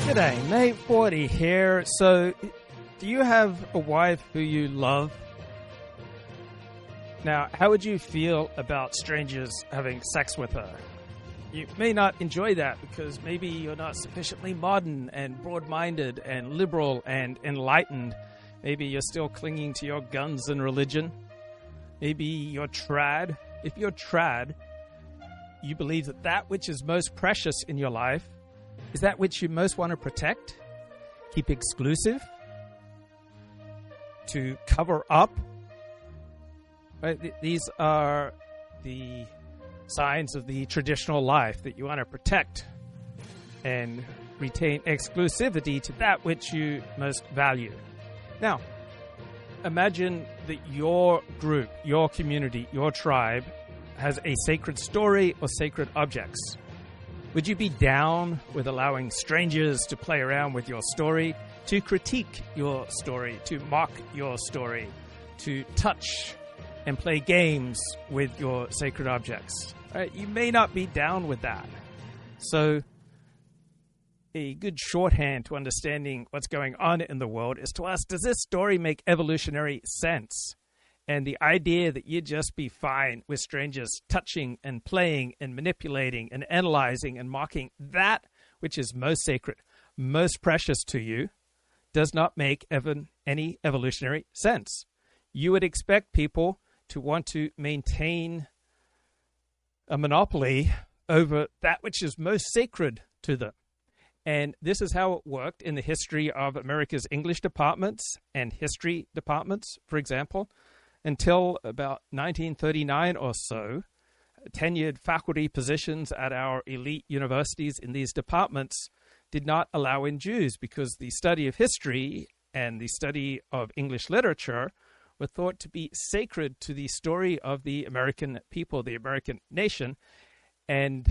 G'day, May 40 here. So, do you have a wife who you love? Now, how would you feel about strangers having sex with her? You may not enjoy that because maybe you're not sufficiently modern and broad-minded and liberal and enlightened. Maybe you're still clinging to your guns and religion. Maybe you're trad. If you're trad, you believe that that which is most precious in your life is that which you most want to protect, keep exclusive, to cover up. Right? These are the signs of the traditional life, that you want to protect and retain exclusivity to that which you most value. Now, imagine that your group, your community, your tribe has a sacred story or sacred objects. Would you be down with allowing strangers to play around with your story, to critique your story, to mock your story, to touch and play games with your sacred objects? Right? You may not be down with that. So a good shorthand to understanding what's going on in the world is to ask, does this story make evolutionary sense? And the idea that you'd just be fine with strangers touching and playing and manipulating and analyzing and mocking that which is most sacred, most precious to you, does not make any evolutionary sense. You would expect people to want to maintain a monopoly over that which is most sacred to them. And this is how it worked in the history of America's English departments and history departments, for example. Until about 1939 or so, tenured faculty positions at our elite universities in these departments did not allow in Jews because the study of history and the study of English literature were thought to be sacred to the story of the American people, the American nation. And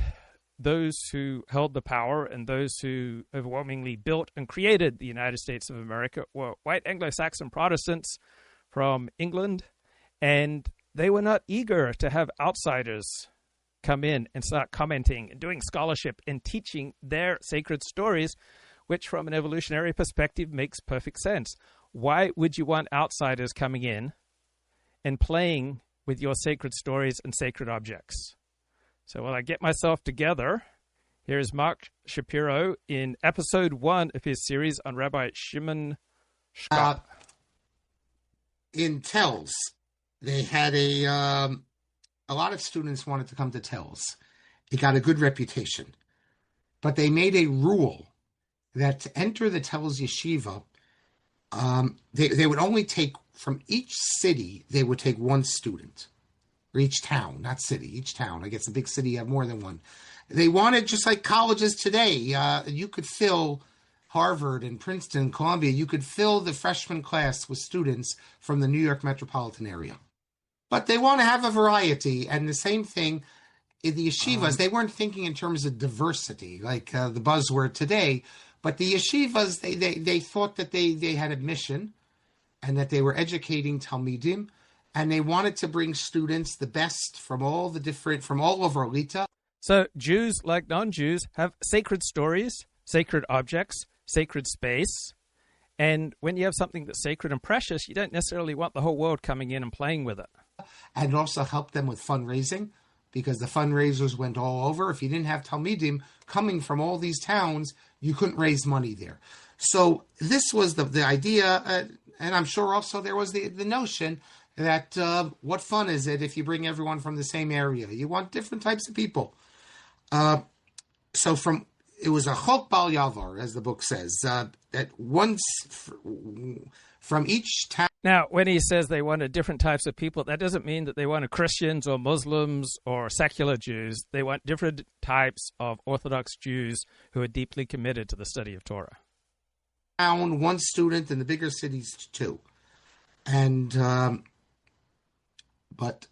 those who held the power and those who overwhelmingly built and created the United States of America were white Anglo-Saxon Protestants from England. And they were not eager to have outsiders come in and start commenting and doing scholarship and teaching their sacred stories, which from an evolutionary perspective makes perfect sense. Why would you want outsiders coming in and playing with your sacred stories and sacred objects? So while I get myself together, here is Marc Shapiro in episode 1 of his series on Rabbi Shimon Shkop. In TELS, they had a lot of students wanted to come to TELS. It got a good reputation. But they made a rule that to enter the TELS yeshiva, they would only take, from each city, they would take one student. Or each town, not city, each town. I guess a big city, you have more than one. They wanted, just like colleges today, you could fill Harvard and Princeton and Columbia, you could fill the freshman class with students from the New York metropolitan area. But they want to have a variety, and the same thing in the yeshivas. They weren't thinking in terms of diversity, like the buzzword today, but the yeshivas, they thought that they had a mission and that they were educating Talmidim, and they wanted to bring students, the best from all over Lita. So Jews, like non-Jews, have sacred stories, sacred objects, sacred space. And when you have something that's sacred and precious, you don't necessarily want the whole world coming in and playing with it. And also help them with fundraising, because the fundraisers went all over. If you didn't have Talmidim coming from all these towns, you couldn't raise money there. So this was the idea, and I'm sure also there was the notion that what fun is it if you bring everyone from the same area? You want different types of people. So it was a chok bal yavar, as the book says, that once from each town. Now, when he says they wanted different types of people, that doesn't mean that they wanted Christians or Muslims or secular Jews. They want different types of Orthodox Jews who are deeply committed to the study of Torah. One student, in the bigger cities, two. And, but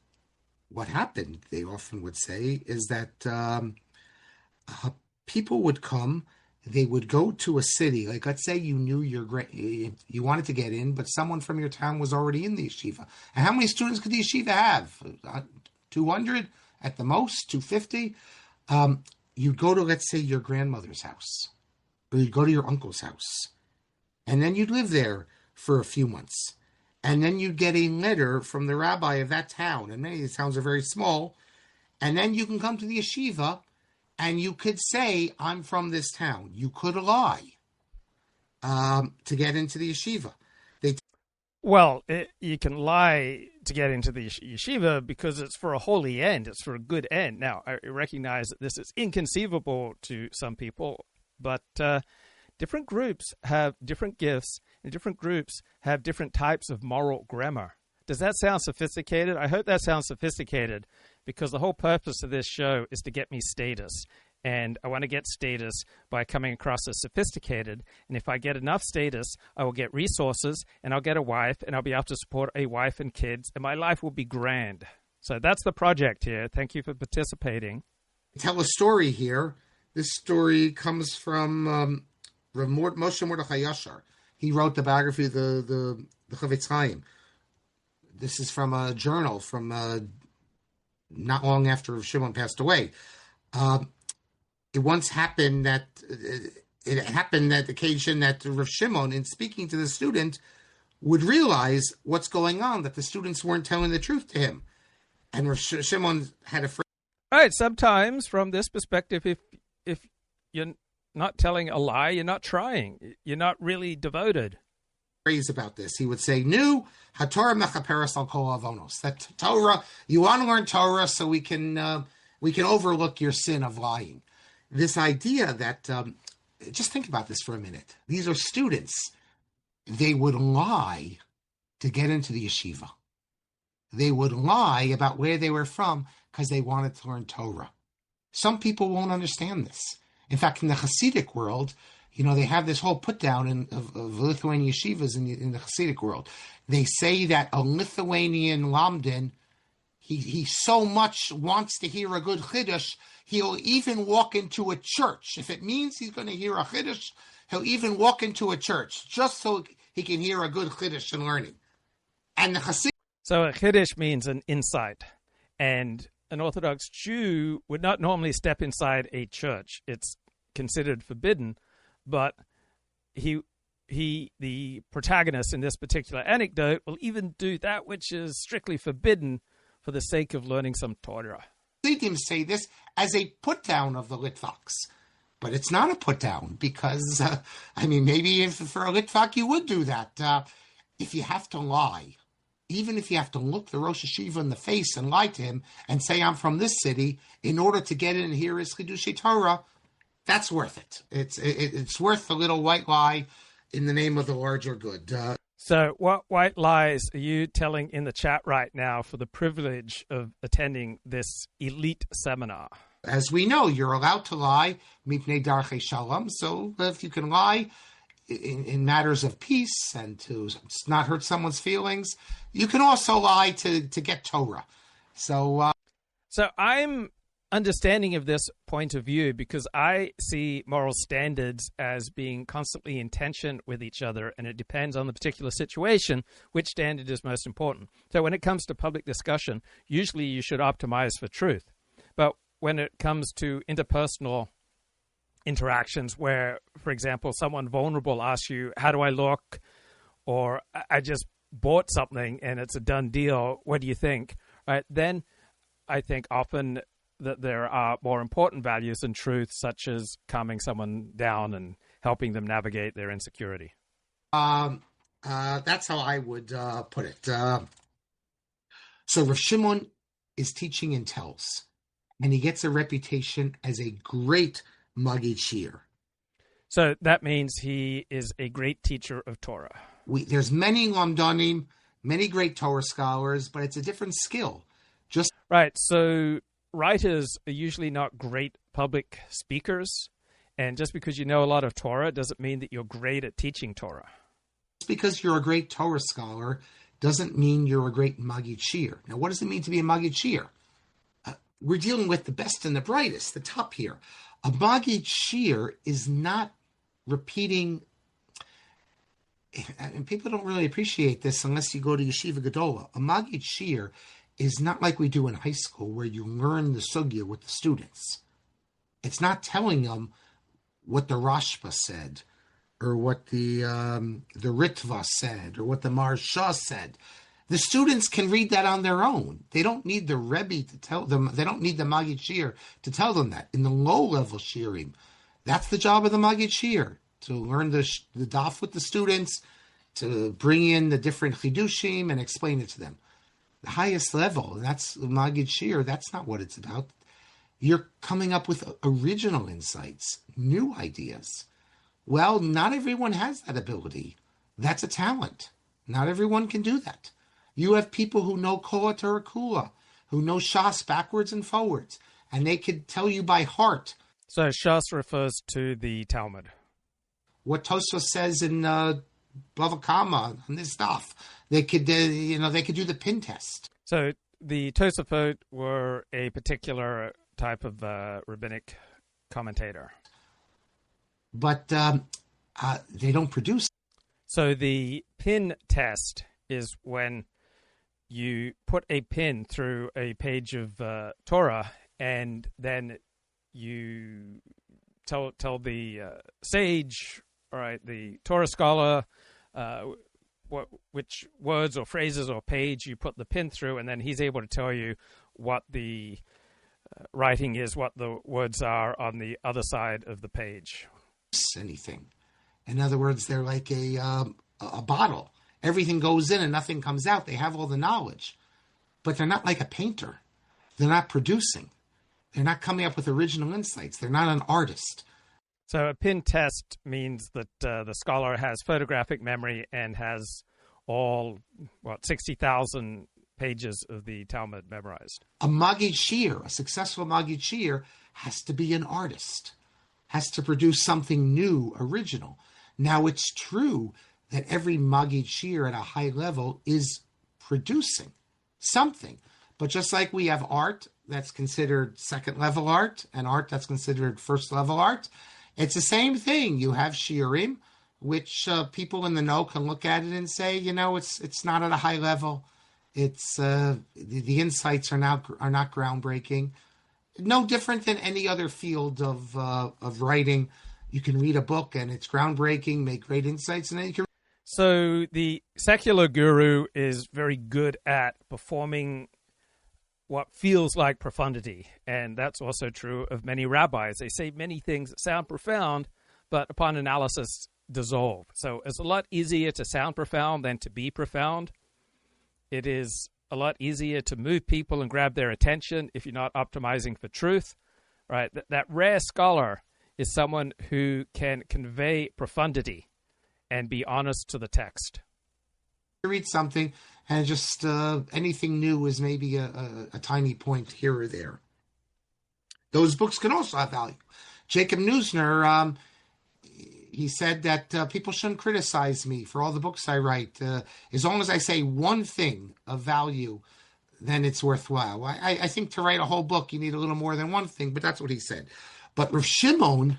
what happened, they often would say, is that people would come. They would go to a city, like let's say you knew you wanted to get in, but someone from your town was already in the yeshiva. And how many students could the yeshiva have? 200 at the most, 250. You'd go to, let's say, your grandmother's house, or you'd go to your uncle's house, and then you'd live there for a few months. And then you'd get a letter from the rabbi of that town, and many of these towns are very small, and then you can come to the yeshiva, and you could say, I'm from this town. You could lie to get into the yeshiva. You can lie to get into the yeshiva because it's for a holy end. It's for a good end. Now, I recognize that this is inconceivable to some people, but different groups have different gifts, and different groups have different types of moral grammar. Does that sound sophisticated? I hope that sounds sophisticated, because the whole purpose of this show is to get me status. And I want to get status by coming across as sophisticated. And if I get enough status, I will get resources, and I'll get a wife, and I'll be able to support a wife and kids, and my life will be grand. So that's the project here. Thank you for participating. Tell a story here. This story comes from Moshe Mordechai Yashar. He wrote the biography of the Chavetz Chaim. This is from a journal from not long after Shimon passed away. It once happened that the occasion that Rav Shimon, in speaking to the student, would realize what's going on, that the students weren't telling the truth to him. And Rav Shimon had a phrase. All right, sometimes from this perspective, if you're not telling a lie, you're not trying. You're not really devoted. Phrase about this. He would say, "Nu haTorah mechaperes al kol avonos." That Torah, you want to learn Torah so we can overlook your sin of lying. This idea that, just think about this for a minute. These are students. They would lie to get into the yeshiva. They would lie about where they were from because they wanted to learn Torah. Some people won't understand this. In fact, in the Hasidic world, they have this whole put down of Lithuanian yeshivas in the Hasidic world. They say that a Lithuanian lamdan, he so much wants to hear a good chiddush, he'll even walk into a church. If it means he's going to hear a chiddush, he'll even walk into a church just so he can hear a good chiddush and learning. And the Hasidic. So a chiddush means an insight, and an Orthodox Jew would not normally step inside a church. It's considered forbidden, but the protagonist in this particular anecdote will even do that which is strictly forbidden for the sake of learning some Torah. Hasidim say this as a put-down of the Litvaks, but it's not a put-down because, maybe if for a Litvak you would do that. If you have to lie, even if you have to look the Rosh Hashiva in the face and lie to him and say, I'm from this city, in order to get in and hear his Chidushei Torah, that's worth it. It's worth the little white lie in the name of the larger good. So what white lies are you telling in the chat right now for the privilege of attending this elite seminar? As we know, you're allowed to lie, mipnei darchei shalom. So if you can lie in matters of peace and to not hurt someone's feelings, you can also lie to get Torah. So I'm understanding of this point of view because I see moral standards as being constantly in tension with each other, and it depends on the particular situation which standard is most important. So when it comes to public discussion, usually you should optimize for truth. But when it comes to interpersonal interactions where, for example, someone vulnerable asks you, how do I look? Or I just bought something and it's a done deal. What do you think? Right? Then I think often that there are more important values in truth, such as calming someone down and helping them navigate their insecurity. That's how I would put it. So Rav Shimon is teaching in Telz, and he gets a reputation as a great Magid Shir. So that means he is a great teacher of Torah. There's many Lamdanim, many great Torah scholars, but it's a different skill. Right, so writers are usually not great public speakers, and just because you know a lot of Torah doesn't mean that you're great at teaching Torah. Just because you're a great Torah scholar doesn't mean you're a great Magid Shir. Now, what does it mean to be a Magid Shir? We're dealing with the best and the brightest, the top here. A Magid Shir is not repeating, and people don't really appreciate this unless you go to Yeshiva Gedola. A Magid Shir is not like we do in high school where you learn the sugya with the students. It's not telling them what the Rashba said, or what the Ritva said, or what the Marsha said. The students can read that on their own. They don't need the Rebbe to tell them. They don't need the Magid Shir to tell them that. In the low-level Shirim, that's the job of the Magid Shir, to learn the daf with the students, to bring in the different chidushim and explain it to them. The highest level, that's the Magid Shir, that's not what it's about. You're coming up with original insights, new ideas. Well, not everyone has that ability. That's a talent. Not everyone can do that. You have people who know Kola Torah Kula, who know Shas backwards and forwards, and they could tell you by heart. So Shas refers to the Talmud. What Tosfos says in Bava Kama and this stuff. They could, they could do the pin test. So the Tosafot were a particular type of rabbinic commentator. But they don't produce. So the pin test is when you put a pin through a page of Torah, and then you tell the sage, all right, the Torah scholar, which words or phrases or page you put the pin through, and then he's able to tell you what the writing is, what the words are on the other side of the page. Anything. In other words, they're like a bottle. Everything goes in and nothing comes out. They have all the knowledge. But they're not like a painter. They're not producing. They're not coming up with original insights. They're not an artist. So a pin test means that the scholar has photographic memory and has all, 60,000 pages of the Talmud memorized. A Magid Shir, a successful Magid Shir, has to be an artist, has to produce something new, original. Now, it's true that every Magid Shir at a high level is producing something. But just like we have art that's considered second-level art and art that's considered first-level art, it's the same thing. You have shirim, which people in the know can look at it and say, it's not at a high level. It's the insights are not groundbreaking. No different than any other field of writing. You can read a book and it's groundbreaking, make great insights, and then you can. So the secular guru is very good at performing what feels like profundity, and that's also true of many rabbis. They say many things that sound profound, but upon analysis dissolve. So it's a lot easier to sound profound than to be profound. It is a lot easier to move people and grab their attention if you're not optimizing for truth, right? That rare scholar is someone who can convey profundity and be honest to the text. Read something and just anything new is maybe a tiny point here or there. Those books can also have value. Jacob Neusner, he said that people shouldn't criticize me for all the books I write. As long as I say one thing of value, then it's worthwhile. I think to write a whole book, you need a little more than one thing, but that's what he said. But Rav Shimon...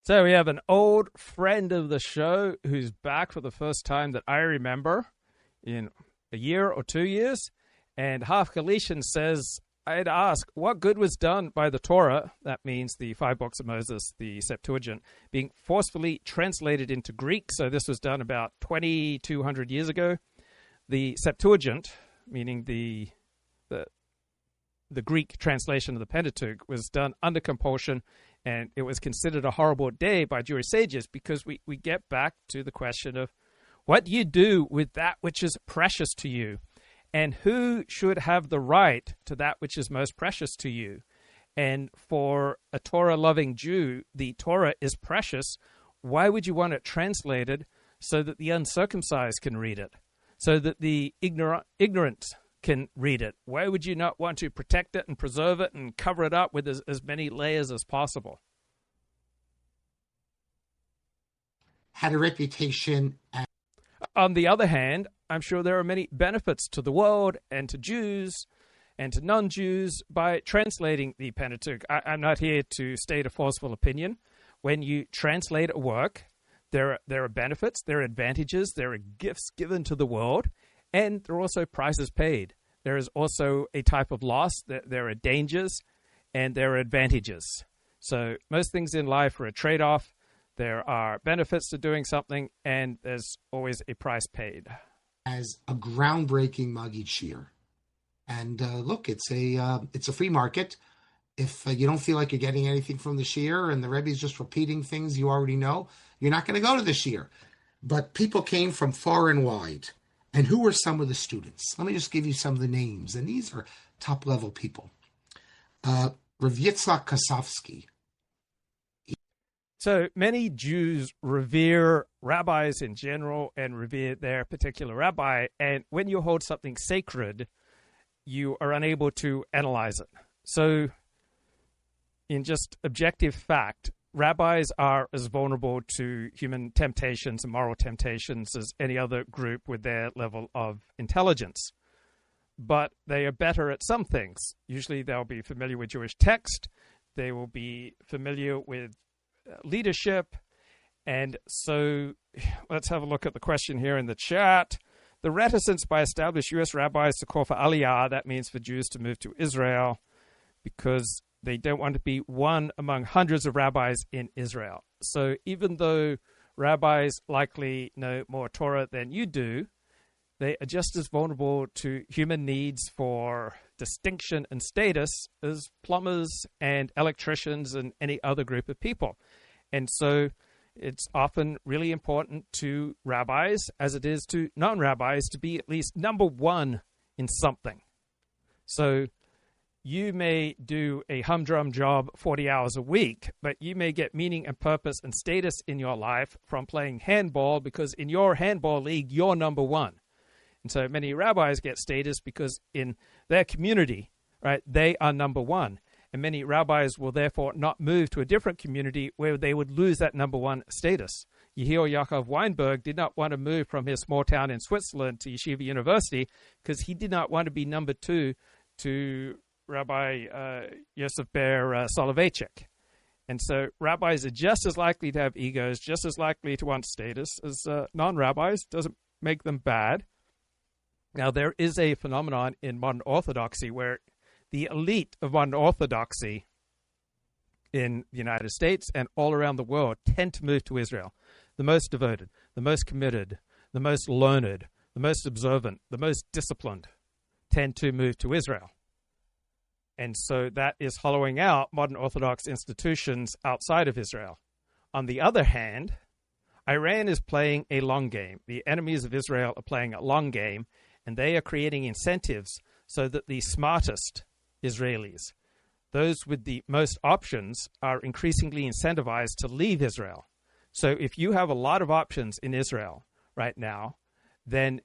So we have an old friend of the show who's back for the first time that I remember in a year or 2 years. And Haf Galician says, I'd ask, what good was done by the Torah, that means the 5 books of Moses, the Septuagint, being forcefully translated into Greek? So this was done about 2,200 years ago. The Septuagint, meaning the Greek translation of the Pentateuch, was done under compulsion, and it was considered a horrible day by Jewish sages because we get back to the question of what do you do with that which is precious to you, and who should have the right to that which is most precious to you. And for a Torah-loving Jew, the Torah is precious. Why would you want it translated so that the uncircumcised can read it, so that the ignorant can read it? Why would you not want to protect it and preserve it and cover it up with as many layers as possible? Had a reputation. On the other hand, I'm sure there are many benefits to the world and to Jews and to non-Jews by translating the Pentateuch. I'm not here to state a forceful opinion. When you translate a work, there are benefits, there are advantages, there are gifts given to the world, and there are also prices paid. There is also a type of loss. There are dangers, and there are advantages. So most things in life are a trade-off. There are benefits to doing something, and there's always a price paid. As a groundbreaking Magid Shir. And look, it's a free market. If you don't feel like you're getting anything from the Shir and the Rebbe is just repeating things you already know, you're not going to go to the Shir. But people came from far and wide. And who were some of the students? Let me just give you some of the names. And these are top-level people. Rav Yitzhak Kasavsky. So many Jews revere rabbis in general and revere their particular rabbi. And when you hold something sacred, you are unable to analyze it. So in just objective fact, rabbis are as vulnerable to human temptations and moral temptations as any other group with their level of intelligence. But they are better at some things. Usually they'll be familiar with Jewish text. They will be familiar with leadership. And so let's have a look at the question here in the chat. The reticence by established U.S. rabbis to call for Aliyah, that means for Jews to move to Israel, because they don't want to be one among hundreds of rabbis in Israel. So even though rabbis likely know more Torah than you do, they are just as vulnerable to human needs for distinction and status as plumbers and electricians and any other group of people. And so it's often really important to rabbis, as it is to non-rabbis, to be at least number one in something. So you may do a humdrum job 40 hours a week, but you may get meaning and purpose and status in your life from playing handball, because in your handball league, you're number one. And so many rabbis get status because in their community, right, they are number one. And many rabbis will therefore not move to a different community where they would lose that number one status. Yehiel Yaakov Weinberg did not want to move from his small town in Switzerland to Yeshiva University because he did not want to be number two to Rabbi Yosef Ber Soloveitchik. And so rabbis are just as likely to have egos, just as likely to want status as non-rabbis. Doesn't make them bad. Now, there is a phenomenon in modern Orthodoxy where the elite of modern Orthodoxy in the United States and all around the world tend to move to Israel. The most devoted, the most committed, the most learned, the most observant, the most disciplined tend to move to Israel. And so that is hollowing out modern Orthodox institutions outside of Israel. On the other hand, Iran is playing a long game. The enemies of Israel are playing a long game, and they are creating incentives so that the smartest Israelis, those with the most options, are increasingly incentivized to leave Israel. So if you have a lot of options in Israel right now, then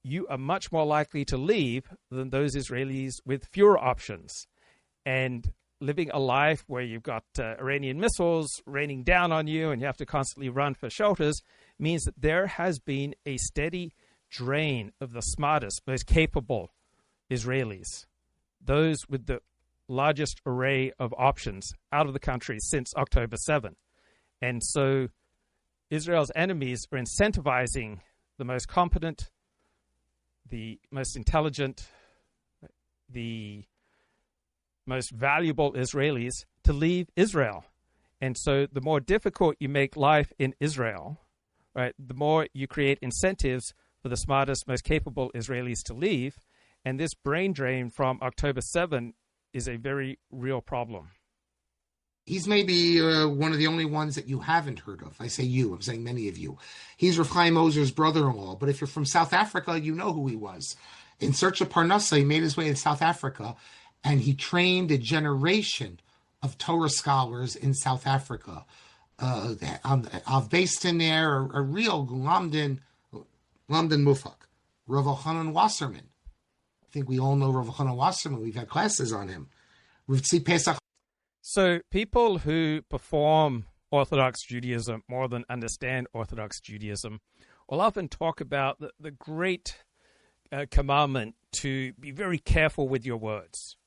you are much more likely to leave than those Israelis with fewer options. And living a life where you've got Iranian missiles raining down on you and you have to constantly run for shelters means that there has been a steady drain of the smartest, most capable Israelis, those with the largest array of options, out of the country since October 7. And so Israel's enemies are incentivizing the most competent, the most intelligent, the most valuable Israelis to leave Israel. And so the more difficult you make life in Israel, right, the more you create incentives for the smartest, most capable Israelis to leave. And this brain drain from October 7 is a very real problem. He's maybe one of the only ones that you haven't heard of. I say you, I'm saying many of you. He's Rav Chaim Oser's brother-in-law, but if you're from South Africa, you know who he was. In search of Parnassa, he made his way to South Africa, and he trained a generation of Torah scholars in South Africa. Based in there, a real Lamdan Mufak, Rav Elchanan Wasserman. I think we all know Rav Elchanan Wasserman. We've had classes on him. So people who perform Orthodox Judaism more than understand Orthodox Judaism will often talk about the great commandment to be very careful with your words.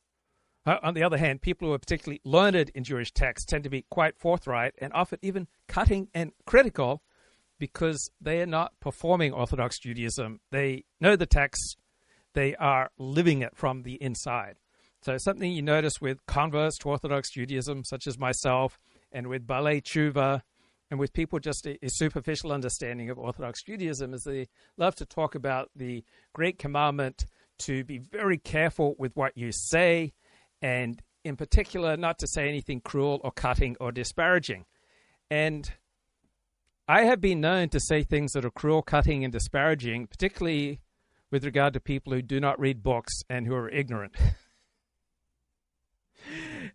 On the other hand, people who are particularly learned in Jewish texts tend to be quite forthright and often even cutting and critical because they are not performing Orthodox Judaism. They know the text. They are living it from the inside. So something you notice with converts to Orthodox Judaism, such as myself, and with Balei Tshuva, and with people just a superficial understanding of Orthodox Judaism, is they love to talk about the great commandment to be very careful with what you say, and in particular, not to say anything cruel or cutting or disparaging. And I have been known to say things that are cruel, cutting, and disparaging, particularly with regard to people who do not read books and who are ignorant.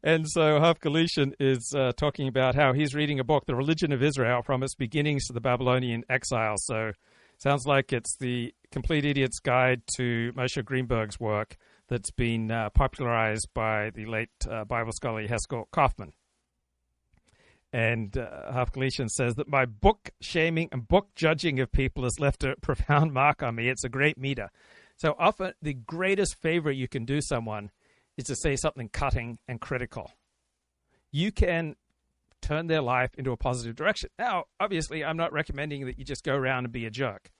And so Hav Galician is talking about how he's reading a book, The Religion of Israel, from its beginnings to the Babylonian exile. So sounds like it's the Complete Idiot's Guide to Moshe Greenberg's work that's been popularized by the late Bible scholar Haskell Kaufman. And Hav Galician says that my book shaming and book judging of people has left a profound mark on me. It's a great meter. So often the greatest favor you can do someone is to say something cutting and critical. You can turn their life into a positive direction. Now, obviously, I'm not recommending that you just go around and be a jerk,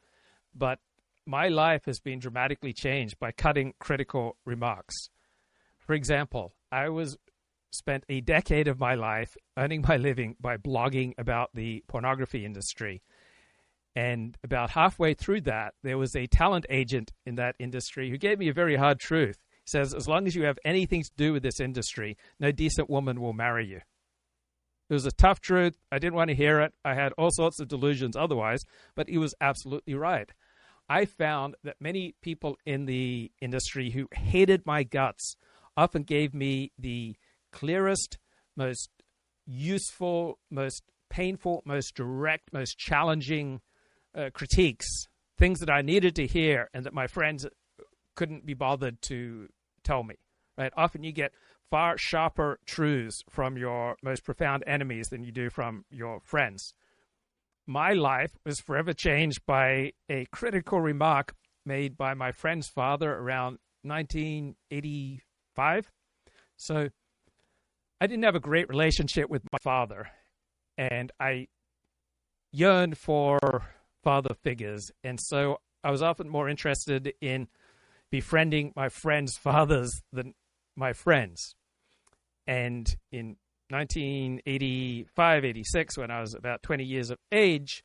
but my life has been dramatically changed by cutting critical remarks. For example, I spent a decade of my life earning my living by blogging about the pornography industry. And about halfway through that, there was a talent agent in that industry who gave me a very hard truth. He says, as long as you have anything to do with this industry, no decent woman will marry you. It was a tough truth. I didn't want to hear it. I had all sorts of delusions otherwise, but he was absolutely right. I found that many people in the industry who hated my guts often gave me the clearest, most useful, most painful, most direct, most challenging critiques, things that I needed to hear and that my friends couldn't be bothered to tell me. Right? Often you get far sharper truths from your most profound enemies than you do from your friends. My life was forever changed by a critical remark made by my friend's father around 1985. So I didn't have a great relationship with my father, and I yearned for father figures. And so I was often more interested in befriending my friends' fathers than my friends. And in 1985, 86, when I was about 20 years of age,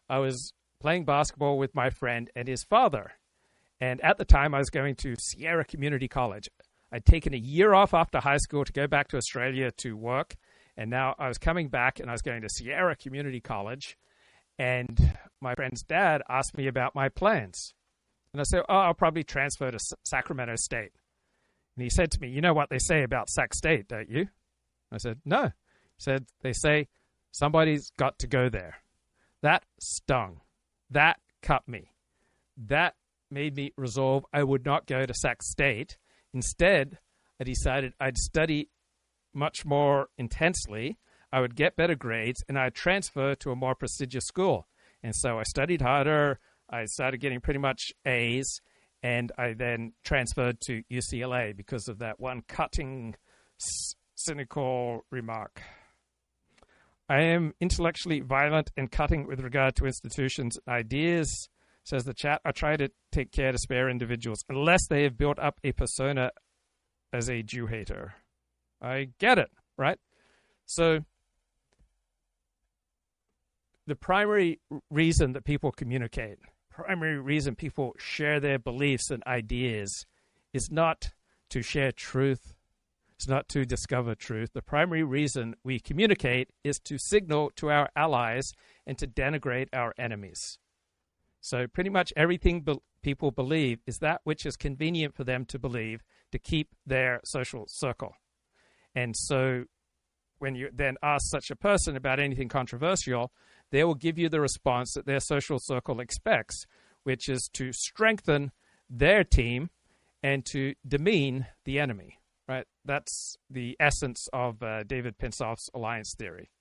I was playing basketball with my friend and his father. And at the time, I was going to Sierra Community College. I'd taken a year off after high school to go back to Australia to work. And now I was coming back and I was going to Sierra Community College. And my friend's dad asked me about my plans. And I said, I'll probably transfer to Sacramento State. And he said to me, you know what they say about Sac State, don't you? I said, no. He said, they say somebody's got to go there. That stung. That cut me. That made me resolve I would not go to Sac State. Instead, I decided I'd study much more intensely, I would get better grades, and I'd transfer to a more prestigious school. And so I studied harder. I started getting pretty much A's, and I then transferred to UCLA because of that one cutting, cynical remark. I am intellectually violent and cutting with regard to institutions and ideas, says the chat. I try to take care to spare individuals unless they have built up a persona as a Jew hater. I get it, right? So the primary reason that people communicate, primary reason people share their beliefs and ideas is not to share truth. It's not to discover truth. The primary reason we communicate is to signal to our allies and to denigrate our enemies. So pretty much everything people believe is that which is convenient for them to believe to keep their social circle. And so when you then ask such a person about anything controversial, they will give you the response that their social circle expects, which is to strengthen their team and to demean the enemy. Right? That's the essence of David Pensoff's alliance theory.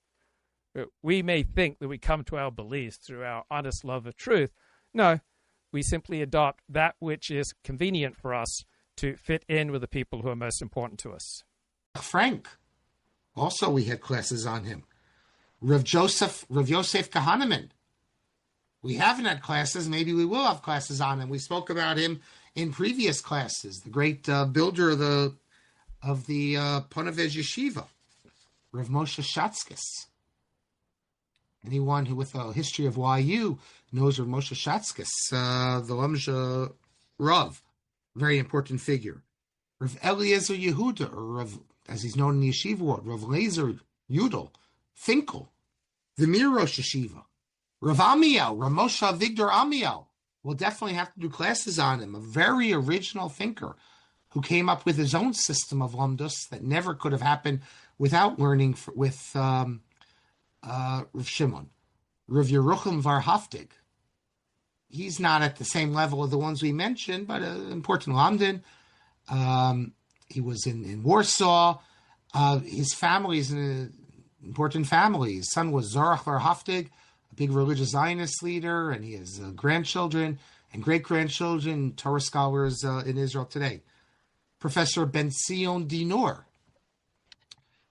We may think that we come to our beliefs through our honest love of truth. No, we simply adopt that which is convenient for us to fit in with the people who are most important to us. Frank, also we had classes on him. Rav Yosef Kahaneman. We haven't had classes. Maybe we will have classes on him. We spoke about him in previous classes. The great builder of the Ponevezh Yeshiva, Rav Moshe Shatzkis. Anyone who with a history of YU knows Rav Moshe Shatzkis, the Lemja Rav, very important figure. Rav Eliezer Yehuda, or Rav, as he's known in the yeshiva world, Rav Lezer Yudel, Finkel, the Mir Rosh Yeshiva, Rav Amiel, Rav Moshe Avigdor Amiel. We'll definitely have to do classes on him, a very original thinker who came up with his own system of lamdus that never could have happened without learning with Rav Shimon. Rav Yerucham Varhaftig. He's not at the same level of the ones we mentioned, but an important lamdan. He was in Warsaw. His family is an important family. His son was Zorach Varhaftig, a big religious Zionist leader, and he has grandchildren and great-grandchildren, Torah scholars in Israel today. Professor Ben Sion Dinor.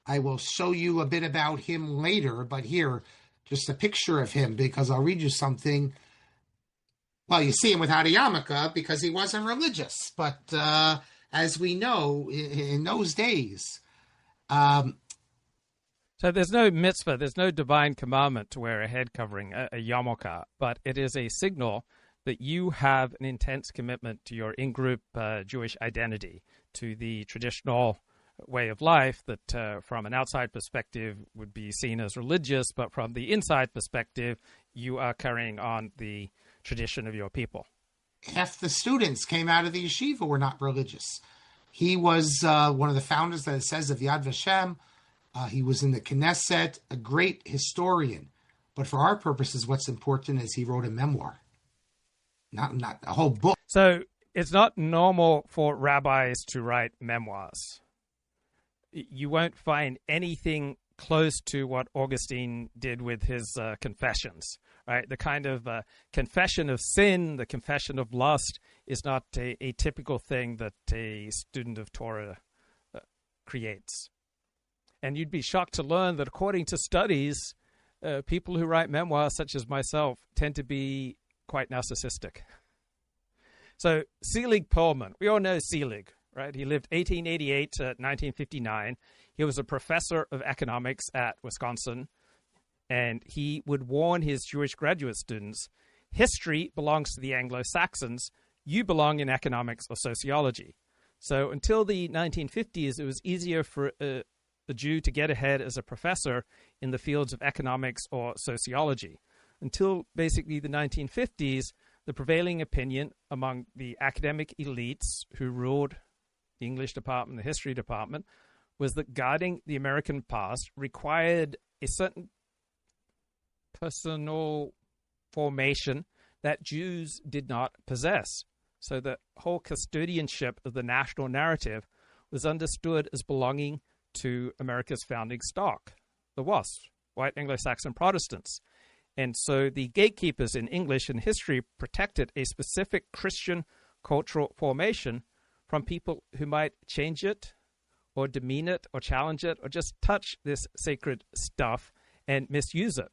I will show you a bit about him later, but here, just a picture of him, because I'll read you something. Well, you see him without a yarmulke because he wasn't religious, but as we know, in those days... So there's no mitzvah, there's no divine commandment to wear a head covering, a yarmulke, but it is a signal that you have an intense commitment to your in-group Jewish identity, to the traditional way of life that from an outside perspective would be seen as religious, but from the inside perspective, you are carrying on the tradition of your people. Half the students came out of the yeshiva were not religious. He was one of the founders, that it says, of Yad Vashem. He was in the Knesset, a great historian. But for our purposes, what's important is he wrote a memoir, not a whole book. So it's not normal for rabbis to write memoirs. You won't find anything close to what Augustine did with his confessions, right? The kind of confession of sin, the confession of lust is not a typical thing that a student of Torah creates. And you'd be shocked to learn that according to studies, people who write memoirs, such as myself, tend to be quite narcissistic. So Selig Perlman, we all know Selig, right? He lived 1888 to 1959. He was a professor of economics at Wisconsin, and he would warn his Jewish graduate students, history belongs to the Anglo-Saxons, you belong in economics or sociology. So until the 1950s, it was easier for a Jew to get ahead as a professor in the fields of economics or sociology. Until basically the 1950s, the prevailing opinion among the academic elites who ruled the English department, the history department, was that guarding the American past required a certain personal formation that Jews did not possess. So the whole custodianship of the national narrative was understood as belonging to America's founding stock, the WASP, white Anglo-Saxon Protestants. And so the gatekeepers in English and history protected a specific Christian cultural formation from people who might change it or demean it or challenge it or just touch this sacred stuff and misuse it.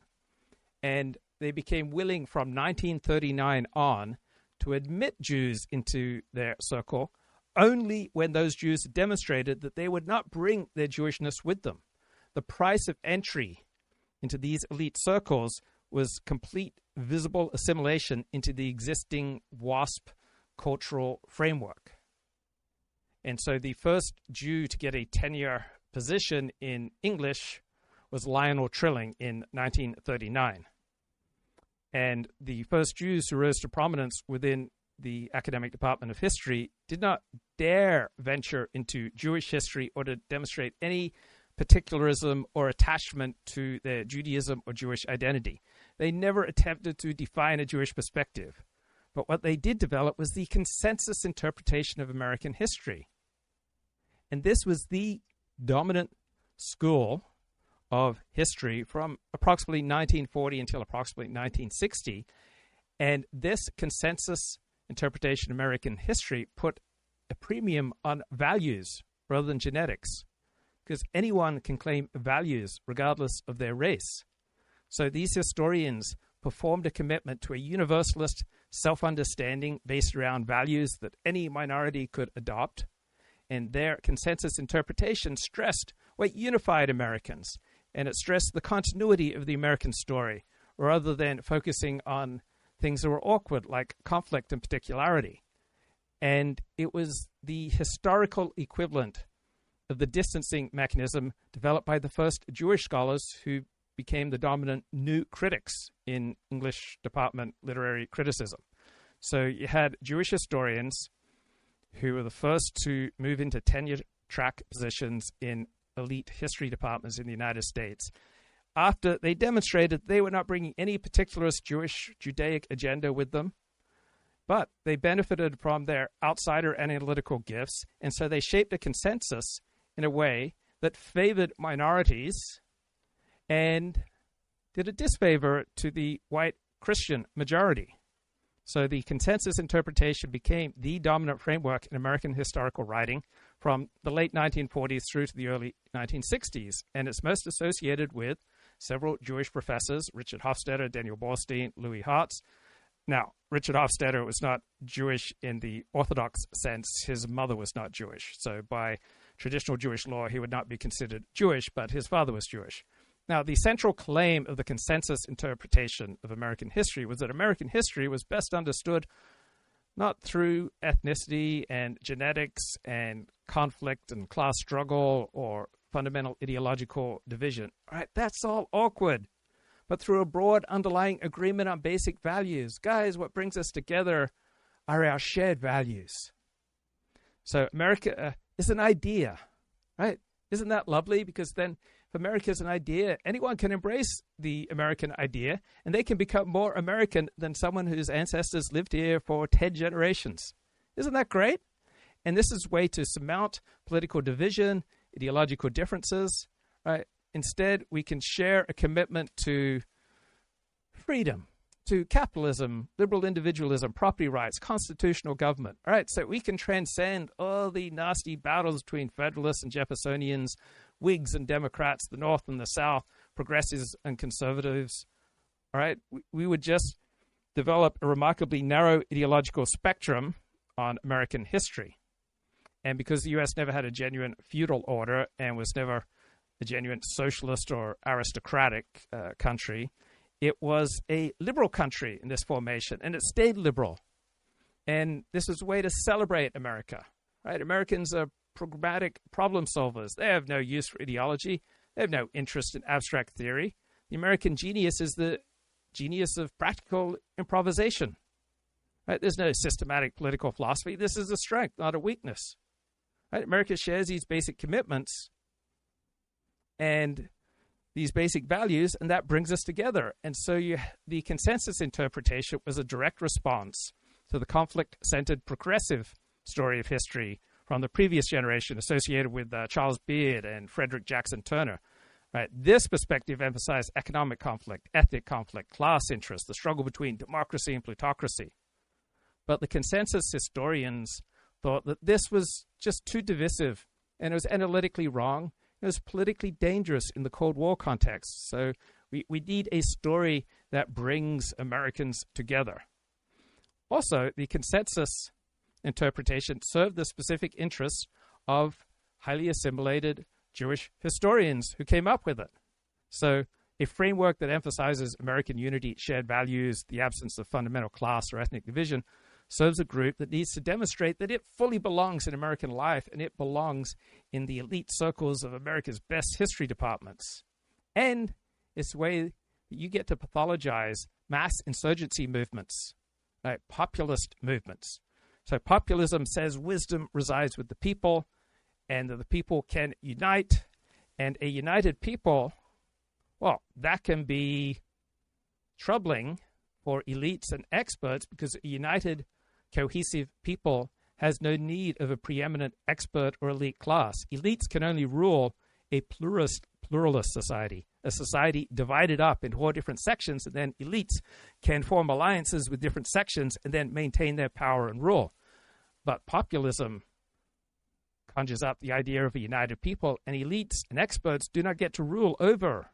And they became willing from 1939 on to admit Jews into their circle only when those Jews demonstrated that they would not bring their Jewishness with them. The price of entry into these elite circles was complete visible assimilation into the existing WASP cultural framework. And so the first Jew to get a tenure position in English was Lionel Trilling in 1939. And the first Jews who rose to prominence within the academic department of history did not dare venture into Jewish history or to demonstrate any particularism or attachment to their Judaism or Jewish identity. They never attempted to define a Jewish perspective. But what they did develop was the consensus interpretation of American history. And this was the dominant school of history from approximately 1940 until approximately 1960. And this consensus interpretation of American history put a premium on values rather than genetics, because anyone can claim values regardless of their race. So these historians performed a commitment to a universalist self-understanding based around values that any minority could adopt, and their consensus interpretation stressed what unified Americans. and it stressed the continuity of the American story, rather than focusing on things that were awkward, like conflict and particularity. And it was the historical equivalent of the distancing mechanism developed by the first Jewish scholars who became the dominant new critics in English department literary criticism. So you had Jewish historians who were the first to move into tenure-track positions in elite history departments in the United States, after they demonstrated they were not bringing any particularist Jewish Judaic agenda with them, but they benefited from their outsider analytical gifts, and so they shaped a consensus in a way that favored minorities and did a disfavor to the white Christian majority. So the consensus interpretation became the dominant framework in American historical writing from the late 1940s through to the early 1960s, and it's most associated with several Jewish professors, Richard Hofstadter, Daniel Borstein, Louis Hartz. Now, Richard Hofstadter was not Jewish in the Orthodox sense. His mother was not Jewish. So by traditional Jewish law, he would not be considered Jewish, but his father was Jewish. Now, the central claim of the consensus interpretation of American history was that American history was best understood not through ethnicity and genetics and conflict and class struggle or fundamental ideological division. All right, that's all awkward. But through a broad underlying agreement on basic values. Guys, what brings us together are our shared values. So America is an idea, right? Isn't that lovely? Because then if America is an idea, anyone can embrace the American idea, and they can become more American than someone whose ancestors lived here for 10 generations. Isn't that great? And this is a way to surmount political division, ideological differences, right? Instead, we can share a commitment to freedom, to capitalism, liberal individualism, property rights, constitutional government. All right, so we can transcend all the nasty battles between Federalists and Jeffersonians, Whigs and Democrats, the North and the South, progressives and conservatives. All right, we would just develop a remarkably narrow ideological spectrum on American history. And because the U.S. never had a genuine feudal order and was never a genuine socialist or aristocratic country, it was a liberal country in this formation, and it stayed liberal. And this was a way to celebrate America, right? Americans are pragmatic problem solvers. They have no use for ideology. They have no interest in abstract theory. The American genius is the genius of practical improvisation, right? There's no systematic political philosophy. This is a strength, not a weakness, right? America shares these basic commitments and these basic values, and that brings us together. And so the consensus interpretation was a direct response to the conflict-centered progressive story of history from the previous generation associated with Charles Beard and Frederick Jackson Turner. Right? This perspective emphasized economic conflict, ethnic conflict, class interest, the struggle between democracy and plutocracy. But the consensus historians thought that this was just too divisive, and it was analytically wrong. It was politically dangerous in the Cold War context. So we need a story that brings Americans together. Also, the consensus interpretation served the specific interests of highly assimilated Jewish historians who came up with it. So a framework that emphasizes American unity, shared values, the absence of fundamental class or ethnic division serves a group that needs to demonstrate that it fully belongs in American life and it belongs in the elite circles of America's best history departments. And it's a way that you get to pathologize mass insurgency movements, right? Populist movements. So populism says wisdom resides with the people and that the people can unite. And a united people, well, that can be troubling for elites and experts because a united, cohesive people has no need of a preeminent expert or elite class. Elites can only rule a pluralist society, a society divided up into all different sections, and then elites can form alliances with different sections and then maintain their power and rule. But populism conjures up the idea of a united people, and elites and experts do not get to rule over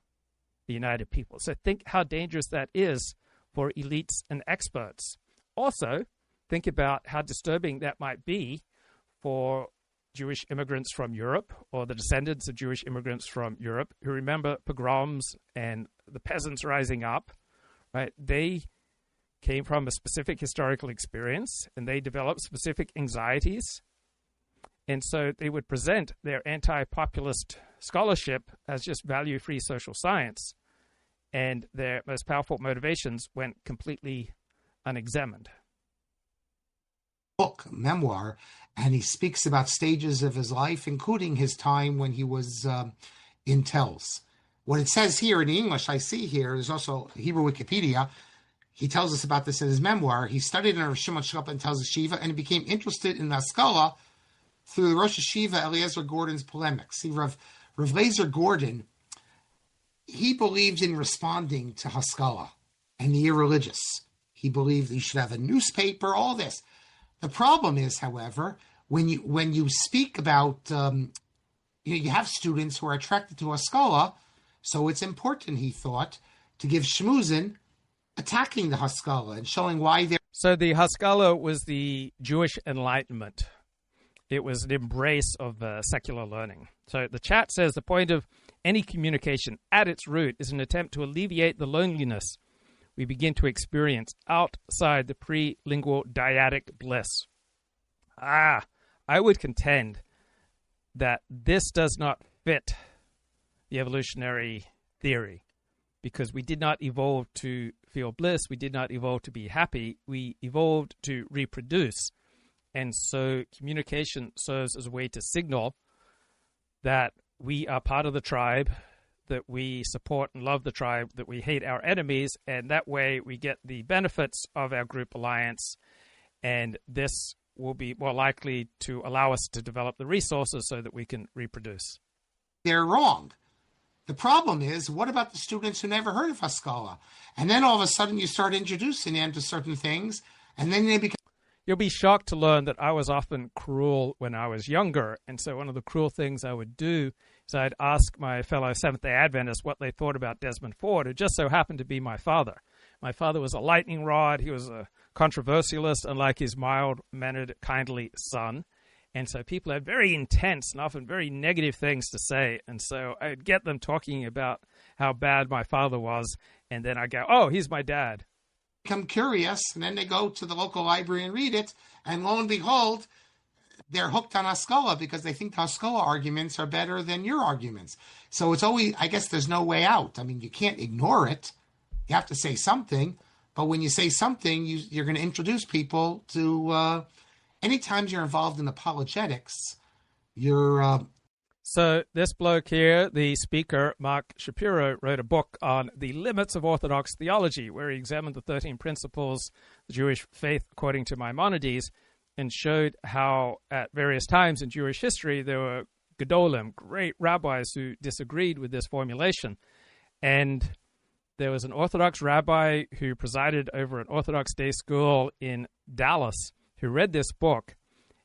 the united people. So think how dangerous that is for elites and experts. Also, think about how disturbing that might be for Jewish immigrants from Europe, or the descendants of Jewish immigrants from Europe, who remember pogroms and the peasants rising up, right? They came from a specific historical experience, and they developed specific anxieties. And so they would present their anti-populist scholarship as just value-free social science, and their most powerful motivations went completely unexamined. Book, memoir, and he speaks about stages of his life, including his time when he was in Telz. What it says here in the English I see here, there's also Hebrew Wikipedia. He tells us about this in his memoir. He studied under Shimon Shkop and Telz Yeshiva, and he became interested in Haskalah through the Rosh Yeshiva Eliezer Gordon's polemics. See, Rav Eliezer Gordon, he believed in responding to Haskalah and the irreligious. He believed you should have a newspaper, all this. The problem is, however, when you speak about, you have students who are attracted to Haskalah, so it's important, he thought, to give shmuzin attacking the Haskalah and showing why they're... So the Haskalah was the Jewish Enlightenment. It was an embrace of secular learning. So the chat says the point of any communication at its root is an attempt to alleviate the loneliness we begin to experience outside the pre-lingual dyadic bliss. I would contend that this does not fit the evolutionary theory, because we did not evolve to feel bliss, we did not evolve to be happy, we evolved to reproduce. And so communication serves as a way to signal that we are part of the tribe, that we support and love the tribe, that we hate our enemies, and that way we get the benefits of our group alliance, and this will be more likely to allow us to develop the resources so that we can reproduce. They're wrong. The problem is, what about the students who never heard of Haskalah? And then all of a sudden you start introducing them to certain things, and then they become... You'll be shocked to learn that I was often cruel when I was younger, and so one of the cruel things I would do is I'd ask my fellow Seventh-day Adventists what they thought about Desmond Ford, who just so happened to be my father. My father was a lightning rod. He was a controversialist, unlike his mild-mannered, kindly son. And so people had very intense and often very negative things to say. And so I'd get them talking about how bad my father was, and then I'd go, oh, he's my dad. Become curious, and then they go to the local library and read it, and lo and behold, they're hooked on Haskalah because they think the Haskalah arguments are better than your arguments. So it's always, I guess there's no way out. I mean, you can't ignore it. You have to say something, but when you say something, you're going to introduce people to, anytime you're involved in apologetics, you're... So this bloke here, the speaker, Marc Shapiro, wrote a book on the limits of Orthodox theology, where he examined the 13 principles of the Jewish faith according to Maimonides, and showed how at various times in Jewish history there were Gedolim, great rabbis, who disagreed with this formulation. And there was an Orthodox rabbi who presided over an Orthodox day school in Dallas who read this book,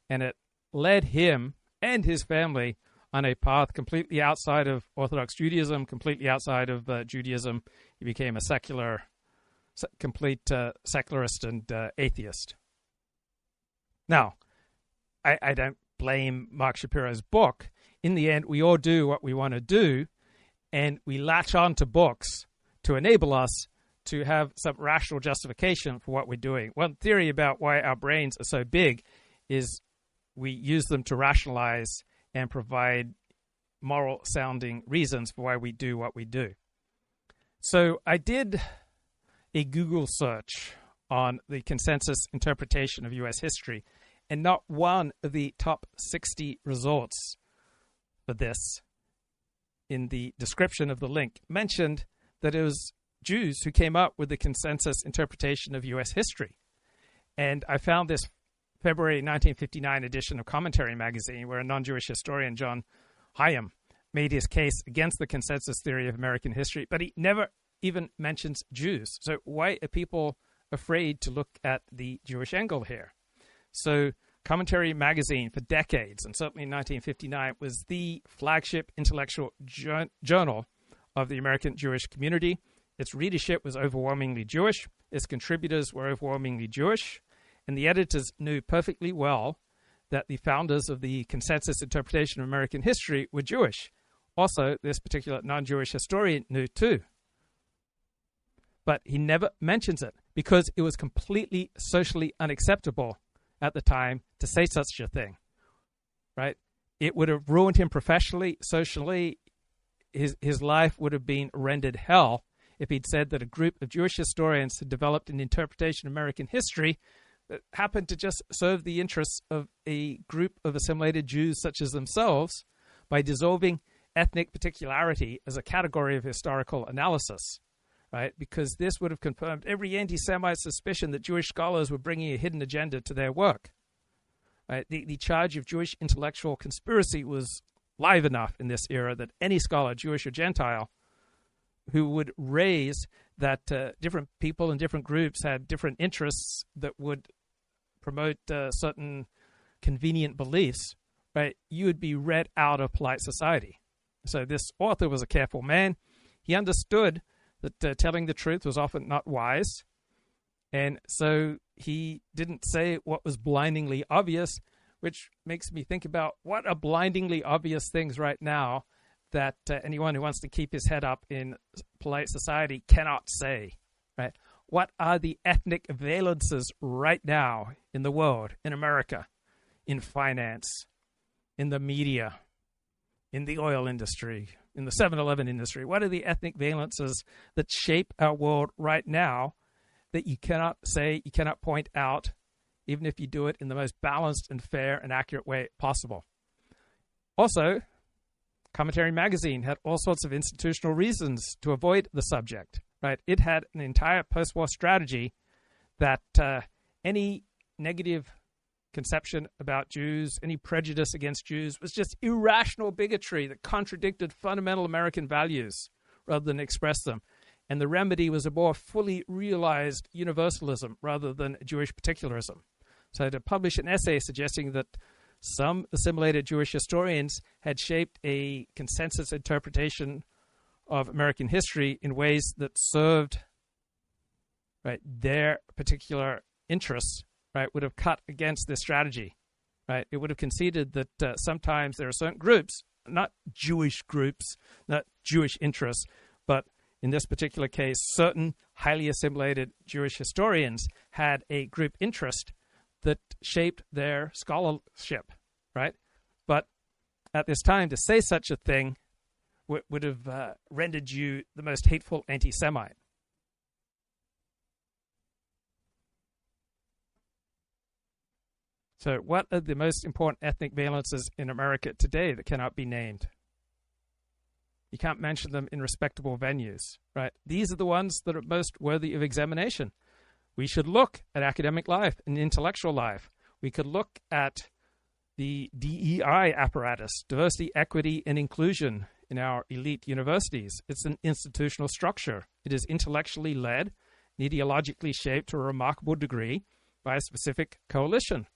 and it led him and his family on a path completely outside of Orthodox Judaism, completely outside of Judaism. He became a complete secularist and atheist. Now, I don't blame Marc Shapiro's book. In the end, we all do what we want to do, and we latch on to books to enable us to have some rational justification for what we're doing. One theory about why our brains are so big is we use them to rationalize and provide moral-sounding reasons for why we do what we do. So I did a Google search on the consensus interpretation of U.S. history, and not one of the top 60 results for this in the description of the link mentioned that it was Jews who came up with the consensus interpretation of U.S. history. And I found this February 1959 edition of Commentary magazine, where a non-Jewish historian, John Hyam, made his case against the consensus theory of American history, but he never even mentions Jews. So why are people afraid to look at the Jewish angle here? So Commentary magazine for decades, and certainly in 1959, was the flagship intellectual journal of the American Jewish community. Its readership was overwhelmingly Jewish. Its contributors were overwhelmingly Jewish. And the editors knew perfectly well that the founders of the consensus interpretation of American history were Jewish. Also, this particular non-Jewish historian knew too. But he never mentions it because it was completely socially unacceptable at the time to say such a thing, right? It would have ruined him professionally, socially. His life would have been rendered hell if he'd said that a group of Jewish historians had developed an interpretation of American history that happened to just serve the interests of a group of assimilated Jews such as themselves by dissolving ethnic particularity as a category of historical analysis, right? Because this would have confirmed every anti-Semite suspicion that Jewish scholars were bringing a hidden agenda to their work. Right? The charge of Jewish intellectual conspiracy was live enough in this era that any scholar, Jewish or Gentile, who would raise that different people and different groups had different interests that would promote certain convenient beliefs, right? You would be read out of polite society. So this author was a careful man. He understood that telling the truth was often not wise. And so he didn't say what was blindingly obvious, which makes me think about what are blindingly obvious things right now that anyone who wants to keep his head up in polite society cannot say, right? What are the ethnic valences right now in the world, in America, in finance, in the media, in the oil industry, in the 7-Eleven industry? What are the ethnic valences that shape our world right now that you cannot say, you cannot point out, even if you do it in the most balanced and fair and accurate way possible? Also, Commentary Magazine had all sorts of institutional reasons to avoid the subject, right? It had an entire post-war strategy that any negative conception about Jews, any prejudice against Jews, was just irrational bigotry that contradicted fundamental American values rather than express them. And the remedy was a more fully realized universalism rather than Jewish particularism. So to publish an essay suggesting that some assimilated Jewish historians had shaped a consensus interpretation of American history in ways that served, right, their particular interests, right, would have cut against this strategy, right? It would have conceded that sometimes there are certain groups, not Jewish groups, not Jewish interests, but in this particular case, certain highly assimilated Jewish historians had a group interest that shaped their scholarship, right? But at this time, to say such a thing would have rendered you the most hateful anti-Semite. So what are the most important ethnic valences in America today that cannot be named? You can't mention them in respectable venues, right? These are the ones that are most worthy of examination. We should look at academic life and intellectual life. We could look at the DEI apparatus, diversity, equity, and inclusion in our elite universities. It's an institutional structure. It is intellectually led and ideologically shaped to a remarkable degree by a specific coalition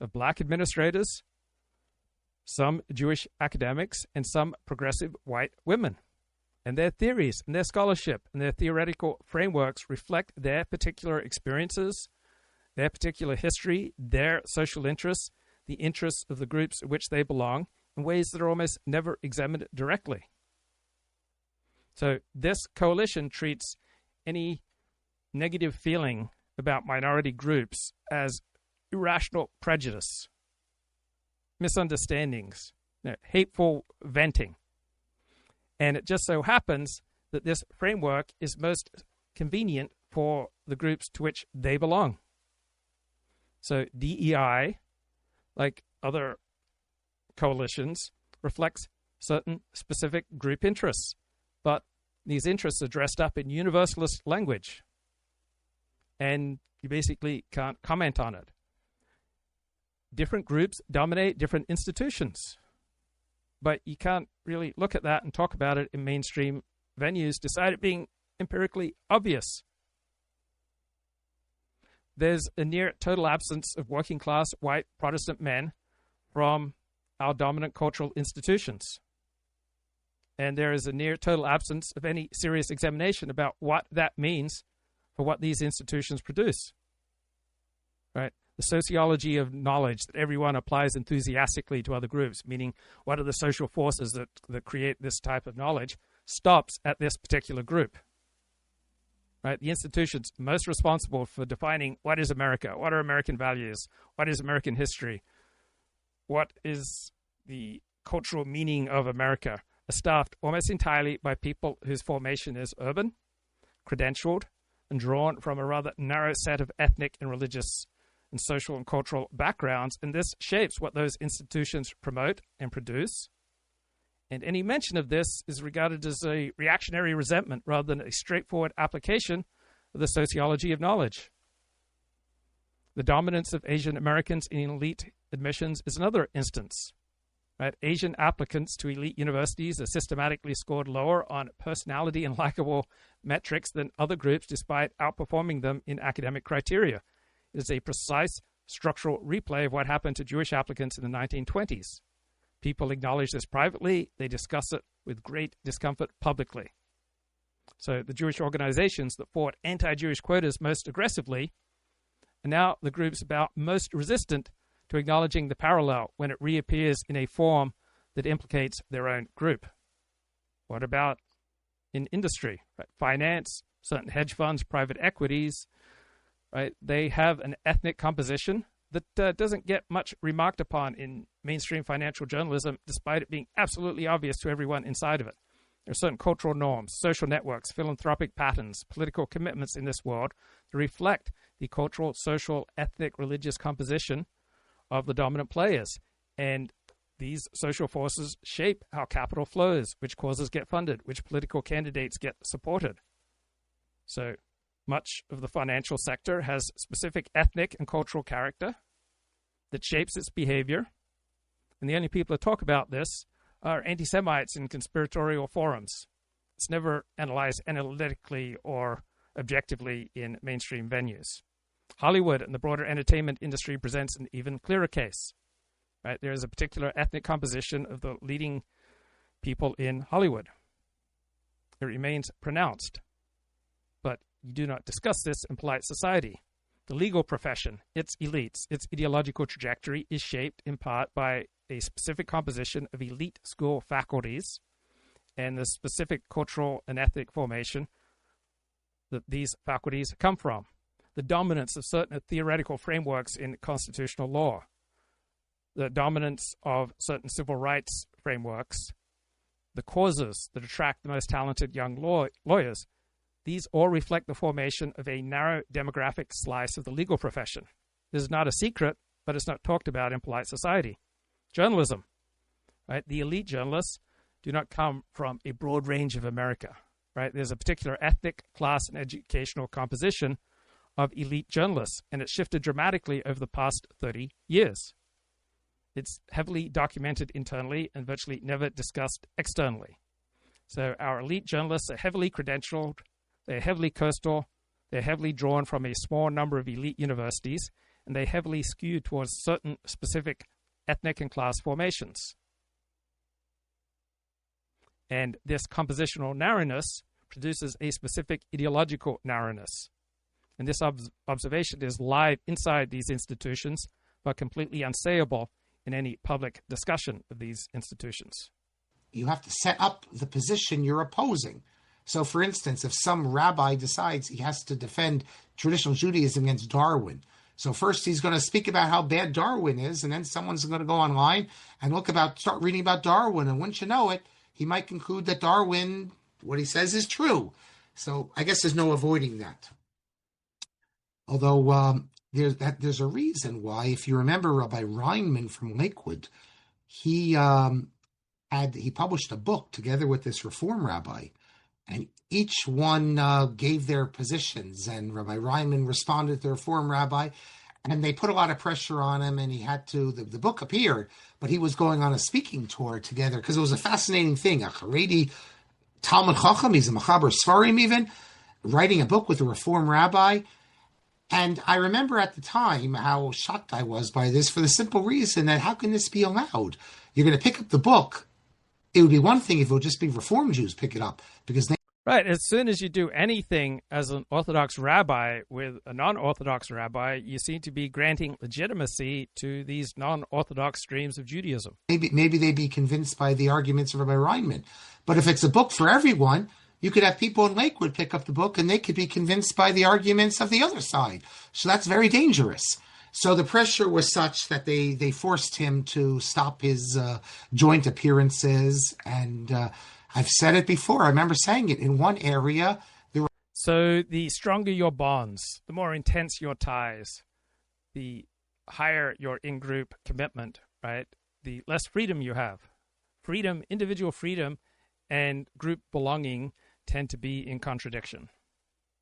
of black administrators, some Jewish academics, and some progressive white women. And their theories and their scholarship and their theoretical frameworks reflect their particular experiences, their particular history, their social interests, the interests of the groups in which they belong, in ways that are almost never examined directly. So this coalition treats any negative feeling about minority groups as irrational prejudice, misunderstandings, hateful venting. And it just so happens that this framework is most convenient for the groups to which they belong. So DEI, like other coalitions, reflects certain specific group interests, but these interests are dressed up in universalist language, and you basically can't comment on it. Different groups dominate different institutions, but you can't really look at that and talk about it in mainstream venues, despite it being empirically obvious. There's a near total absence of working class white Protestant men from our dominant cultural institutions. And there is a near total absence of any serious examination about what that means for what these institutions produce. Right? the sociology of knowledge that everyone applies enthusiastically to other groups, meaning what are the social forces that create this type of knowledge, stops at this particular group. Right? The institutions most responsible for defining what is America, what are American values, what is American history, what is the cultural meaning of America, are staffed almost entirely by people whose formation is urban, credentialed, and drawn from a rather narrow set of ethnic and religious and social and cultural backgrounds, and this shapes what those institutions promote and produce. And any mention of this is regarded as a reactionary resentment rather than a straightforward application of the sociology of knowledge. The dominance of Asian Americans in elite admissions is another instance. Right? Asian applicants to elite universities are systematically scored lower on personality and likable metrics than other groups, despite outperforming them in academic criteria. It is a precise structural replay of what happened to Jewish applicants in the 1920s. People acknowledge this privately. They discuss it with great discomfort publicly. So the Jewish organizations that fought anti-Jewish quotas most aggressively are now the groups about most resistant to acknowledging the parallel when it reappears in a form that implicates their own group. What about in industry? Right? Finance, certain hedge funds, private equities, right? They have an ethnic composition that doesn't get much remarked upon in mainstream financial journalism, despite it being absolutely obvious to everyone inside of it. There are certain cultural norms, social networks, philanthropic patterns, political commitments in this world that reflect the cultural, social, ethnic, religious composition of the dominant players. And these social forces shape how capital flows, which causes get funded, which political candidates get supported. So much of the financial sector has specific ethnic and cultural character that shapes its behavior. And the only people that talk about this are anti-Semites in conspiratorial forums. It's never analyzed analytically or objectively in mainstream venues. Hollywood and the broader entertainment industry presents an even clearer case. Right? There is a particular ethnic composition of the leading people in Hollywood. It remains pronounced. But you do not discuss this in polite society. The legal profession, its elites, its ideological trajectory is shaped in part by a specific composition of elite school faculties and the specific cultural and ethnic formation that these faculties come from. The dominance of certain theoretical frameworks in constitutional law, the dominance of certain civil rights frameworks, the causes that attract the most talented young lawyers, these all reflect the formation of a narrow demographic slice of the legal profession. This is not a secret, but it's not talked about in polite society. Journalism, right? The elite journalists do not come from a broad range of America, right? There's a particular ethnic, class, and educational composition of elite journalists, and it's shifted dramatically over the past 30 years. It's heavily documented internally and virtually never discussed externally. So our elite journalists are heavily credentialed, they're heavily coastal, they're heavily drawn from a small number of elite universities, and they heavily skew towards certain specific ethnic and class formations. And this compositional narrowness produces a specific ideological narrowness. And this observation is live inside these institutions, but completely unsayable in any public discussion of these institutions. You have to set up the position you're opposing. So, for instance, if some rabbi decides he has to defend traditional Judaism against Darwin, so first he's going to speak about how bad Darwin is, and then someone's going to go online and start reading about Darwin, and once you know it, he might conclude that Darwin, what he says, is true. So I guess there's no avoiding that. Although there's a reason why, if you remember Rabbi Reinman from Lakewood, he published a book together with this Reform rabbi, and each one gave their positions, and Rabbi Reinman responded to the Reform rabbi, and they put a lot of pressure on him, and he had to, the book appeared, but he was going on a speaking tour together, because it was a fascinating thing. A Haredi Talmud Chacham, he's a Machaber Sfarim even, writing a book with a Reform rabbi. And I remember at the time how shocked I was by this, for the simple reason that how can this be allowed? You're going to pick up the book. It would be one thing if it would just be Reform Jews pick it up, because they Right. As soon as you do anything as an Orthodox rabbi with a non-Orthodox rabbi, you seem to be granting legitimacy to these non-Orthodox streams of Judaism. Maybe they'd be convinced by the arguments of Rabbi Reinman. But if it's a book for everyone, you could have people in Lakewood pick up the book and they could be convinced by the arguments of the other side. So that's very dangerous. So the pressure was such that they forced him to stop his joint appearances. And I've said it before. I remember saying it in one area. So the stronger your bonds, the more intense your ties, the higher your in-group commitment, right? The less freedom you have. Freedom, individual freedom, and group belonging tend to be in contradiction.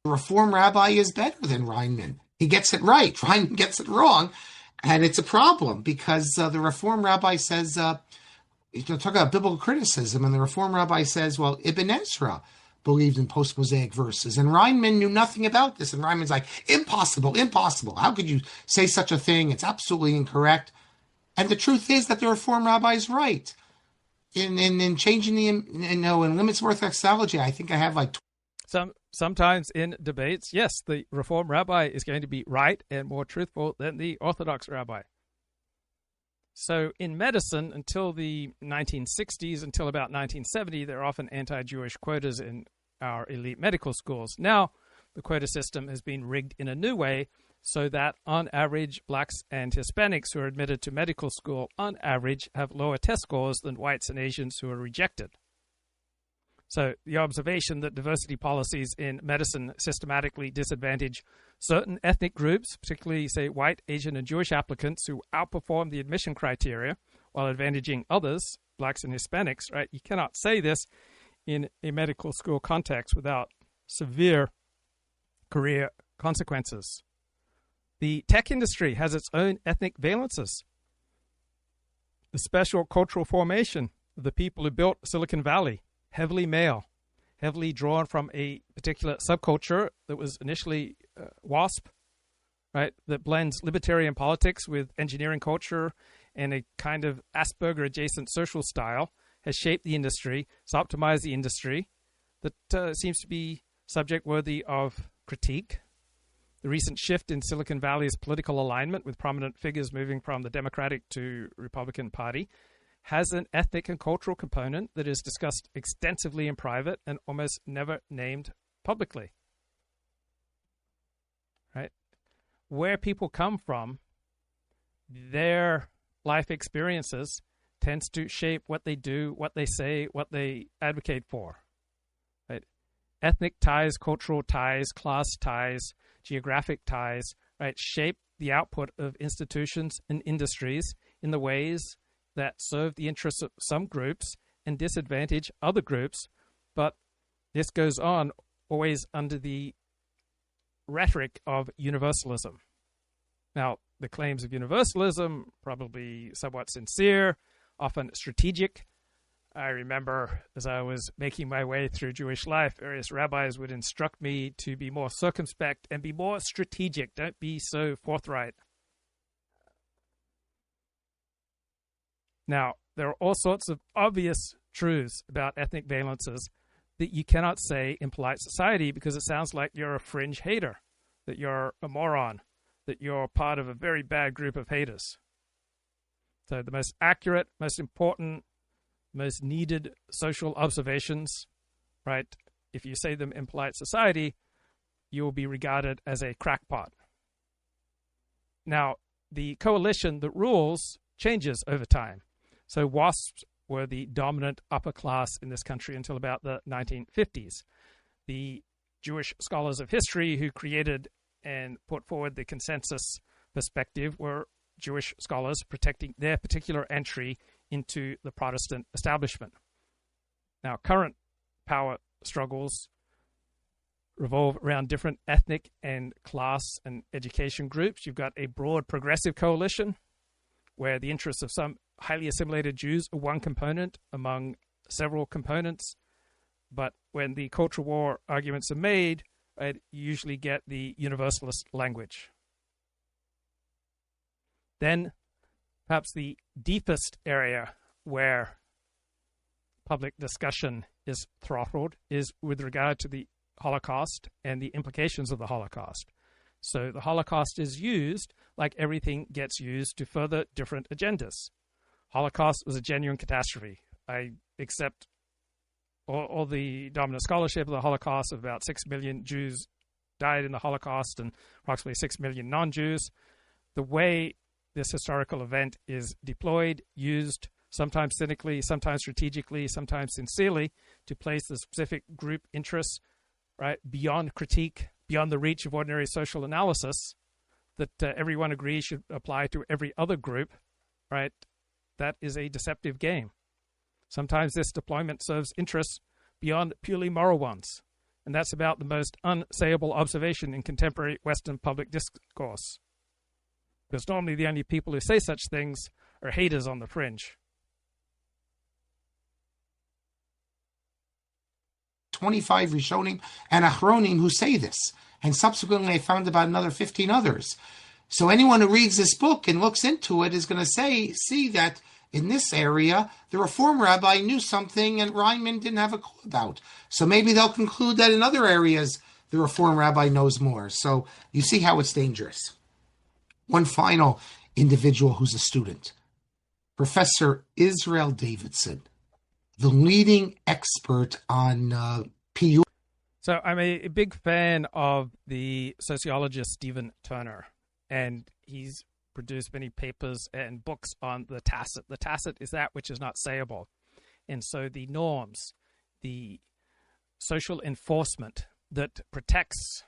The Reform rabbi is better than Reinman. He gets it right. Reinman gets it wrong. And it's a problem because the Reform rabbi says, you talk about biblical criticism, and the Reform rabbi says, well, Ibn Ezra believed in post-Mosaic verses, and Reinman knew nothing about this. And Reinman's like, impossible. How could you say such a thing? It's absolutely incorrect. And the truth is that the Reform rabbi is right. In changing in limits of Orthodox theology, I think I have like... Sometimes in debates, yes, the Reform rabbi is going to be right and more truthful than the Orthodox rabbi. So in medicine, until the 1960s, until about 1970, there are often anti-Jewish quotas in our elite medical schools. Now, the quota system has been rigged in a new way so that, on average, blacks and Hispanics who are admitted to medical school, on average, have lower test scores than whites and Asians who are rejected. So the observation that diversity policies in medicine systematically disadvantage certain ethnic groups, particularly, say, white, Asian, and Jewish applicants who outperform the admission criteria while advantaging others, blacks and Hispanics, right? You cannot say this in a medical school context without severe career consequences. The tech industry has its own ethnic valences. The special cultural formation of the people who built Silicon Valley, heavily male, heavily drawn from a particular subculture that was initially WASP, right? That blends libertarian politics with engineering culture and a kind of Asperger-adjacent social style, has shaped the industry, has optimized the industry, that seems to be subject worthy of critique. The recent shift in Silicon Valley's political alignment, with prominent figures moving from the Democratic to Republican Party, has an ethnic and cultural component that is discussed extensively in private and almost never named publicly. Right? Where people come from, their life experiences tends to shape what they do, what they say, what they advocate for. Right? Ethnic ties, cultural ties, class ties, geographic ties, right, shape the output of institutions and industries in the ways that serve the interests of some groups and disadvantage other groups. But this goes on always under the rhetoric of universalism. Now, the claims of universalism, probably somewhat sincere, often strategic. I remember as I was making my way through Jewish life, various rabbis would instruct me to be more circumspect and be more strategic. Don't be so forthright. Now, there are all sorts of obvious truths about ethnic valences that you cannot say in polite society because it sounds like you're a fringe hater, that you're a moron, that you're part of a very bad group of haters. So the most accurate, most important, most needed social observations, right, if you say them in polite society, you will be regarded as a crackpot. Now, the coalition that rules changes over time. So WASPs were the dominant upper class in this country until about the 1950s. The Jewish scholars of history who created and put forward the consensus perspective were Jewish scholars protecting their particular entry into the Protestant establishment. Now, current power struggles revolve around different ethnic and class and education groups. You've got a broad progressive coalition where the interests of some highly assimilated Jews are one component among several components. But when the cultural war arguments are made, you usually get the universalist language. Then, perhaps the deepest area where public discussion is throttled is with regard to the Holocaust and the implications of the Holocaust. So the Holocaust is used like everything gets used to further different agendas. Holocaust was a genuine catastrophe. I accept all the dominant scholarship of the Holocaust. Of about 6 million Jews died in the Holocaust and approximately 6 million non-Jews. The way this historical event is deployed, used, sometimes cynically, sometimes strategically, sometimes sincerely, to place the specific group interests right beyond critique, beyond the reach of ordinary social analysis, that everyone agrees should apply to every other group, right? That is a deceptive game. Sometimes this deployment serves interests beyond purely moral ones, and that's about the most unsayable observation in contemporary Western public discourse. Because normally the only people who say such things are haters on the fringe. 25 Rishonim and Achronim who say this, and subsequently I found about another 15 others. So anyone who reads this book and looks into it is going to see that in this area, the Reform rabbi knew something and Ryman didn't have a clue about. So maybe they'll conclude that in other areas, the Reform rabbi knows more. So you see how it's dangerous. One final individual who's a student, Professor Israel Davidson, the leading expert on PU. So I'm a big fan of the sociologist Stephen Turner, and he's produced many papers and books on the tacit. The tacit is that which is not sayable. And so the norms, the social enforcement that protects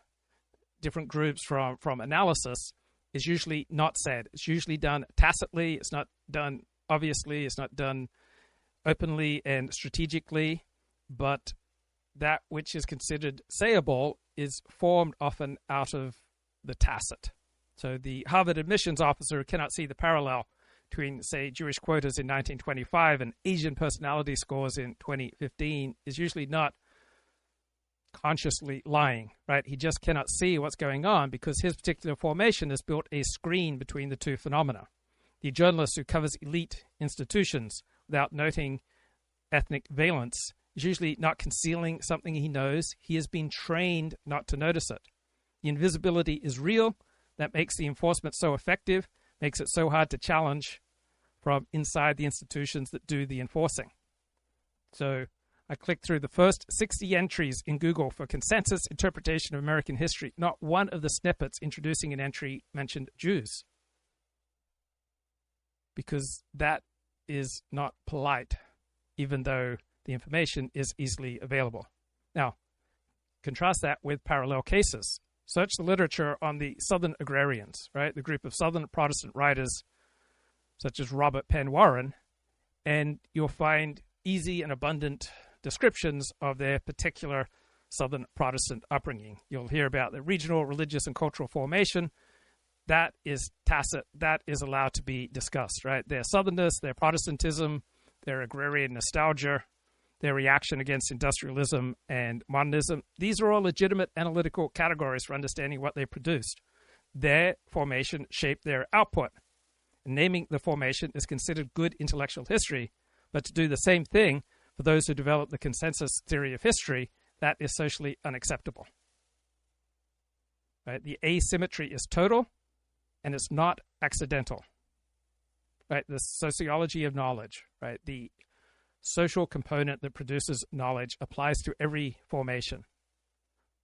different groups from analysis is usually not said. It's usually done tacitly. It's not done obviously. It's not done openly and strategically. But that which is considered sayable is formed often out of the tacit. So the Harvard admissions officer cannot see the parallel between, say, Jewish quotas in 1925 and Asian personality scores in 2015 is usually not consciously lying, right? He just cannot see what's going on because his particular formation has built a screen between the two phenomena. The journalist who covers elite institutions without noting ethnic valence is usually not concealing something he knows. He has been trained not to notice it. The invisibility is real. That makes the enforcement so effective, makes it so hard to challenge from inside the institutions that do the enforcing. So I clicked through the first 60 entries in Google for consensus interpretation of American history. Not one of the snippets introducing an entry mentioned Jews, because that is not polite, even though the information is easily available. Now, contrast that with parallel cases. Search the literature on the Southern agrarians, right? The group of Southern Protestant writers, such as Robert Penn Warren, and you'll find easy and abundant descriptions of their particular Southern Protestant upbringing. You'll hear about the regional, religious, and cultural formation. That is tacit. That is allowed to be discussed, right? Their Southernness, their Protestantism, their agrarian nostalgia, their reaction against industrialism and modernism. These are all legitimate analytical categories for understanding what they produced. Their formation shaped their output. Naming the formation is considered good intellectual history, but to do the same thing for those who develop the consensus theory of history, that is socially unacceptable. Right? The asymmetry is total, and it's not accidental. Right? The sociology of knowledge, right? The social component that produces knowledge applies to every formation,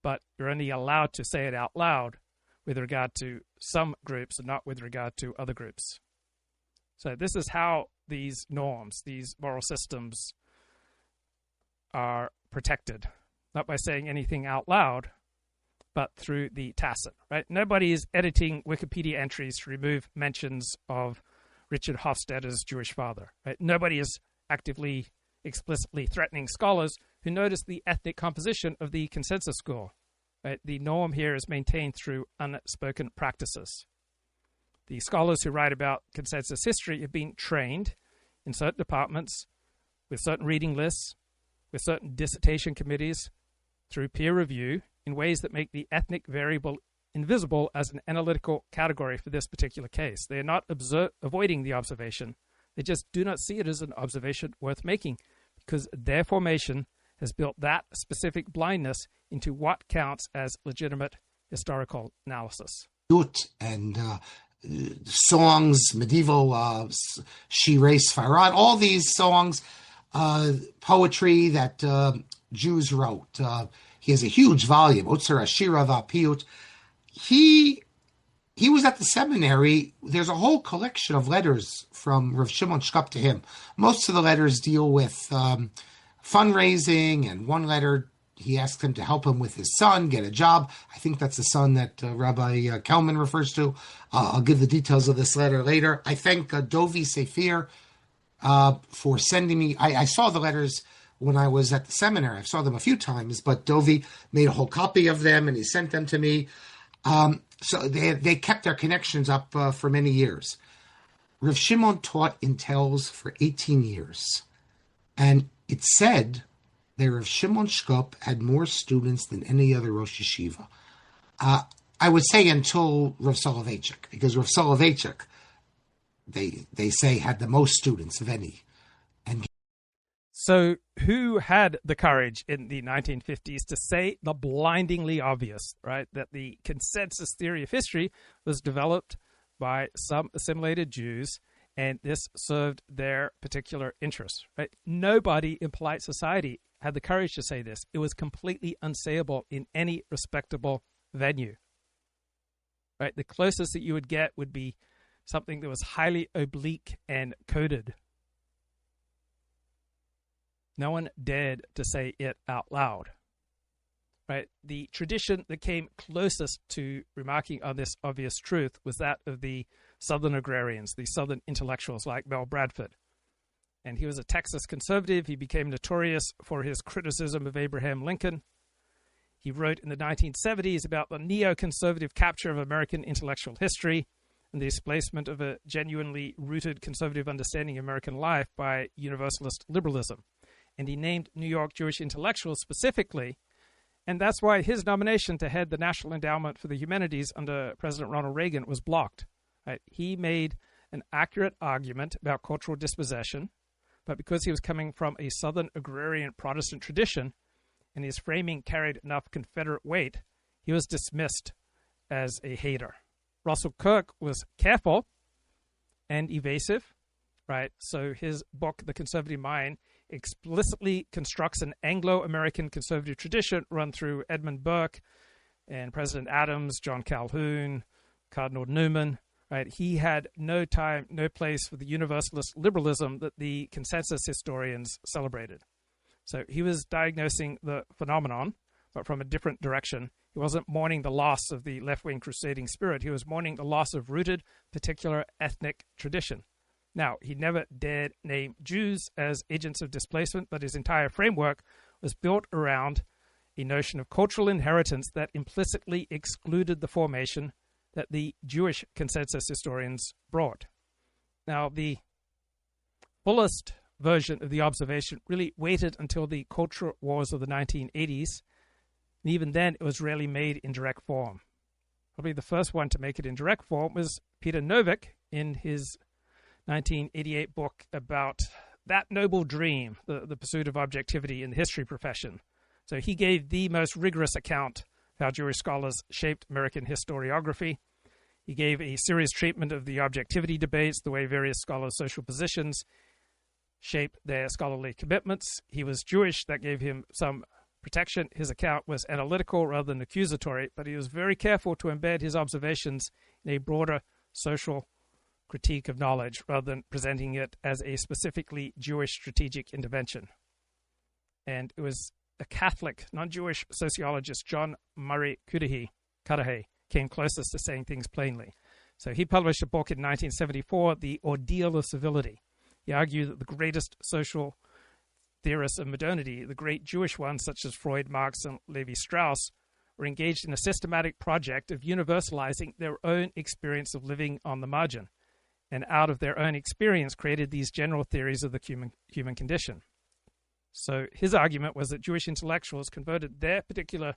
but you're only allowed to say it out loud with regard to some groups and not with regard to other groups. So this is how these norms, these moral systems are protected, not by saying anything out loud, but through the tacit, right? Nobody is editing Wikipedia entries to remove mentions of Richard Hofstadter's Jewish father, right? Nobody is actively, explicitly threatening scholars who notice the ethnic composition of the consensus school. Right? The norm here is maintained through unspoken practices. The scholars who write about consensus history have been trained in certain departments with certain reading lists, with certain dissertation committees, through peer review in ways that make the ethnic variable invisible as an analytical category for this particular case. They are not avoiding the observation. They just do not see it as an observation worth making because their formation has built that specific blindness into what counts as legitimate historical analysis. And songs, medieval Shirei Sfarad, all these songs, poetry that Jews wrote. He has a huge volume, Otzer Ashira V'Apiyut. He was at the seminary. There's a whole collection of letters from Rav Shimon Shkop to him. Most of the letters deal with fundraising, and one letter he asked him to help him with his son get a job. I think that's the son that Rabbi Kelman refers to. I'll give the details of this letter later. I thank Dovi Sefer for sending me. I saw the letters when I was at the seminary. I saw them a few times, but Dovi made a whole copy of them and he sent them to me. So they kept their connections up for many years. Rav Shimon taught in Telz for 18 years. And it said that Rav Shimon Shkop had more students than any other Rosh Yeshiva. I would say until Rav Soloveitchik, because Rav Soloveitchik, they say, had the most students of any. And so who had the courage in the 1950s to say the blindingly obvious, right, that the consensus theory of history was developed by some assimilated Jews, and this served their particular interests, right? Nobody in polite society had the courage to say this. It was completely unsayable in any respectable venue, right? The closest that you would get would be something that was highly oblique and coded. No one dared to say it out loud, right? The tradition that came closest to remarking on this obvious truth was that of the Southern agrarians, the Southern intellectuals like Mel Bradford. And he was a Texas conservative. He became notorious for his criticism of Abraham Lincoln. He wrote in the 1970s about the neoconservative capture of American intellectual history and the displacement of a genuinely rooted conservative understanding of American life by universalist liberalism. And he named New York Jewish intellectuals specifically, and that's why his nomination to head the National Endowment for the Humanities under President Ronald Reagan was blocked. Right? He made an accurate argument about cultural dispossession, but because he was coming from a Southern agrarian Protestant tradition and his framing carried enough Confederate weight, he was dismissed as a hater. Russell Kook was careful and evasive, right? So his book, The Conservative Mind, explicitly constructs an Anglo-American conservative tradition run through Edmund Burke and President Adams, John Calhoun, Cardinal Newman. Right? He had no time, no place for the universalist liberalism that the consensus historians celebrated. So he was diagnosing the phenomenon, but from a different direction. He wasn't mourning the loss of the left-wing crusading spirit. He was mourning the loss of rooted, particular ethnic tradition. Now, he never dared name Jews as agents of displacement, but his entire framework was built around a notion of cultural inheritance that implicitly excluded the formation that the Jewish consensus historians brought. Now, the fullest version of the observation really waited until the culture wars of the 1980s, and even then it was rarely made in direct form. Probably the first one to make it in direct form was Peter Novick in his 1988 book about that noble dream, the pursuit of objectivity in the history profession. So he gave the most rigorous account of how Jewish scholars shaped American historiography. He gave a serious treatment of the objectivity debates, the way various scholars' social positions shaped their scholarly commitments. He was Jewish. That gave him some protection. His account was analytical rather than accusatory, but he was very careful to embed his observations in a broader social critique of knowledge rather than presenting it as a specifically Jewish strategic intervention. And it was a Catholic, non-Jewish sociologist, John Murray Cudahy, came closest to saying things plainly. So he published a book in 1974, The Ordeal of Civility. He argued that the greatest social theorists of modernity, the great Jewish ones such as Freud, Marx, and Levi-Strauss, were engaged in a systematic project of universalizing their own experience of living on the margin, and out of their own experience created these general theories of the human condition. So his argument was that Jewish intellectuals converted their particular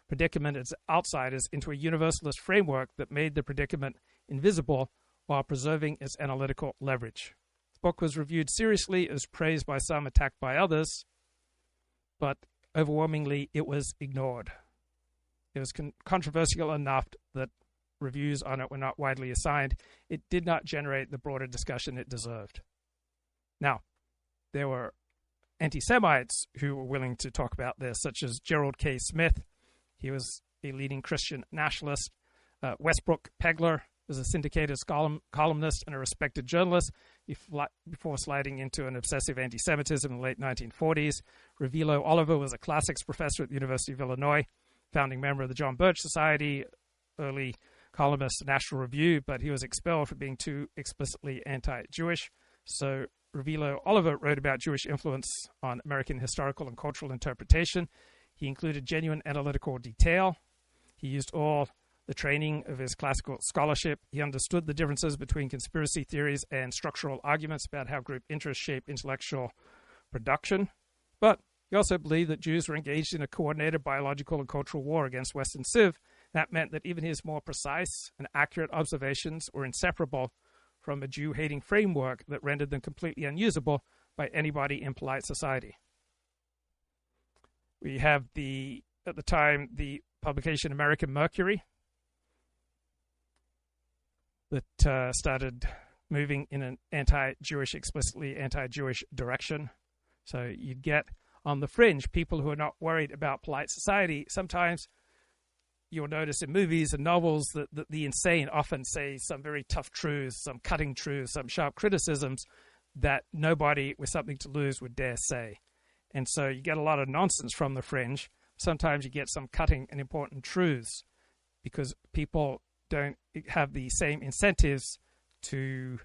predicament as outsiders into a universalist framework that made the predicament invisible while preserving its analytical leverage. The book was reviewed seriously, as praised by some, attacked by others. but overwhelmingly it was ignored. It was controversial enough that reviews on it were not widely assigned. It did not generate the broader discussion it deserved. Now, there were anti-Semites who were willing to talk about this, such as Gerald K. Smith. He was a leading Christian nationalist. Westbrook Pegler was a syndicated columnist and a respected journalist before sliding into an obsessive anti-Semitism in the late 1940s. Ravilo Oliver was a classics professor at the University of Illinois, founding member of the John Birch Society, early columnist, National Review, but he was expelled for being too explicitly anti-Jewish. So Ravilo Oliver wrote about Jewish influence on American historical and cultural interpretation. He included genuine analytical detail. He used all the training of his classical scholarship. He understood the differences between conspiracy theories and structural arguments about how group interests shape intellectual production. But he also believed that Jews were engaged in a coordinated biological and cultural war against Western Civ. That meant that even his more precise and accurate observations were inseparable from a Jew-hating framework that rendered them completely unusable by anybody in polite society. We have at the time, the publication American Mercury that started moving in an anti-Jewish, explicitly anti-Jewish direction. So you'd get on the fringe people who are not worried about polite society. Sometimes you'll notice in movies and novels that the insane often say some very tough truths, some cutting truths, some sharp criticisms that nobody with something to lose would dare say. And so you get a lot of nonsense from the fringe. Sometimes you get some cutting and important truths because people don't have the same incentives to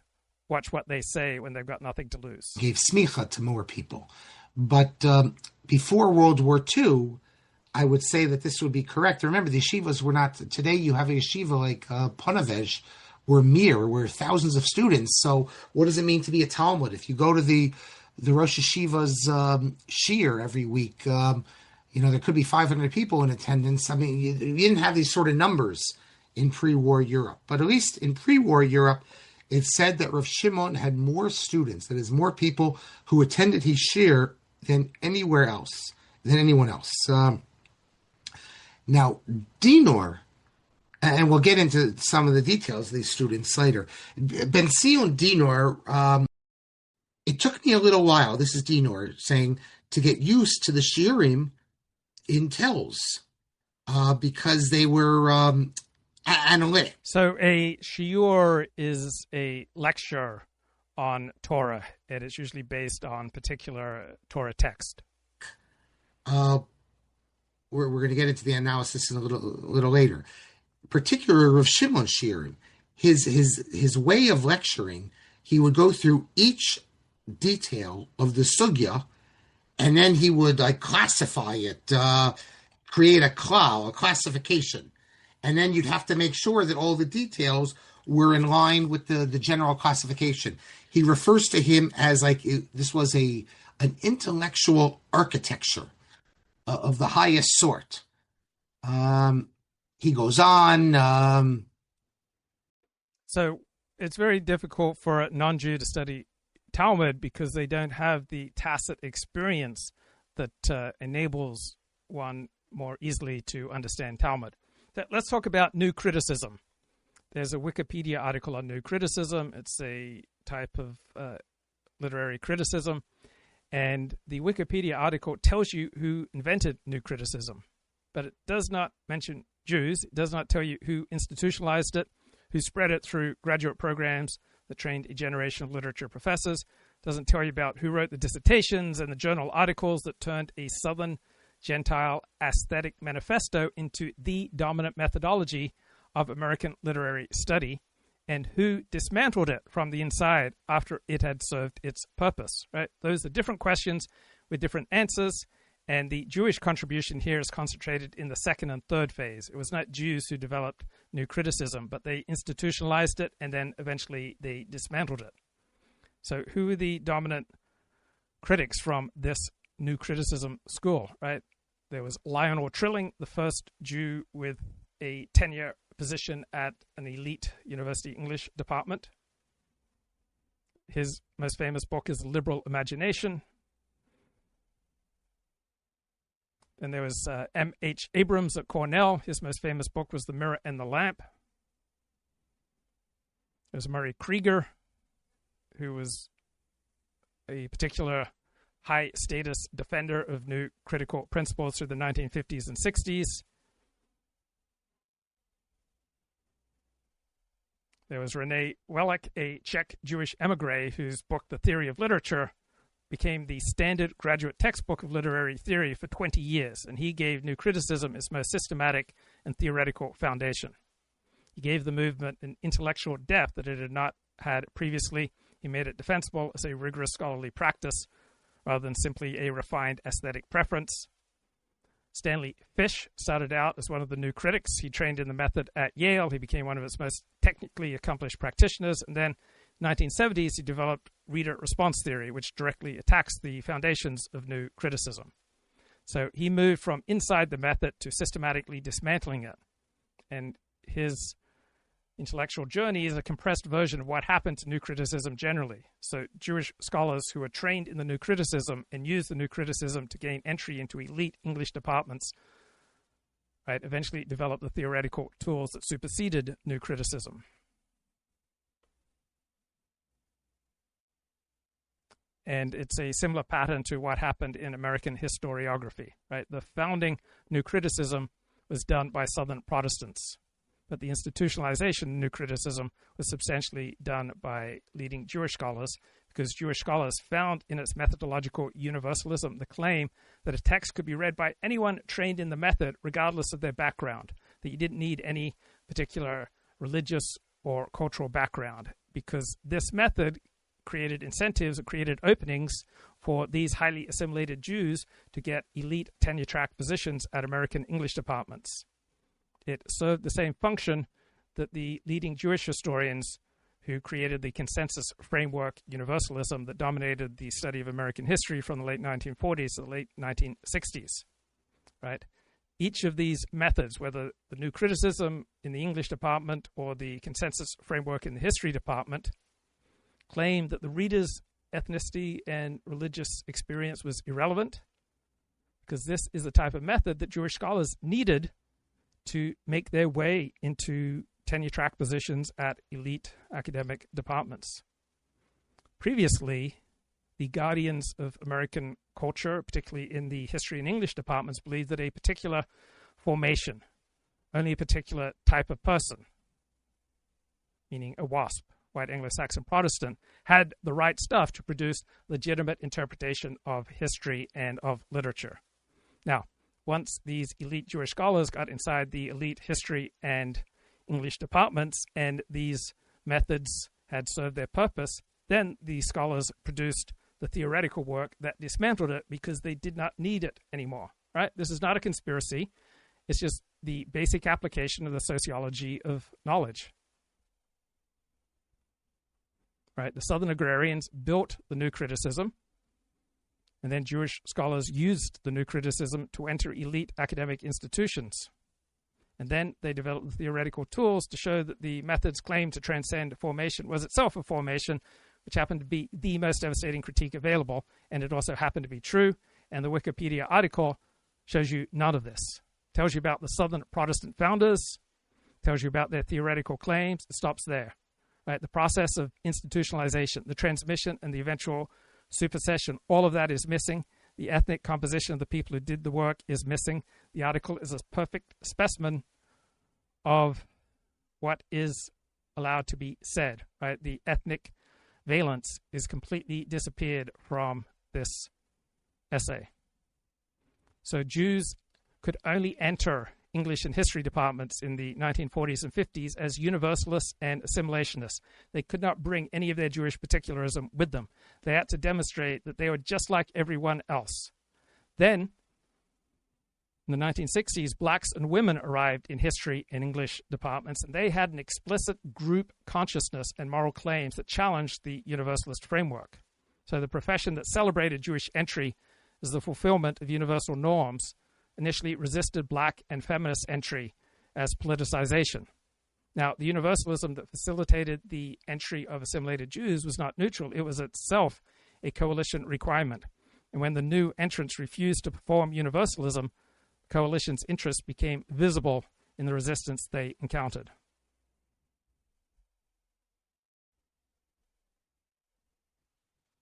watch what they say when they've got nothing to lose. Gave smicha to more people. But before World War II, I would say that this would be correct. Remember, the yeshivas were not, today you have a yeshiva like Ponevezh or Mir, where thousands of students. So what does it mean to be a Talmud? If you go to the Rosh Yeshiva's shir every week, there could be 500 people in attendance. I mean, you didn't have these sort of numbers in pre-war Europe. But at least in pre-war Europe, it said that Rav Shimon had more students, that is, more people who attended his shir than anyone else. Now, Dinor, and we'll get into some of the details of these students later. Ben Zion Dinor, it took me a little while, this is Dinor saying, to get used to the shiurim in Telz, because they were analytic. So a shiur is a lecture on Torah, and it's usually based on particular Torah text. We're going to get into the analysis in a little later. Particularly Rav Shimon shiurim, his way of lecturing, he would go through each detail of the sugya, and then he would classify it, create a classification, and then you'd have to make sure that all the details were in line with the general classification. He refers to him as this was an intellectual architecture of the highest sort. He goes on. So it's very difficult for a non-Jew to study Talmud because they don't have the tacit experience that enables one more easily to understand Talmud. Let's talk about new criticism. There's a Wikipedia article on new criticism. It's a type of literary criticism. And the Wikipedia article tells you who invented new criticism, but it does not mention Jews. It does not tell you who institutionalized it, who spread it through graduate programs that trained a generation of literature professors. It doesn't tell you about who wrote the dissertations and the journal articles that turned a Southern Gentile aesthetic manifesto into the dominant methodology of American literary study, and who dismantled it from the inside after it had served its purpose, right? Those are different questions with different answers, and the Jewish contribution here is concentrated in the second and third phase. It was not Jews who developed new criticism, but they institutionalized it, and then eventually they dismantled it. So who are the dominant critics from this new criticism school, right? There was Lionel Trilling, the first Jew with a tenure position at an elite university English department. His most famous book is Liberal Imagination. And there was M.H. Abrams at Cornell. His most famous book was The Mirror and the Lamp. There's Murray Krieger, who was a particular high-status defender of new critical principles through the 1950s and 60s. There was René Welek, a Czech Jewish emigre whose book, The Theory of Literature, became the standard graduate textbook of literary theory for 20 years, and he gave new criticism its most systematic and theoretical foundation. He gave the movement an intellectual depth that it had not had previously. He made it defensible as a rigorous scholarly practice rather than simply a refined aesthetic preference. Stanley Fish started out as one of the new critics. He trained in the method at Yale. He became one of its most technically accomplished practitioners, and then 1970s, he developed reader response theory, which directly attacks the foundations of new criticism. So he moved from inside the method to systematically dismantling it. And his intellectual journey is a compressed version of what happened to new criticism generally. So Jewish scholars who are trained in the new criticism and use the new criticism to gain entry into elite English departments, right, eventually developed the theoretical tools that superseded new criticism. And it's a similar pattern to what happened in American historiography, right? The founding new criticism was done by Southern Protestants, but the institutionalization of new criticism was substantially done by leading Jewish scholars, because Jewish scholars found in its methodological universalism the claim that a text could be read by anyone trained in the method, regardless of their background, that you didn't need any particular religious or cultural background, because this method created incentives, it created openings for these highly assimilated Jews to get elite tenure-track positions at American English departments. It served the same function that the leading Jewish historians who created the consensus framework universalism that dominated the study of American history from the late 1940s to the late 1960s, right? Each of these methods, whether the new criticism in the English department or the consensus framework in the history department, claimed that the reader's ethnicity and religious experience was irrelevant, because this is the type of method that Jewish scholars needed to make their way into tenure-track positions at elite academic departments. Previously, the guardians of American culture, particularly in the history and English departments, believed that a particular formation, only a particular type of person, meaning a WASP, white Anglo-Saxon Protestant, had the right stuff to produce legitimate interpretation of history and of literature. Now, once these elite Jewish scholars got inside the elite history and English departments and these methods had served their purpose, then the scholars produced the theoretical work that dismantled it because they did not need it anymore, right? This is not a conspiracy. It's just the basic application of the sociology of knowledge. Right, the Southern agrarians built the new criticism, and then Jewish scholars used the new criticism to enter elite academic institutions. And then they developed the theoretical tools to show that the method's claim to transcend formation was itself a formation, which happened to be the most devastating critique available, and it also happened to be true. And the Wikipedia article shows you none of this. It tells you about the Southern Protestant founders, tells you about their theoretical claims. It stops there. Right, the process of institutionalization, the transmission, and the eventual supersession, all of that is missing. The ethnic composition of the people who did the work is missing. The article is a perfect specimen of what is allowed to be said. Right, the ethnic valence is completely disappeared from this essay. So Jews could only enter English and history departments in the 1940s and 50s as universalists and assimilationists. They could not bring any of their Jewish particularism with them. They had to demonstrate that they were just like everyone else. Then, in the 1960s, blacks and women arrived in history and English departments, and they had an explicit group consciousness and moral claims that challenged the universalist framework. So the profession that celebrated Jewish entry as the fulfillment of universal norms initially resisted black and feminist entry as politicization. Now, the universalism that facilitated the entry of assimilated Jews was not neutral. It was itself a coalition requirement. And when the new entrants refused to perform universalism, coalition's interests became visible in the resistance they encountered.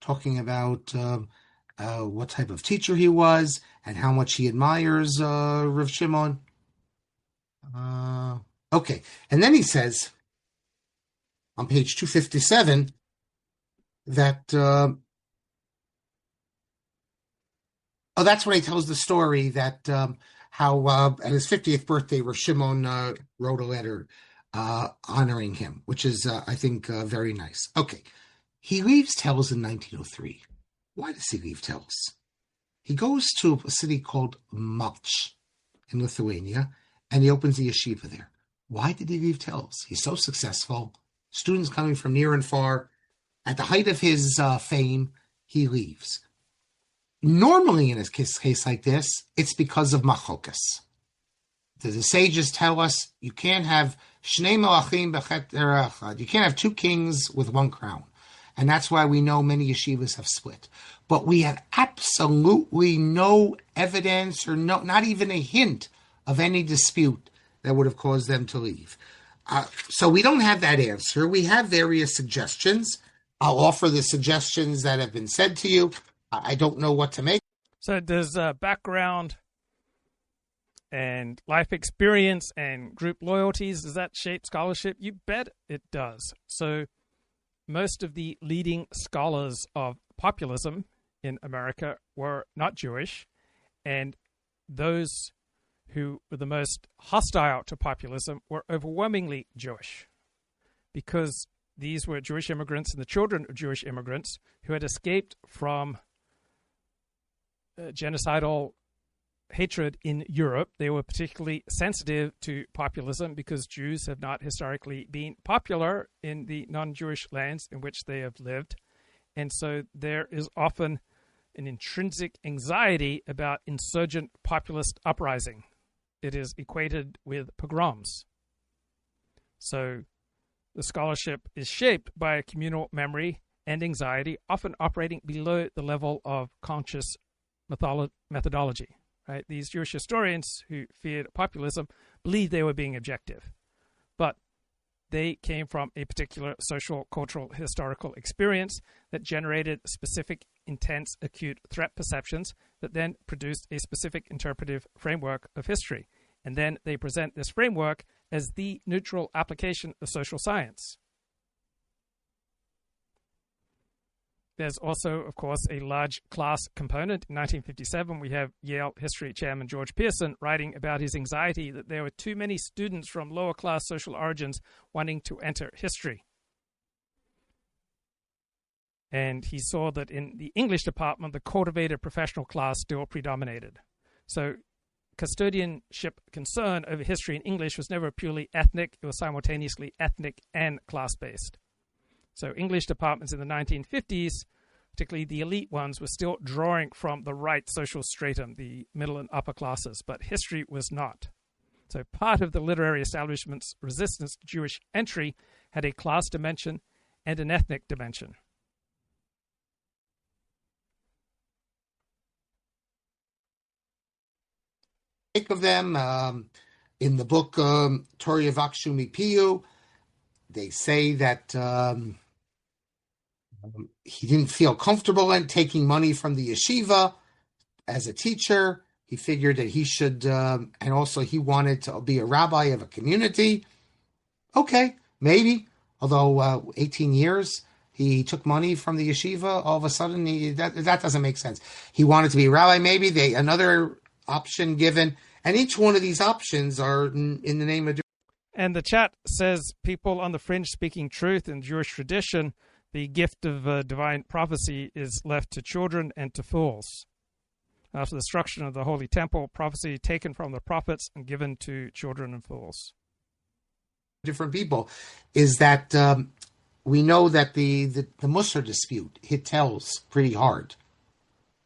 Talking about what type of teacher he was and how much he admires Rav Shimon. Okay, and then he says on page 257 that that's when he tells the story that how at his 50th birthday, Rav Shimon wrote a letter honoring him, which is, I think, very nice. Okay, he leaves Tels in 1903. Why does he leave Tels? He goes to a city called Marc in Lithuania, and he opens a yeshiva there. Why did he leave Tels? He's so successful. Students coming from near and far. At the height of his fame, he leaves. Normally, in a case like this, it's because of machokas. The sages tell us you can't have shnei melachim b'cheter echad. You can't have two kings with one crown. And that's why we know many yeshivas have split. But we have absolutely no evidence or not even a hint of any dispute that would have caused them to leave. So we don't have that answer. We have various suggestions. I'll offer the suggestions that have been said to you. I don't know what to make. So does background and life experience and group loyalties, does that shape scholarship? You bet it does. So most of the leading scholars of populism in America were not Jewish, and those who were the most hostile to populism were overwhelmingly Jewish, because these were Jewish immigrants and the children of Jewish immigrants who had escaped from genocidal hatred in Europe. They were particularly sensitive to populism because Jews have not historically been popular in the non-Jewish lands in which they have lived. And so there is often an intrinsic anxiety about insurgent populist uprising. It is equated with pogroms. So the scholarship is shaped by a communal memory and anxiety, often operating below the level of conscious methodology. Right? These Jewish historians who feared populism believed they were being objective, but they came from a particular social, cultural, historical experience that generated specific, intense, acute threat perceptions that then produced a specific interpretive framework of history. And then they present this framework as the neutral application of social science. There's also, of course, a large class component. In 1957, we have Yale history chairman George Pearson writing about his anxiety that there were too many students from lower class social origins wanting to enter history. And he saw that in the English department, the cultivated professional class still predominated. So custodianship concern over history in English was never purely ethnic. It was simultaneously ethnic and class-based. So English departments in the 1950s, particularly the elite ones, were still drawing from the right social stratum, the middle and upper classes, but history was not. So part of the literary establishment's resistance to Jewish entry had a class dimension and an ethnic dimension. Of them in the book Torah Yavakshu Mipiyu, they say that he didn't feel comfortable in taking money from the yeshiva as a teacher. He figured that he should, and also he wanted to be a rabbi of a community. Okay, maybe. Although 18 years, he took money from the yeshiva. All of a sudden, that doesn't make sense. He wanted to be a rabbi. Maybe another option given, and each one of these options are in the name of. And the chat says, people on the fringe speaking truth in Jewish tradition, the gift of divine prophecy is left to children and to fools. After the destruction of the Holy Temple, prophecy taken from the prophets and given to children and fools. Different people is that we know that the Musar dispute hit Tels pretty hard.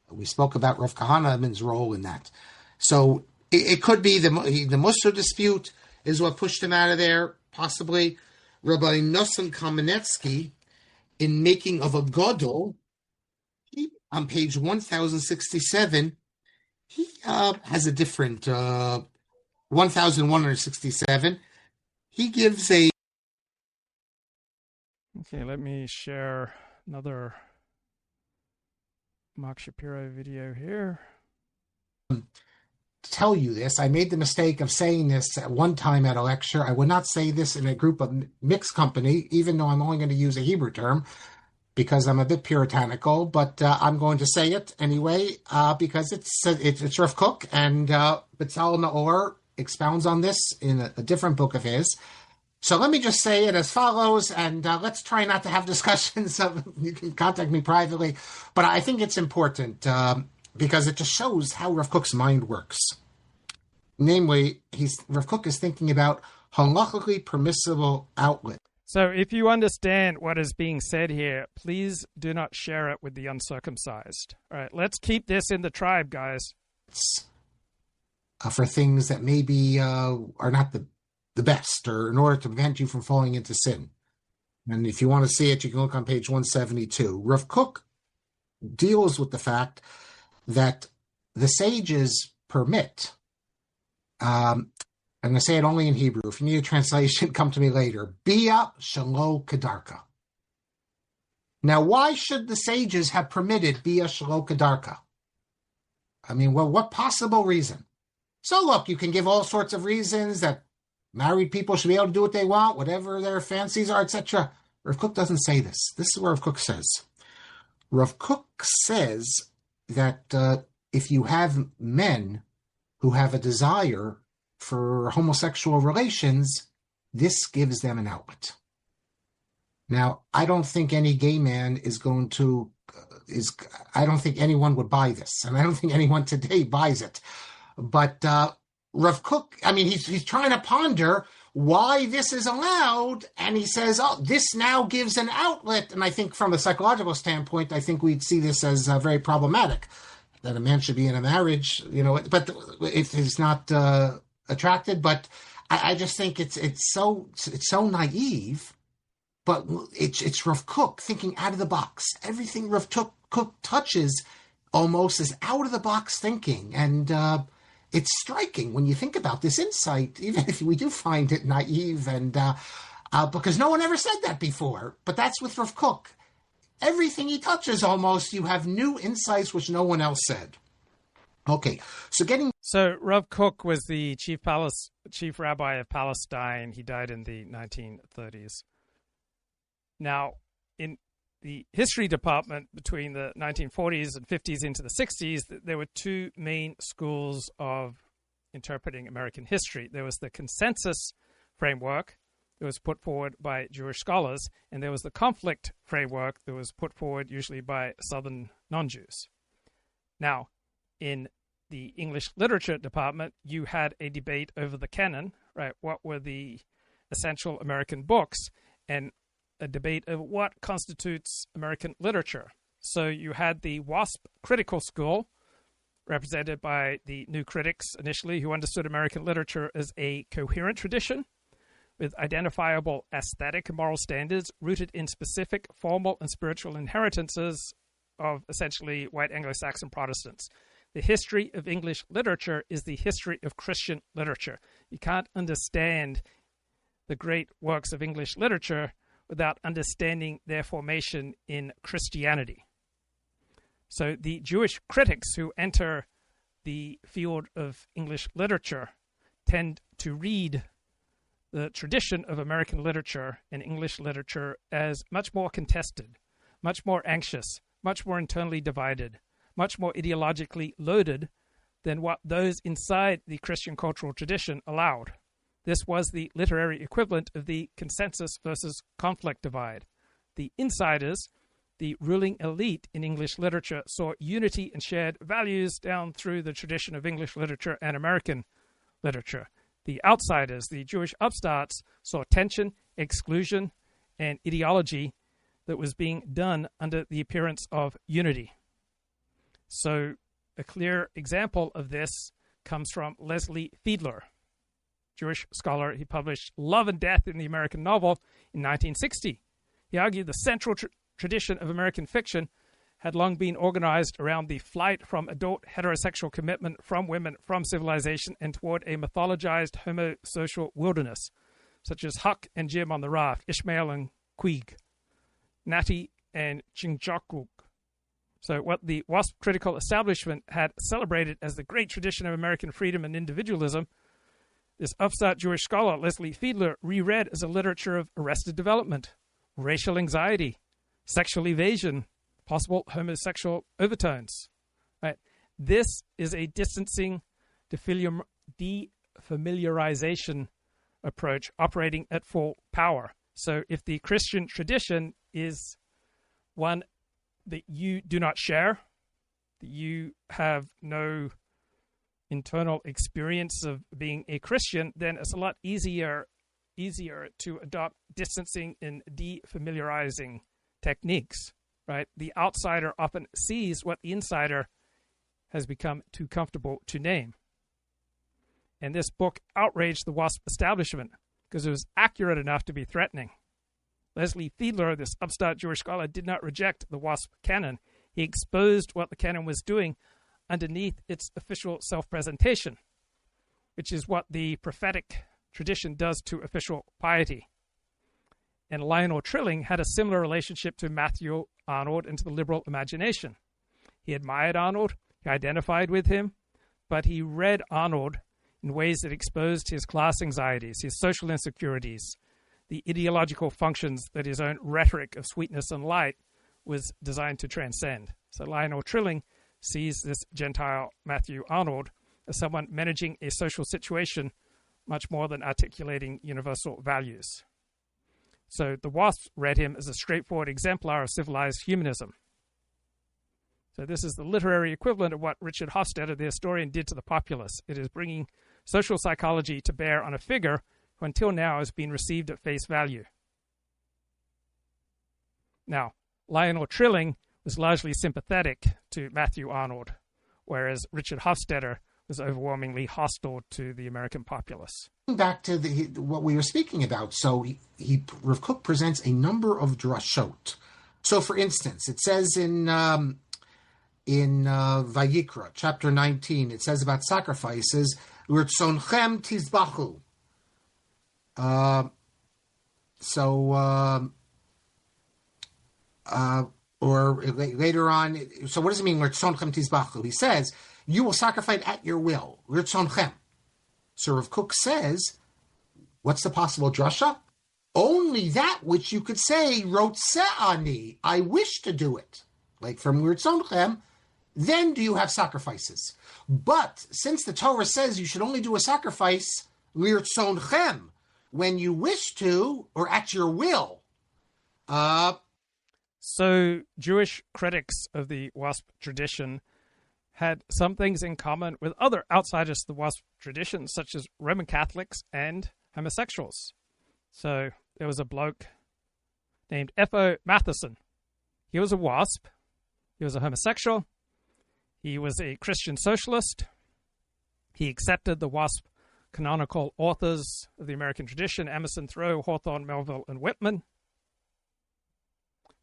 We spoke about Rav Kahana's role in that. So it could be the Musar dispute is what pushed him out of there, possibly. Rabbi Nosson Kamenetsky, in Making of a Gadol, on page 1067, He has a different 1,167. He gives a... Okay, let me share another Marc Shapiro video here. Tell you this. I made the mistake of saying this at one time at a lecture. I would not say this in a group of mixed company, even though I'm only going to use a Hebrew term, because I'm a bit puritanical, but I'm going to say it anyway, because it's Rav Kook, and Betzalel Naor expounds on this in a different book of his. So let me just say it as follows, and let's try not to have discussions. You can contact me privately, but I think it's important because it just shows how Rav Kook's mind works. Namely, Rav Kook is thinking about halachically permissible outlet. So if you understand what is being said here, please do not share it with the uncircumcised. All right, let's keep this in the tribe, guys. For things that maybe are not the best, or in order to prevent you from falling into sin. And if you want to see it, you can look on page 172. Rav Kook deals with the fact that the sages permit, I'm going to say it only in Hebrew. If you need a translation, come to me later. Bia shelo kedarka. Now, why should the sages have permitted Bia shelo kedarka? I mean, well, what possible reason? So look, you can give all sorts of reasons that married people should be able to do what they want, whatever their fancies are, etc. Rav Kook doesn't say this. This is what Rav Kook says. Rav Kook says that if you have men who have a desire for homosexual relations, this gives them an outlet. Now, I don't think any gay man is going to, I don't think anyone would buy this, and I don't think anyone today buys it. But Rav Kook, I mean, he's trying to ponder why this is allowed, and he says, oh, this now gives an outlet. And I think from a psychological standpoint, I think we'd see this as very problematic, that a man should be in a marriage, but if he's not attracted. But I just think it's so naive, but it's Rav Kook thinking out of the box. Everything Rav Kook touches almost is out of the box thinking, and it's striking when you think about this insight, even if we do find it naive, and because no one ever said that before. But that's with Rav Kook. Everything he touches, almost, you have new insights which no one else said. Okay, so Rav Kook was the chief rabbi of Palestine. He died in the 1930s. Now, in the history department between the 1940s and 50s into the 60s, there were two main schools of interpreting American history. There was the consensus framework that was put forward by Jewish scholars, and there was the conflict framework that was put forward usually by Southern non-Jews. Now, in the English literature department, you had a debate over the canon, right? What were the essential American books, and a debate of what constitutes American literature. So you had the WASP critical school, represented by the new critics initially, who understood American literature as a coherent tradition with identifiable aesthetic and moral standards rooted in specific formal and spiritual inheritances of essentially white Anglo-Saxon Protestants. The history of English literature is the history of Christian literature. You can't understand the great works of English literature without understanding their formation in Christianity. So the Jewish critics who enter the field of English literature tend to read the tradition of American literature and English literature as much more contested, much more anxious, much more internally divided, much more ideologically loaded than what those inside the Christian cultural tradition allowed. This was the literary equivalent of the consensus versus conflict divide. The insiders, the ruling elite in English literature, saw unity and shared values down through the tradition of English literature and American literature. The outsiders, the Jewish upstarts, saw tension, exclusion, and ideology that was being done under the appearance of unity. So a clear example of this comes from Leslie Fiedler, Jewish scholar. He published Love and Death in the American Novel in 1960. He argued the central tradition of American fiction had long been organized around the flight from adult heterosexual commitment from women from civilization and toward a mythologized homosocial wilderness, such as Huck and Jim on the raft, Ishmael and Queeg, Natty and Chingachgook. So what the WASP critical establishment had celebrated as the great tradition of American freedom and individualism, this upstart Jewish scholar, Leslie Fiedler, reread as a literature of arrested development, racial anxiety, sexual evasion, possible homosexual overtones. Right? This is a distancing, defamiliarization approach operating at full power. So if the Christian tradition is one that you do not share, that you have no internal experience of being a Christian, then it's a lot easier to adopt distancing and defamiliarizing techniques, right? The outsider often sees what the insider has become too comfortable to name. And this book outraged the WASP establishment because it was accurate enough to be threatening. Leslie Fiedler, this upstart Jewish scholar, did not reject the WASP canon. He exposed what the canon was doing underneath its official self-presentation, which is what the prophetic tradition does to official piety. And Lionel Trilling had a similar relationship to Matthew Arnold and to the liberal imagination. He admired Arnold, he identified with him, but he read Arnold in ways that exposed his class anxieties, his social insecurities, the ideological functions that his own rhetoric of sweetness and light was designed to transcend. So Lionel Trilling sees this Gentile Matthew Arnold as someone managing a social situation much more than articulating universal values. So the WASP read him as a straightforward exemplar of civilized humanism. So this is the literary equivalent of what Richard Hofstadter, the historian, did to the populace. It is bringing social psychology to bear on a figure who until now has been received at face value. Now, Lionel Trilling was largely sympathetic to Matthew Arnold, whereas Richard Hofstadter was overwhelmingly hostile to the American populace. Back to what we were speaking about. So Rav Kook presents a number of drashot. So, for instance, it says in Vayikra, chapter 19, it says about sacrifices, "L'rtzonchem tizbachu." Or later on, so what does it mean, "L'rtzonchem tizbachu"? He says, you will sacrifice at your will, "L'rtzonchem." So Rav Kook says, what's the possible drasha? Only that which you could say, "Rotzeh ani," I wish to do it. Like from "L'rtzonchem," then do you have sacrifices. But since the Torah says you should only do a sacrifice, "L'rtzonchem," when you wish to, or at your will. So Jewish critics of the WASP tradition had some things in common with other outsiders of the WASP tradition, such as Roman Catholics and homosexuals. So there was a bloke named F.O. Matheson. He was a WASP. He was a homosexual. He was a Christian socialist. He accepted the WASP canonical authors of the American tradition, Emerson, Thoreau, Hawthorne, Melville, and Whitman.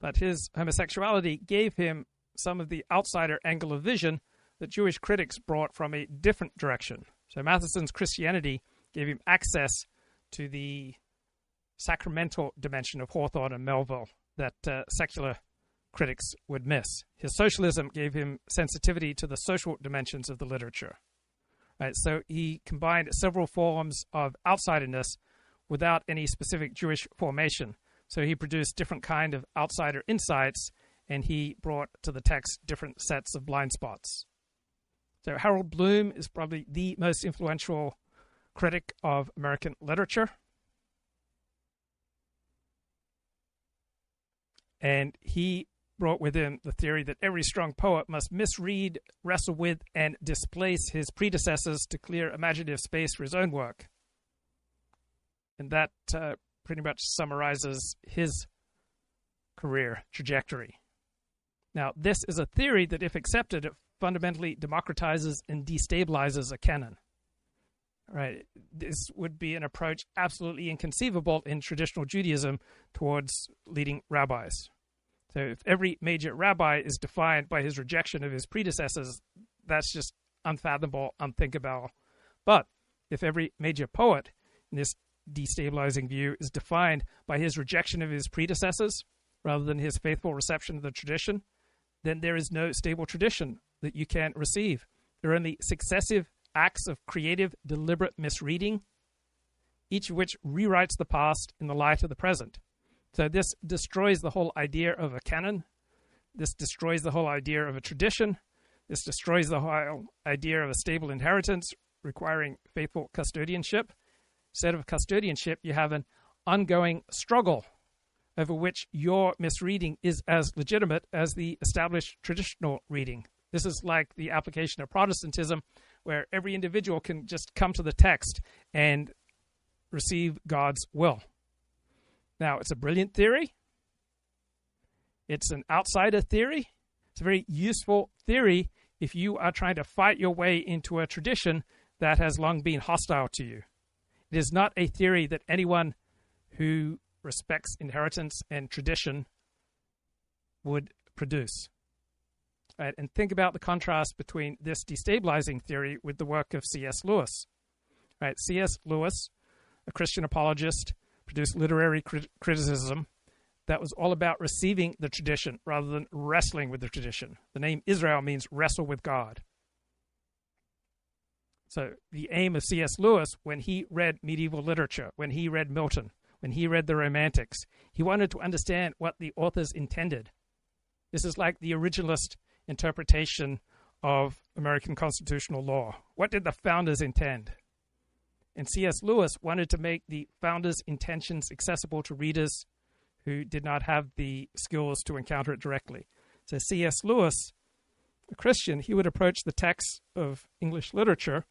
But his homosexuality gave him some of the outsider angle of vision that Jewish critics brought from a different direction. So Matheson's Christianity gave him access to the sacramental dimension of Hawthorne and Melville that secular critics would miss. His socialism gave him sensitivity to the social dimensions of the literature. Right, so he combined several forms of outsiderness without any specific Jewish formation. So he produced different kind of outsider insights, and he brought to the text different sets of blind spots. So Harold Bloom is probably the most influential critic of American literature. And he brought with him the theory that every strong poet must misread, wrestle with, and displace his predecessors to clear imaginative space for his own work. And that pretty much summarizes his career trajectory. Now, this is a theory that, if accepted, it fundamentally democratizes and destabilizes a canon. Right? This would be an approach absolutely inconceivable in traditional Judaism towards leading rabbis. So if every major rabbi is defined by his rejection of his predecessors, that's just unfathomable, unthinkable. But if every major poet in this destabilizing view is defined by his rejection of his predecessors rather than his faithful reception of the tradition, then there is no stable tradition that you can receive. There are only successive acts of creative, deliberate misreading, each of which rewrites the past in the light of the present. So this destroys the whole idea of a canon. This destroys the whole idea of a tradition. This destroys the whole idea of a stable inheritance requiring faithful custodianship. Instead of custodianship, you have an ongoing struggle over which your misreading is as legitimate as the established traditional reading. This is like the application of Protestantism, where every individual can just come to the text and receive God's will. Now, it's a brilliant theory. It's an outsider theory. It's a very useful theory if you are trying to fight your way into a tradition that has long been hostile to you. It is not a theory that anyone who respects inheritance and tradition would produce. Right? And think about the contrast between this destabilizing theory with the work of C.S. Lewis. Right? C.S. Lewis, a Christian apologist, produced literary criticism that was all about receiving the tradition rather than wrestling with the tradition. The name Israel means wrestle with God. So the aim of C.S. Lewis, when he read medieval literature, when he read Milton, when he read the Romantics, he wanted to understand what the authors intended. This is like the originalist interpretation of American constitutional law. What did the founders intend? And C.S. Lewis wanted to make the founders' intentions accessible to readers who did not have the skills to encounter it directly. So C.S. Lewis, a Christian, he would approach the texts of English literature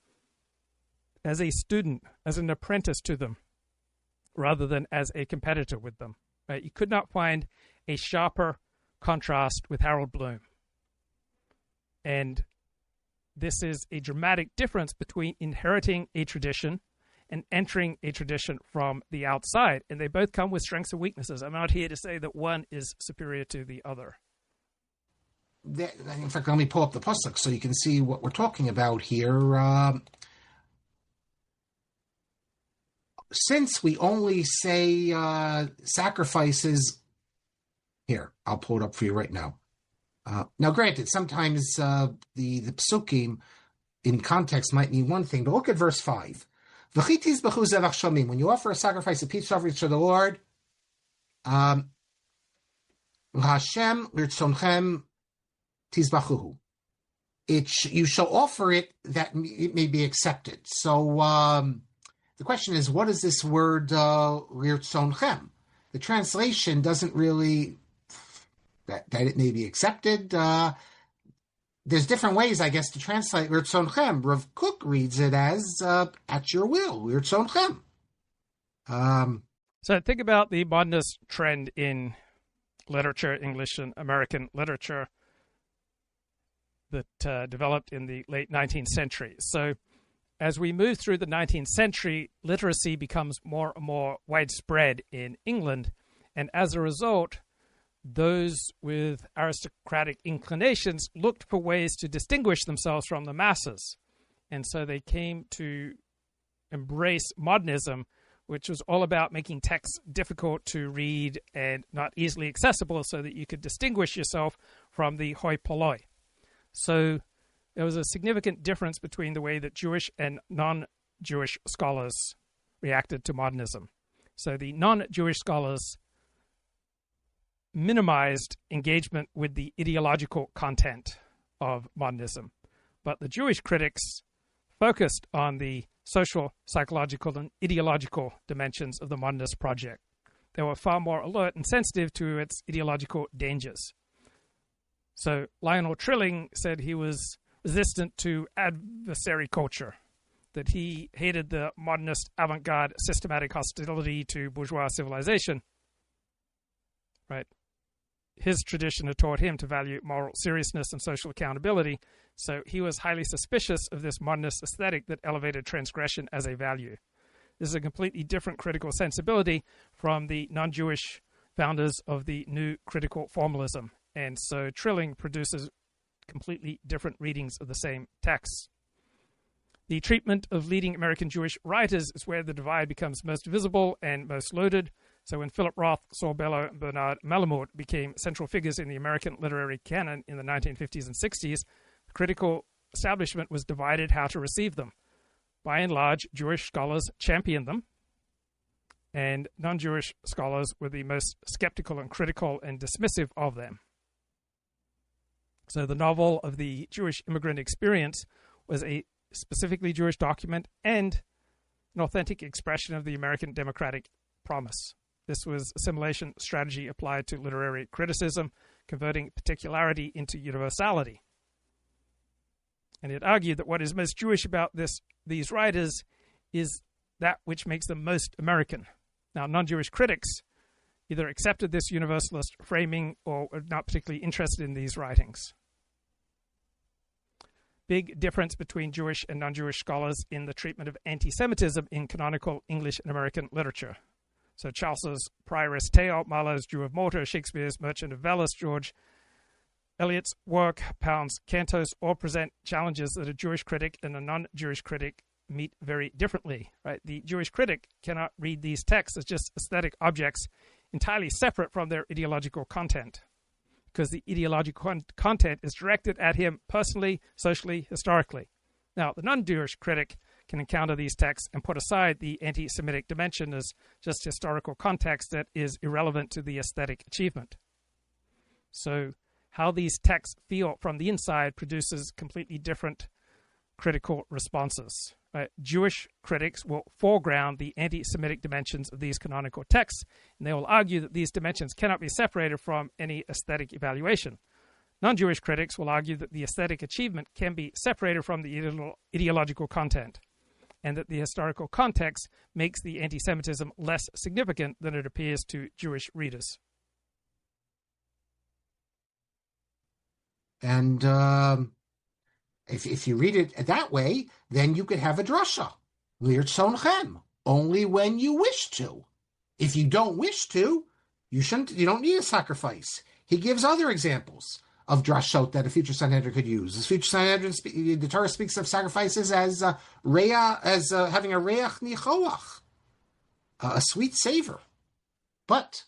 as a student, as an apprentice to them, rather than as a competitor with them. Right? You could not find a sharper contrast with Harold Bloom. And this is a dramatic difference between inheriting a tradition and entering a tradition from the outside. And they both come with strengths and weaknesses. I'm not here to say that one is superior to the other. In fact, let me pull up the pasuk so you can see what we're talking about here. Since we only say sacrifices, here, I'll pull it up for you right now. Now, granted, sometimes the psukim in context might mean one thing, but look at verse 5. When you offer a sacrifice of peace offerings to the Lord, Hashem lirtzonchem tizbachuhu. You shall offer it that it may be accepted. So the question is, what is this word lirtzonchem? The translation doesn't really that it may be accepted. There's different ways, I guess, to translate lirtzonchem. Rav Kook reads it as at your will, lirtzonchem. So think about the modernist trend in literature, English and American literature, that developed in the late 19th century. So as we move through the 19th century, literacy becomes more and more widespread in England. And as a result, those with aristocratic inclinations looked for ways to distinguish themselves from the masses. And so they came to embrace modernism, which was all about making texts difficult to read and not easily accessible so that you could distinguish yourself from the hoi polloi. So there was a significant difference between the way that Jewish and non-Jewish scholars reacted to modernism. So the non-Jewish scholars minimized engagement with the ideological content of modernism, but the Jewish critics focused on the social, psychological, and ideological dimensions of the modernist project. They were far more alert and sensitive to its ideological dangers. So Lionel Trilling said he was resistant to adversary culture, that he hated the modernist avant-garde systematic hostility to bourgeois civilization. Right? His tradition had taught him to value moral seriousness and social accountability, so he was highly suspicious of this modernist aesthetic that elevated transgression as a value. This is a completely different critical sensibility from the non-Jewish founders of the new critical formalism, and so Trilling produces completely different readings of the same texts. The treatment of leading American Jewish writers is where the divide becomes most visible and most loaded. So when Philip Roth, Saul Bellow, and Bernard Malamud became central figures in the American literary canon in the 1950s and 60s, the critical establishment was divided how to receive them. By and large, Jewish scholars championed them, and non-Jewish scholars were the most skeptical and critical and dismissive of them. So the novel of the Jewish immigrant experience was a specifically Jewish document and an authentic expression of the American democratic promise. This was assimilation strategy applied to literary criticism, converting particularity into universality. And it argued that what is most Jewish about these writers is that which makes them most American. Now, non-Jewish critics either accepted this universalist framing or were not particularly interested in these writings. Big difference between Jewish and non-Jewish scholars in the treatment of anti-Semitism in canonical English and American literature. So Chaucer's Prioress Tale, Marlowe's Jew of Malta, Shakespeare's Merchant of Venice, George Eliot's work, Pound's Cantos, all present challenges that a Jewish critic and a non-Jewish critic meet very differently. Right? The Jewish critic cannot read these texts as just aesthetic objects entirely separate from their ideological content, because the ideological content is directed at him personally, socially, historically. Now, the non-Jewish critic can encounter these texts and put aside the anti-Semitic dimension as just historical context that is irrelevant to the aesthetic achievement. So how these texts feel from the inside produces completely different critical responses. Jewish critics will foreground the anti-Semitic dimensions of these canonical texts, and they will argue that these dimensions cannot be separated from any aesthetic evaluation. Non-Jewish critics will argue that the aesthetic achievement can be separated from the ideological content, and that the historical context makes the anti-Semitism less significant than it appears to Jewish readers. And if you read it that way, then you could have a drasha, lirtzonchem, only when you wish to. If you don't wish to, you don't need a sacrifice. He gives other examples of drashot that a future Sanhedrin could use. The future Sanhedrin, the Torah speaks of sacrifices as having a reach nichoach, a sweet savor. But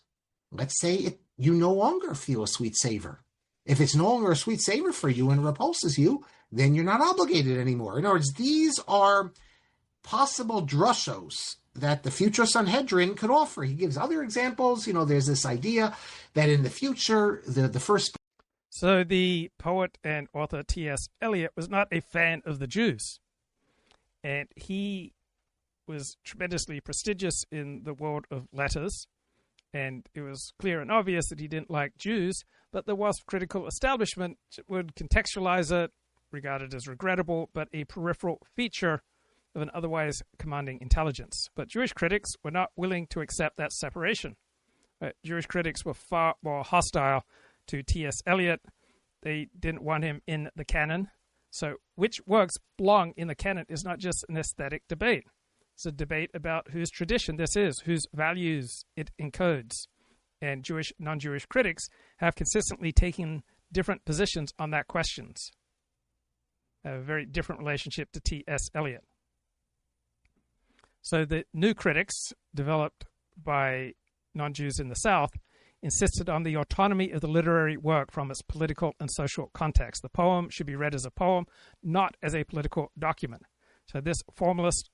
let's say you no longer feel a sweet savor. If it's no longer a sweet savor for you and repulses you, then you're not obligated anymore. In other words, these are possible drushos that the future Sanhedrin could offer. He gives other examples. There's this idea that in the future, the first... So the poet and author T.S. Eliot was not a fan of the Jews. And he was tremendously prestigious in the world of letters. And it was clear and obvious that he didn't like Jews, but there was critical establishment that would contextualize it, regard it as regrettable, but a peripheral feature of an otherwise commanding intelligence. But Jewish critics were not willing to accept that separation. Jewish critics were far more hostile to T.S. Eliot. They didn't want him in the canon. So which works belong in the canon is not just an aesthetic debate. It's a debate about whose tradition this is, whose values it encodes. And Jewish, non-Jewish critics have consistently taken different positions on that questions. A very different relationship to T.S. Eliot. So the new critics, developed by non-Jews in the South, insisted on the autonomy of the literary work from its political and social context. The poem should be read as a poem, not as a political document. So this formalist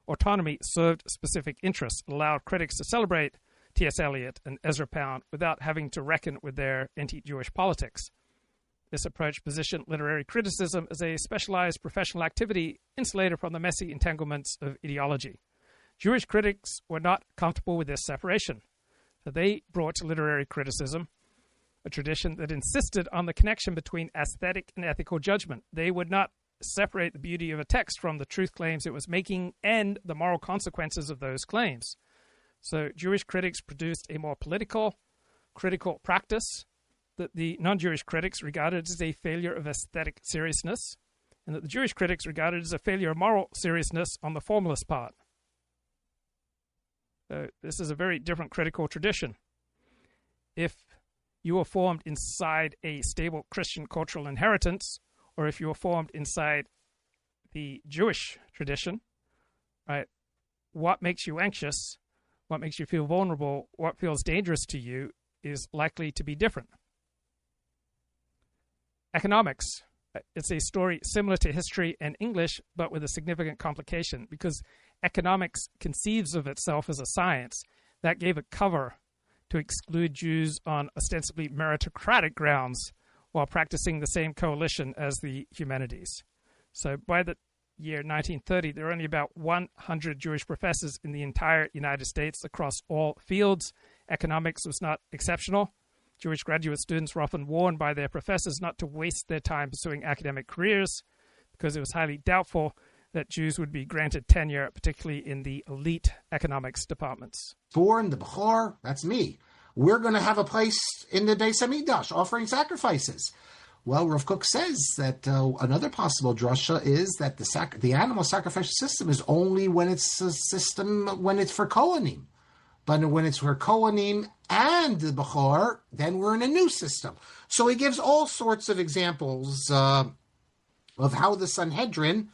autonomy served specific interests, allowed critics to celebrate T.S. Eliot and Ezra Pound without having to reckon with their anti-Jewish politics. This approach positioned literary criticism as a specialized professional activity insulated from the messy entanglements of ideology. Jewish critics were not comfortable with this separation. So they brought to literary criticism a tradition that insisted on the connection between aesthetic and ethical judgment. They would not separate the beauty of a text from the truth claims it was making and the moral consequences of those claims. So Jewish critics produced a more political, critical practice that the non-Jewish critics regarded as a failure of aesthetic seriousness, and that the Jewish critics regarded as a failure of moral seriousness on the formalist part. This is a very different critical tradition. if you were formed inside a stable Christian cultural inheritance, or if you were formed inside the Jewish tradition, right? What makes you anxious, what makes you feel vulnerable, what feels dangerous to you is likely to be different. Economics. It's a story similar to history and English, but with a significant complication, because economics conceives of itself as a science that gave a cover to exclude Jews on ostensibly meritocratic grounds while practicing the same coalition as the humanities. So by the year 1930, there were only about 100 Jewish professors in the entire United States across all fields. Economics was not exceptional. Jewish graduate students were often warned by their professors not to waste their time pursuing academic careers because it was highly doubtful that Jews would be granted tenure, particularly in the elite economics departments. Born the Bechor, that's me. We're going to have a place in the Beis Hamikdash offering sacrifices. Well, Rav Kook says that another possible drasha is that the animal sacrificial system is only when it's a system when it's for Kohanim. But when it's for Kohanim and the Bechor, then we're in a new system. So he gives all sorts of examples of how the Sanhedrin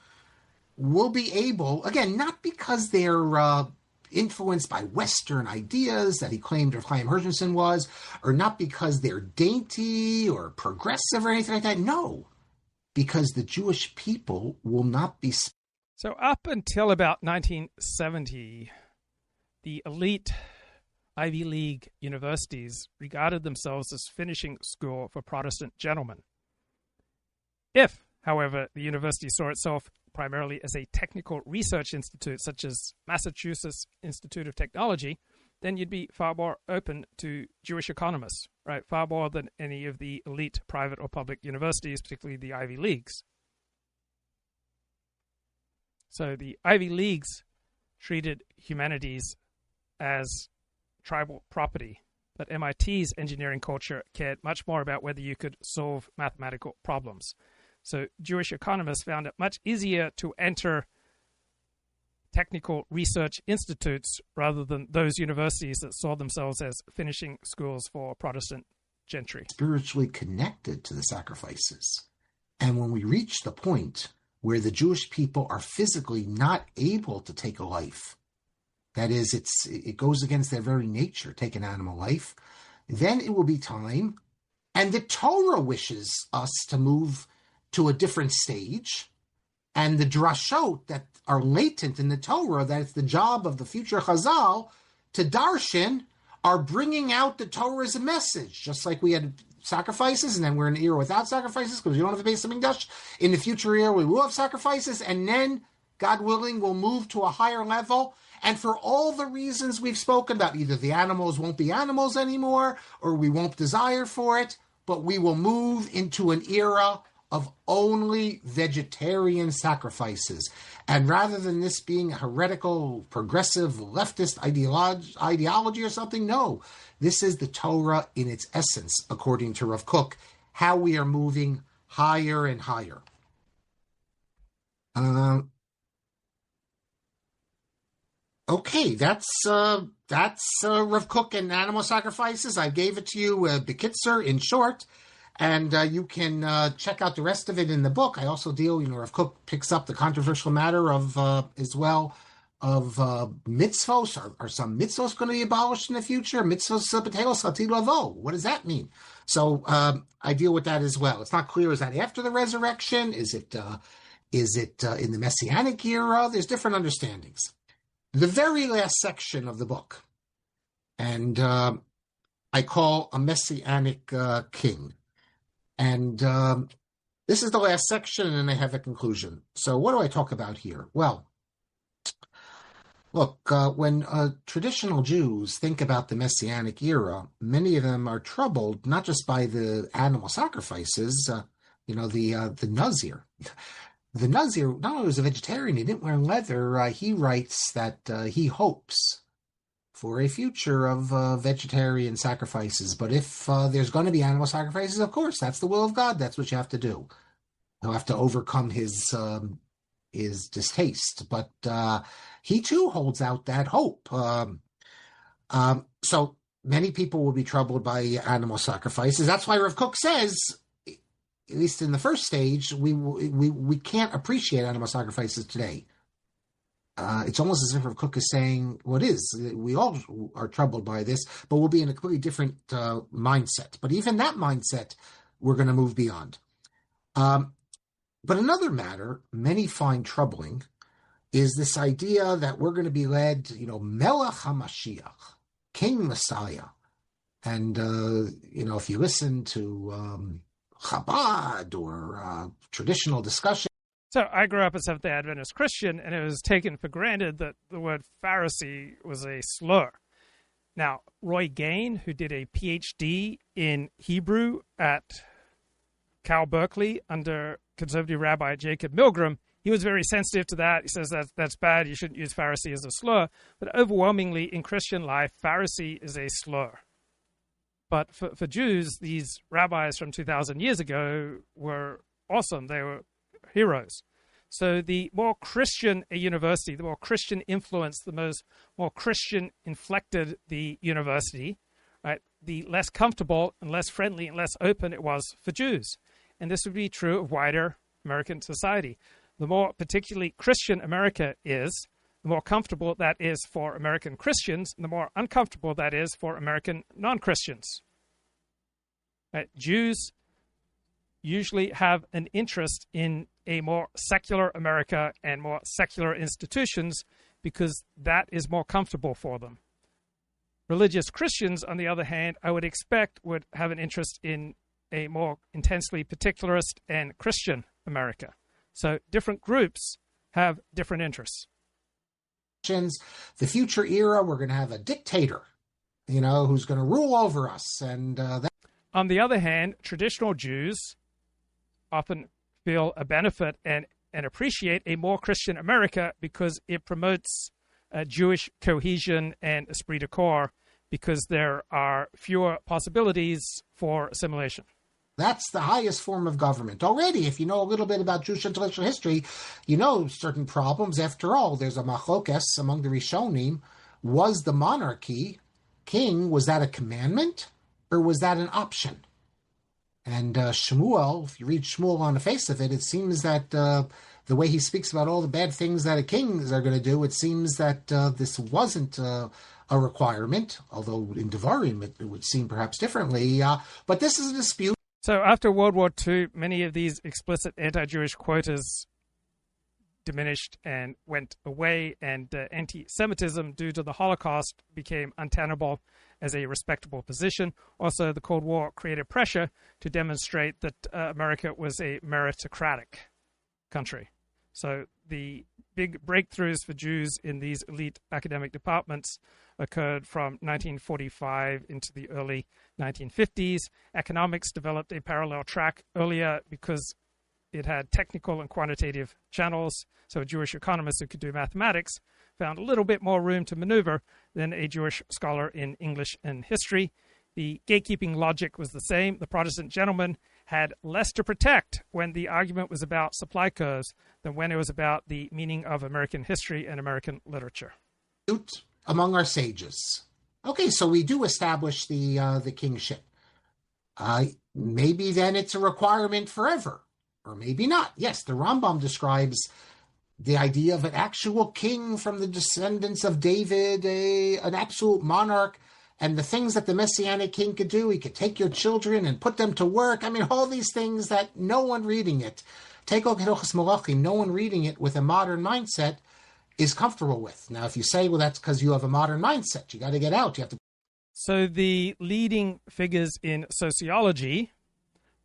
will be able, again, not because they're influenced by Western ideas that he claimed Rav Chaim Herzhenson was, or not because they're dainty or progressive or anything like that. No, because the Jewish people will not be. So up until about 1970, the elite Ivy League universities regarded themselves as finishing school for Protestant gentlemen. If, however, the university saw itself primarily as a technical research institute, such as Massachusetts Institute of Technology, then you'd be far more open to Jewish economists, right? Far more than any of the elite private or public universities, particularly the Ivy Leagues. So the Ivy Leagues treated humanities as tribal property, but MIT's engineering culture cared much more about whether you could solve mathematical problems. So Jewish economists found it much easier to enter technical research institutes rather than those universities that saw themselves as finishing schools for Protestant gentry. Spiritually connected to the sacrifices. And when we reach the point where the Jewish people are physically not able to take a life, that is, it goes against their very nature, take an animal life, then it will be time, and the Torah wishes us to move to a different stage, and the drashot that are latent in the Torah, that it's the job of the future Chazal to darshan, are bringing out the Torah as a message, just like we had sacrifices, and then we're in an era without sacrifices, because we don't have a Beis Hamikdash. In the future era, we will have sacrifices, and then, God willing, we'll move to a higher level. And for all the reasons we've spoken about, either the animals won't be animals anymore, or we won't desire for it, but we will move into an era of only vegetarian sacrifices. And rather than this being a heretical, progressive, leftist ideology or something, no. This is the Torah in its essence, according to Rav Kook, how we are moving higher and higher. Okay, that's Rav Kook and animal sacrifices. I gave it to you, Bekitzer, in short, and you can check out the rest of it in the book. I also deal, Rav Kook picks up the controversial matter of, as well, of mitzvos. Are some mitzvos going to be abolished in the future? Mitzvos patelos chati lavo. What does that mean? So I deal with that as well. It's not clear. Is that after the resurrection? Is it in the Messianic era? There's different understandings. The very last section of the book, and I call a Messianic king. And this is the last section, and then I have a conclusion. So what do I talk about here? Well, look, when traditional Jews think about the Messianic era, many of them are troubled not just by the animal sacrifices, the Nazir. The Nazir, not only was a vegetarian, he didn't wear leather. He writes that he hopes for a future of vegetarian sacrifices. But if there's going to be animal sacrifices, of course, that's the will of God. That's what you have to do. He'll have to overcome his distaste. But he too holds out that hope. So many people will be troubled by animal sacrifices. That's why Rav Kook says, at least in the first stage, we can't appreciate animal sacrifices today. It's almost as if Rav Kook is saying, well, it is. We all are troubled by this, but we'll be in a completely different mindset. But even that mindset, we're going to move beyond. But another matter many find troubling is this idea that we're going to be led, Melech HaMashiach, King Messiah. And, if you listen to Chabad or traditional discussion. So I grew up as Seventh-day Adventist Christian, and it was taken for granted that the word Pharisee was a slur. Now, Roy Gain, who did a PhD in Hebrew at Cal Berkeley under conservative Rabbi Jacob Milgram, he was very sensitive to that. He says that's bad. You shouldn't use Pharisee as a slur. But overwhelmingly in Christian life, Pharisee is a slur. But for Jews, these rabbis from 2,000 years ago were awesome. They were heroes. So the more Christian a university, the more Christian influenced, the more Christian inflected the university, right, the less comfortable and less friendly and less open it was for Jews. And this would be true of wider American society. The more particularly Christian America is, the more comfortable that is for American Christians, and the more uncomfortable that is for American non-Christians. Right? Jews usually have an interest in a more secular America and more secular institutions because that is more comfortable for them. Religious Christians, on the other hand, I would expect would have an interest in a more intensely particularist and Christian America. So different groups have different interests. The future era, we're going to have a dictator, who's going to rule over us. And on the other hand, traditional Jews often feel a benefit and appreciate a more Christian America because it promotes Jewish cohesion and esprit de corps because there are fewer possibilities for assimilation. That's the highest form of government. Already, if you know a little bit about Jewish intellectual history, you know certain problems. After all, there's a machlokes among the Rishonim. Was the monarchy, king, was that a commandment or was that an option? And Shmuel, if you read Shmuel on the face of it, it seems that the way he speaks about all the bad things that a king are going to do, it seems that this wasn't a requirement, although in Devarim it would seem perhaps differently. But this is a dispute. So after World War II, many of these explicit anti-Jewish quotas diminished and went away, and anti-Semitism due to the Holocaust became untenable as a respectable position. Also, the Cold War created pressure to demonstrate that America was a meritocratic country. So the big breakthroughs for Jews in these elite academic departments occurred from 1945 into the early 1950s. Economics developed a parallel track earlier because it had technical and quantitative channels. So a Jewish economist who could do mathematics found a little bit more room to maneuver than a Jewish scholar in English and history. The gatekeeping logic was the same. The Protestant gentleman had less to protect when the argument was about supply curves than when it was about the meaning of American history and American literature. Among our sages. Okay, so we do establish the kingship. Maybe then it's a requirement forever, or maybe not. Yes, the Rambam describes the idea of an actual king from the descendants of David, an absolute monarch, and the things that the Messianic king could do. He could take your children and put them to work. I mean, all these things that no one reading it, take Hilchos Malachim, no one reading it with a modern mindset is comfortable with. Now, if you say, well, that's because you have a modern mindset, you got to get out. You have to. So the leading figures in sociology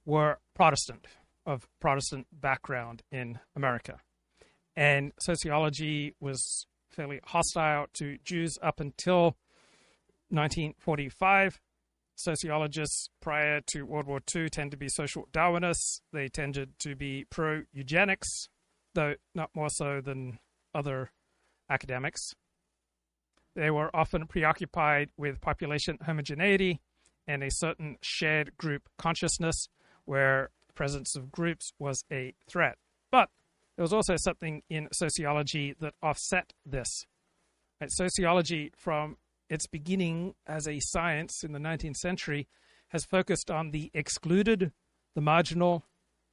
were Protestant, of Protestant background in America. And sociology was fairly hostile to Jews up until 1945. Sociologists prior to World War II tend to be social Darwinists. They tended to be pro-eugenics, though not more so than other academics. They were often preoccupied with population homogeneity and a certain shared group consciousness where the presence of groups was a threat. But there was also something in sociology that offset this. Sociology from its beginning as a science in the 19th century, has focused on the excluded, the marginal,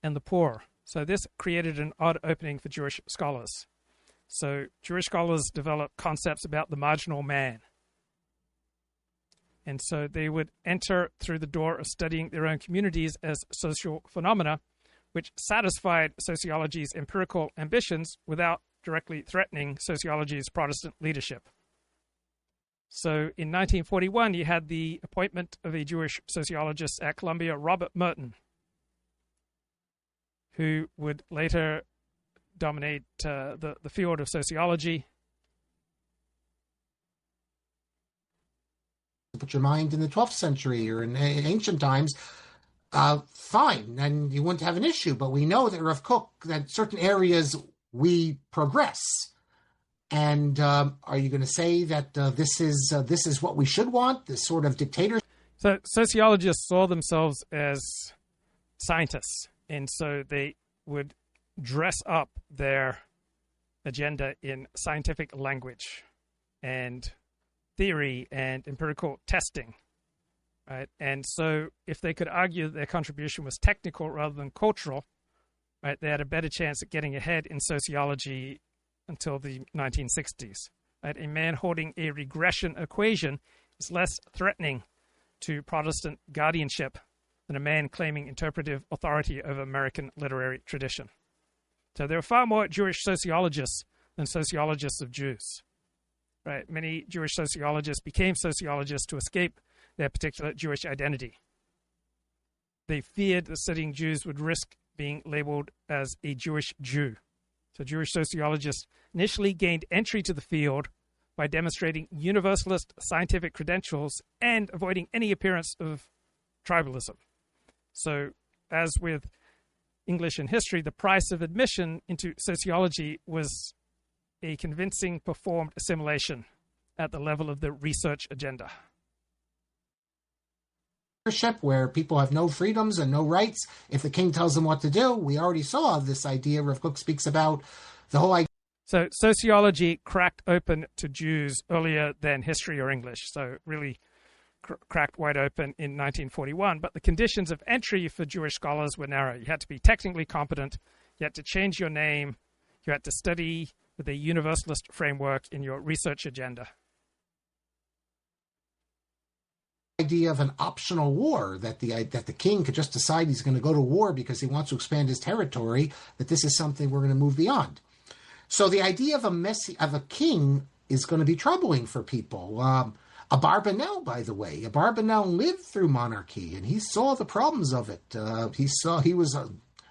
and the poor. So this created an odd opening for Jewish scholars. So Jewish scholars developed concepts about the marginal man. And so they would enter through the door of studying their own communities as social phenomena, which satisfied sociology's empirical ambitions without directly threatening sociology's Protestant leadership. So in 1941, you had the appointment of a Jewish sociologist at Columbia, Robert Merton, who would later dominate the field of sociology. Put your mind in the 12th century or in ancient times, fine, and you wouldn't have an issue. But we know that Rav Kook, that certain areas we progress. And are you going to say that this is what we should want, this sort of dictatorship? So sociologists saw themselves as scientists, and so they would dress up their agenda in scientific language and theory and empirical testing, right? And so if they could argue that their contribution was technical rather than cultural, right, they had a better chance at getting ahead in sociology until the 1960s. Right? A man holding a regression equation is less threatening to Protestant guardianship than a man claiming interpretive authority over American literary tradition. So there are far more Jewish sociologists than sociologists of Jews. Right? Many Jewish sociologists became sociologists to escape their particular Jewish identity. They feared that studying Jews would risk being labeled as a Jewish Jew. So Jewish sociologists initially gained entry to the field by demonstrating universalist scientific credentials and avoiding any appearance of tribalism. So as with English and history, the price of admission into sociology was a convincing performed assimilation at the level of the research agenda. Where people have no freedoms and no rights if the king tells them what to do. We already saw this idea. Rav Kook speaks about the whole idea. So sociology cracked open to Jews earlier than history or English. So really cracked wide open in 1941. But the conditions of entry for Jewish scholars were narrow. You had to be technically competent. You had to change your name. You had to study with a universalist framework in your research agenda. Idea of an optional war, that the king could just decide he's going to go to war because he wants to expand his territory, that this is something we're going to move beyond. So the idea of a king is going to be troubling for people. Abarbanel, by the way, Abarbanel lived through monarchy and he saw the problems of it. He was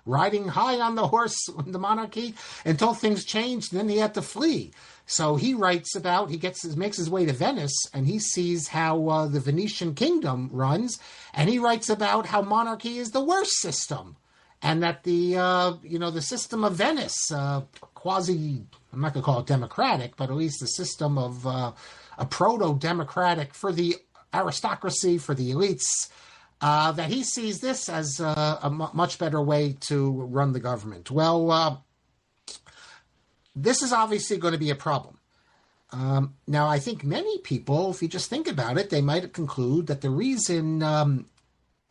riding high on the horse in the monarchy until things changed, and then he had to flee. So he writes about, makes his way to Venice, and he sees how the Venetian kingdom runs, and he writes about how monarchy is the worst system, and that the system of Venice, quasi, I'm not going to call it democratic, but at least the system of a proto-democratic for the aristocracy, for the elites, that he sees this as a much better way to run the government. Well, this is obviously going to be a problem. Now, I think many people, if you just think about it, they might conclude that the reason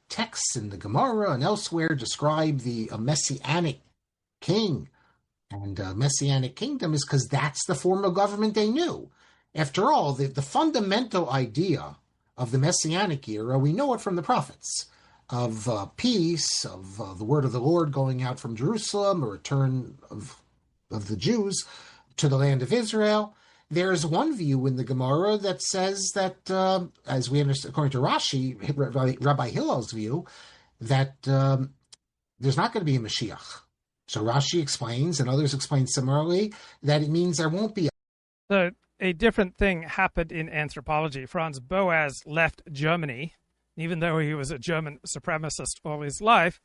texts in the Gemara and elsewhere describe the messianic king and messianic kingdom is because that's the form of government they knew. After all, the fundamental idea of the Messianic era, we know it from the prophets, of peace, of the word of the Lord going out from Jerusalem, a return of the Jews to the land of Israel. There's one view in the Gemara that says that, as we understand, according to Rashi, Rabbi Hillel's view, that there's not going to be a Mashiach. So Rashi explains, and others explain similarly, that it means there won't be a... So a different thing happened in anthropology. Franz Boas left Germany. Even though he was a German supremacist all his life,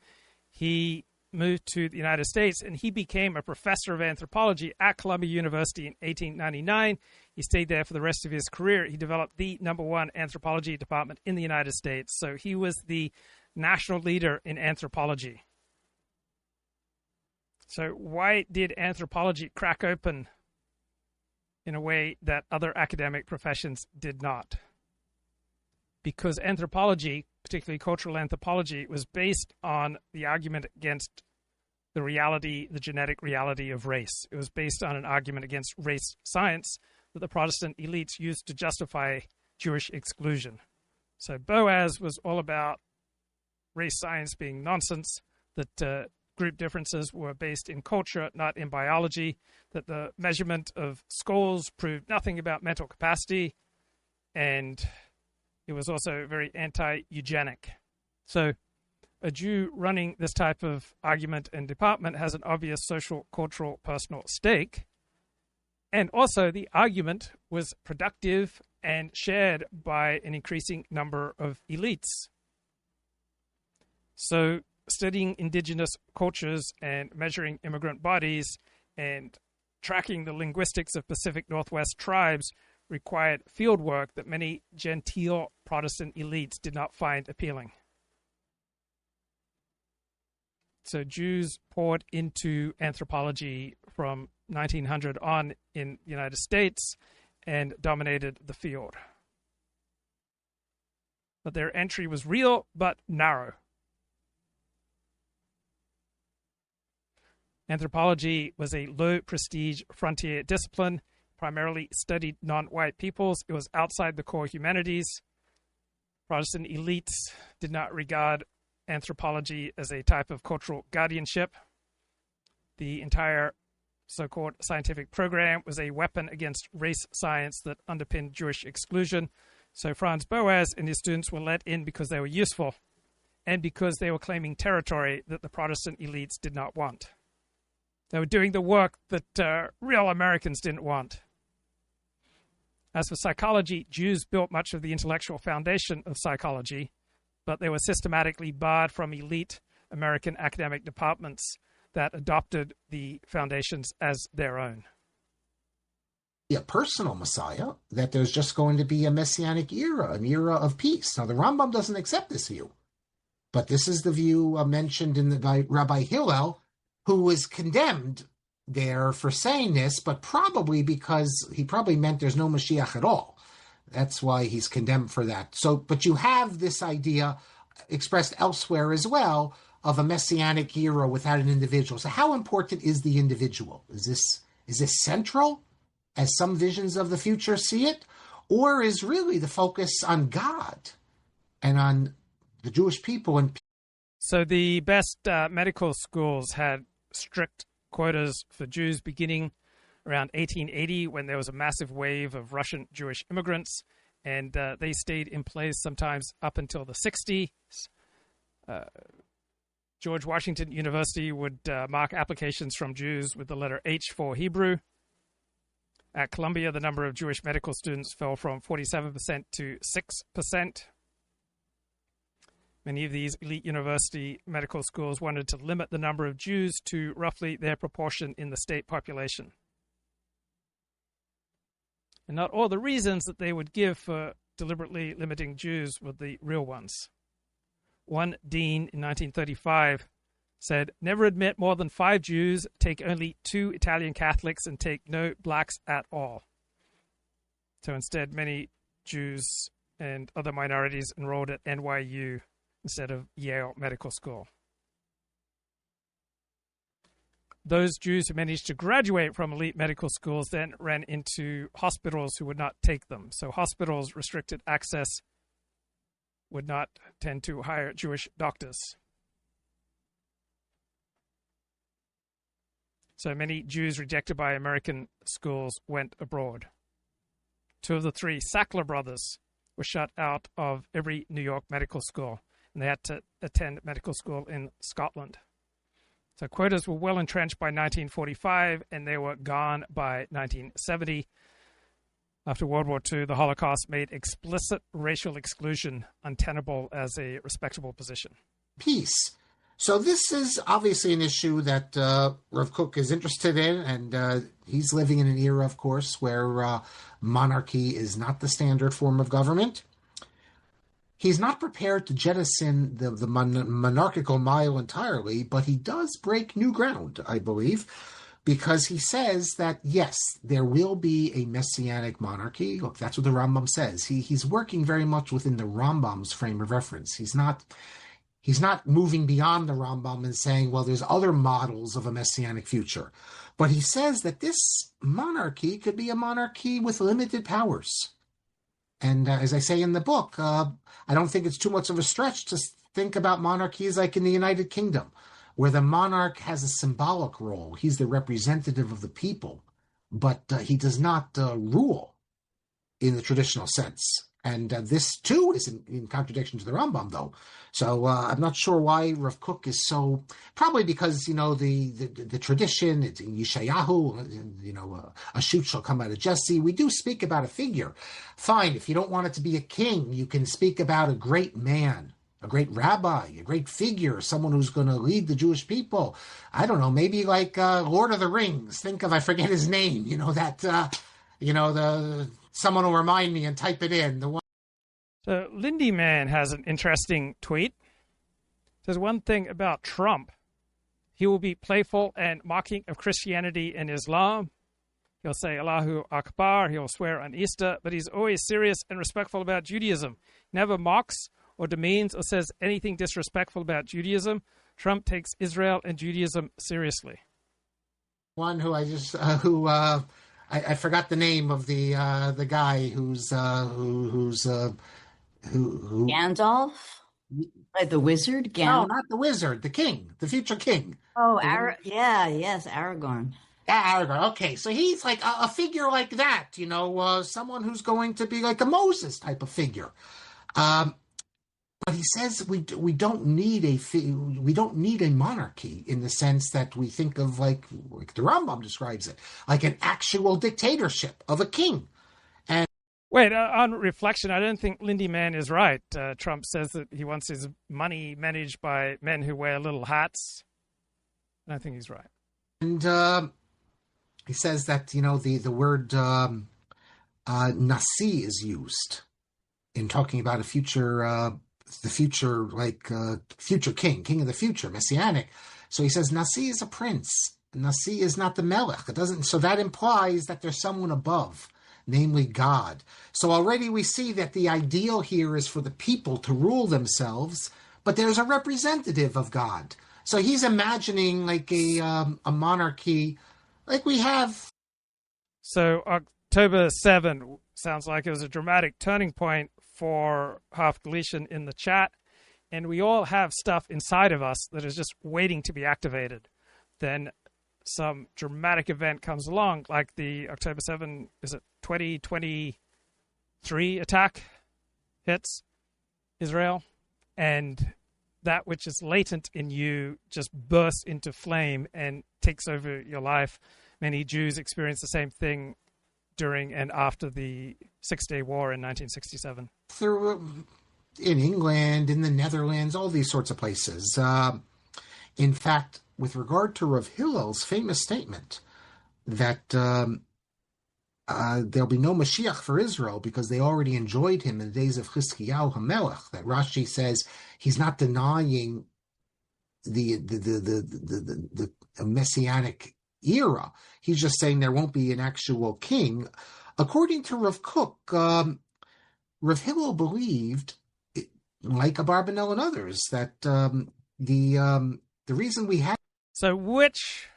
he moved to the United States and he became a professor of anthropology at Columbia University in 1899. He stayed there for the rest of his career. He developed the #1 anthropology department in the United States. So he was the national leader in anthropology. So why did anthropology crack open in a way that other academic professions did not. Because anthropology, particularly cultural anthropology, was based on the argument against the genetic reality of race. It was based on an argument against race science that the Protestant elites used to justify Jewish exclusion. So Boas was all about race science being nonsense, that group differences were based in culture, not in biology, that the measurement of skulls proved nothing about mental capacity, and it was also very anti-eugenic. So a Jew running this type of argument and department has an obvious social, cultural, personal stake. And also the argument was productive and shared by an increasing number of elites. So studying indigenous cultures and measuring immigrant bodies and tracking the linguistics of Pacific Northwest tribes required field work that many genteel Protestant elites did not find appealing. So Jews poured into anthropology from 1900 on in the United States and dominated the field. But their entry was real but narrow. Anthropology was a low-prestige frontier discipline, primarily studied non-white peoples. It was outside the core humanities. Protestant elites did not regard anthropology as a type of cultural guardianship. The entire so-called scientific program was a weapon against race science that underpinned Jewish exclusion. So Franz Boas and his students were let in because they were useful and because they were claiming territory that the Protestant elites did not want. They were doing the work that real Americans didn't want. As for psychology, Jews built much of the intellectual foundation of psychology, but they were systematically barred from elite American academic departments that adopted the foundations as their own. A personal Messiah, that there's just going to be a messianic era, an era of peace. Now, the Rambam doesn't accept this view, but this is the view mentioned by Rabbi Hillel, who was condemned there for saying this, but probably because he probably meant there's no Mashiach at all. That's why he's condemned for that. So, but you have this idea expressed elsewhere as well of a messianic era without an individual. So how important is the individual? Is this central, as some visions of the future see it? Or is really the focus on God and on the Jewish people? So the best medical schools had strict quotas for Jews beginning around 1880, when there was a massive wave of Russian Jewish immigrants, and they stayed in place sometimes up until the 60s. George Washington University would mark applications from Jews with the letter H for Hebrew. At Columbia, the number of Jewish medical students fell from 47% to 6%. Many of these elite university medical schools wanted to limit the number of Jews to roughly their proportion in the state population. And not all the reasons that they would give for deliberately limiting Jews were the real ones. One dean in 1935 said, "Never admit more than 5 Jews, take only 2 Italian Catholics, and take no blacks at all." So instead, many Jews and other minorities enrolled at NYU instead of Yale Medical School. Those Jews who managed to graduate from elite medical schools then ran into hospitals who would not take them. So hospitals restricted access, would not tend to hire Jewish doctors. So many Jews rejected by American schools went abroad. 2 of the 3 Sackler brothers were shut out of every New York medical school, and they had to attend medical school in Scotland. So quotas were well entrenched by 1945, and they were gone by 1970. After World War II, the Holocaust made explicit racial exclusion untenable as a respectable position. Peace. So this is obviously an issue that Rav Kook is interested in, and he's living in an era, of course, where monarchy is not the standard form of government. He's not prepared to jettison the monarchical mile entirely, but he does break new ground, I believe, because he says that, yes, there will be a messianic monarchy. Look, that's what the Rambam says. He's working very much within the Rambam's frame of reference. He's not moving beyond the Rambam and saying, well, there's other models of a messianic future. But he says that this monarchy could be a monarchy with limited powers. And as I say in the book, I don't think it's too much of a stretch to think about monarchies like in the United Kingdom, where the monarch has a symbolic role. He's the representative of the people, but he does not rule in the traditional sense. And this, too, is in contradiction to the Rambam, though. So I'm not sure why Rav Kook is so... Probably because, the tradition, it's in Yeshayahu, a shoot shall come out of Jesse. We do speak about a figure. Fine, if you don't want it to be a king, you can speak about a great man, a great rabbi, a great figure, someone who's going to lead the Jewish people. I don't know, maybe like Lord of the Rings. Think of, I forget his name, someone will remind me and type it in. So Lindy Man has an interesting tweet. It says one thing about Trump. He will be playful and mocking of Christianity and Islam. He'll say Allahu Akbar. He'll swear on Easter, but he's always serious and respectful about Judaism. Never mocks or demeans or says anything disrespectful about Judaism. Trump takes Israel and Judaism seriously. One who I forgot the name of the guy who's Gandalf, like the wizard. Gandalf? No, not the wizard. The king, the future king. Oh, Aragorn. Aragorn. Okay, so he's like a figure like that. Someone who's going to be like a Moses type of figure. But he says we don't need a monarchy in the sense that we think of like the Rambam describes it, like an actual dictatorship of a king. And wait, on reflection, I don't think Lindy Man is right. Trump says that he wants his money managed by men who wear little hats. I don't think he's right. And he says that the word nasi is used in talking about a future. The future, future king of the future, messianic. So he says Nasi is a prince. Nasi is not the melech. It doesn't. So that implies that there's someone above, namely God. So already we see that the ideal here is for the people to rule themselves, but there's a representative of God. So he's imagining like a monarchy, like we have. So October 7 sounds like it was a dramatic turning point for Half Galician in the chat, and we all have stuff inside of us that is just waiting to be activated. Then some dramatic event comes along, like the October 7, is it 2023 attack hits Israel, and that which is latent in you just bursts into flame and takes over your life. Many Jews experience the same thing during and after the Six-Day War in 1967. In England, in the Netherlands, all these sorts of places. In fact, with regard to Rav Hillel's famous statement that there'll be no Mashiach for Israel because they already enjoyed him in the days of Chizkiyahu HaMelech, that Rashi says he's not denying the messianic era. He's just saying there won't be an actual king. According to Rav Kook, Rav Hillel believed, like Abarbanel and others, that the reason we had... So which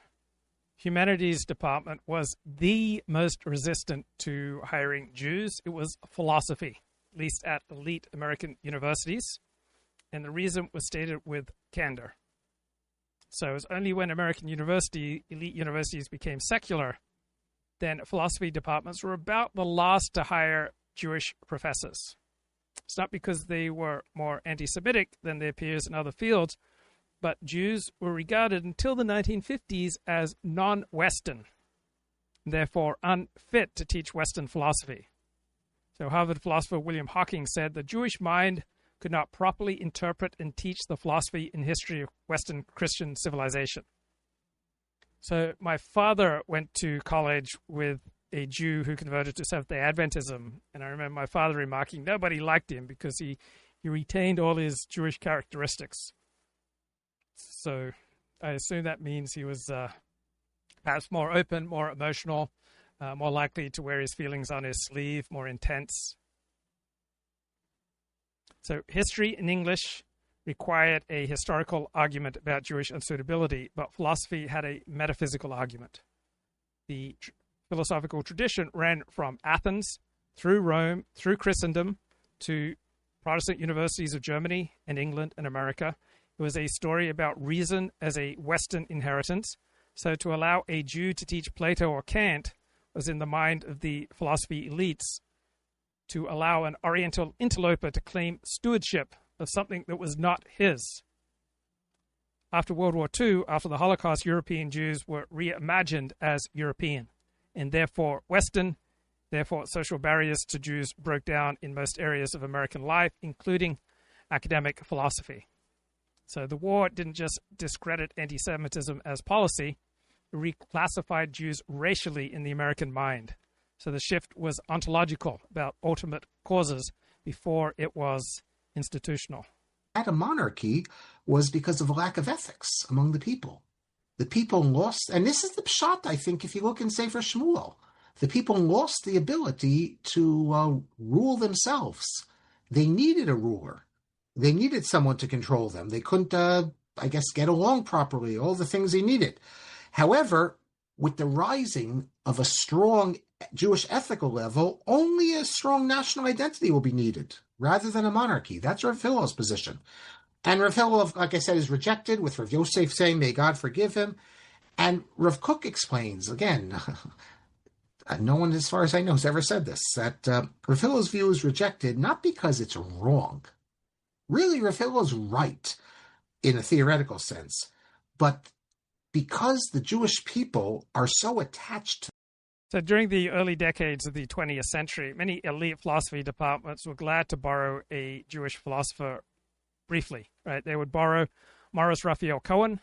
humanities department was the most resistant to hiring Jews? It was philosophy, at least at elite American universities. And the reason was stated with candor. So it was only when elite universities became secular, then philosophy departments were about the last to hire Jewish professors. It's not because they were more anti-Semitic than their peers in other fields, but Jews were regarded until the 1950s as non-Western, and therefore unfit to teach Western philosophy. So Harvard philosopher William Hawking said the Jewish mind could not properly interpret and teach the philosophy and history of Western Christian civilization. So my father went to college with a Jew who converted to Seventh-day Adventism, and I remember my father remarking nobody liked him because he retained all his Jewish characteristics. So I assume that means he was perhaps more open, more emotional, more likely to wear his feelings on his sleeve, more intense. So history in English required a historical argument about Jewish unsuitability, but philosophy had a metaphysical argument. The philosophical tradition ran from Athens through Rome, through Christendom, to Protestant universities of Germany and England and America. It was a story about reason as a Western inheritance. So to allow a Jew to teach Plato or Kant was in the mind of the philosophy elites. To allow an Oriental interloper to claim stewardship of something that was not his. After World War II, after the Holocaust, European Jews were reimagined as European and therefore Western. Therefore, social barriers to Jews broke down in most areas of American life, including academic philosophy. So the war didn't just discredit anti-Semitism as policy, it reclassified Jews racially in the American mind. So the shift was ontological, about ultimate causes, before it was institutional. At a monarchy was because of a lack of ethics among the people. The people lost, and this is the pshat, I think, if you look in Sefer Shmuel. The people lost the ability to rule themselves. They needed a ruler. They needed someone to control them. They couldn't, get along properly, all the things they needed. However, with the rising of a strong Jewish ethical level, only a strong national identity will be needed, rather than a monarchy. That's Rav Hillel's position. And Rav Hillel, like I said, is rejected, with Rav Yosef saying, may God forgive him. And Rav Kook explains, again, no one, as far as I know, has ever said this, that Rav Hillel's view is rejected not because it's wrong. Really, Rav Hillel is right in a theoretical sense, but because the Jewish people are so attached to. So during the early decades of the 20th century, many elite philosophy departments were glad to borrow a Jewish philosopher briefly, right? They would borrow Morris Raphael Cohen,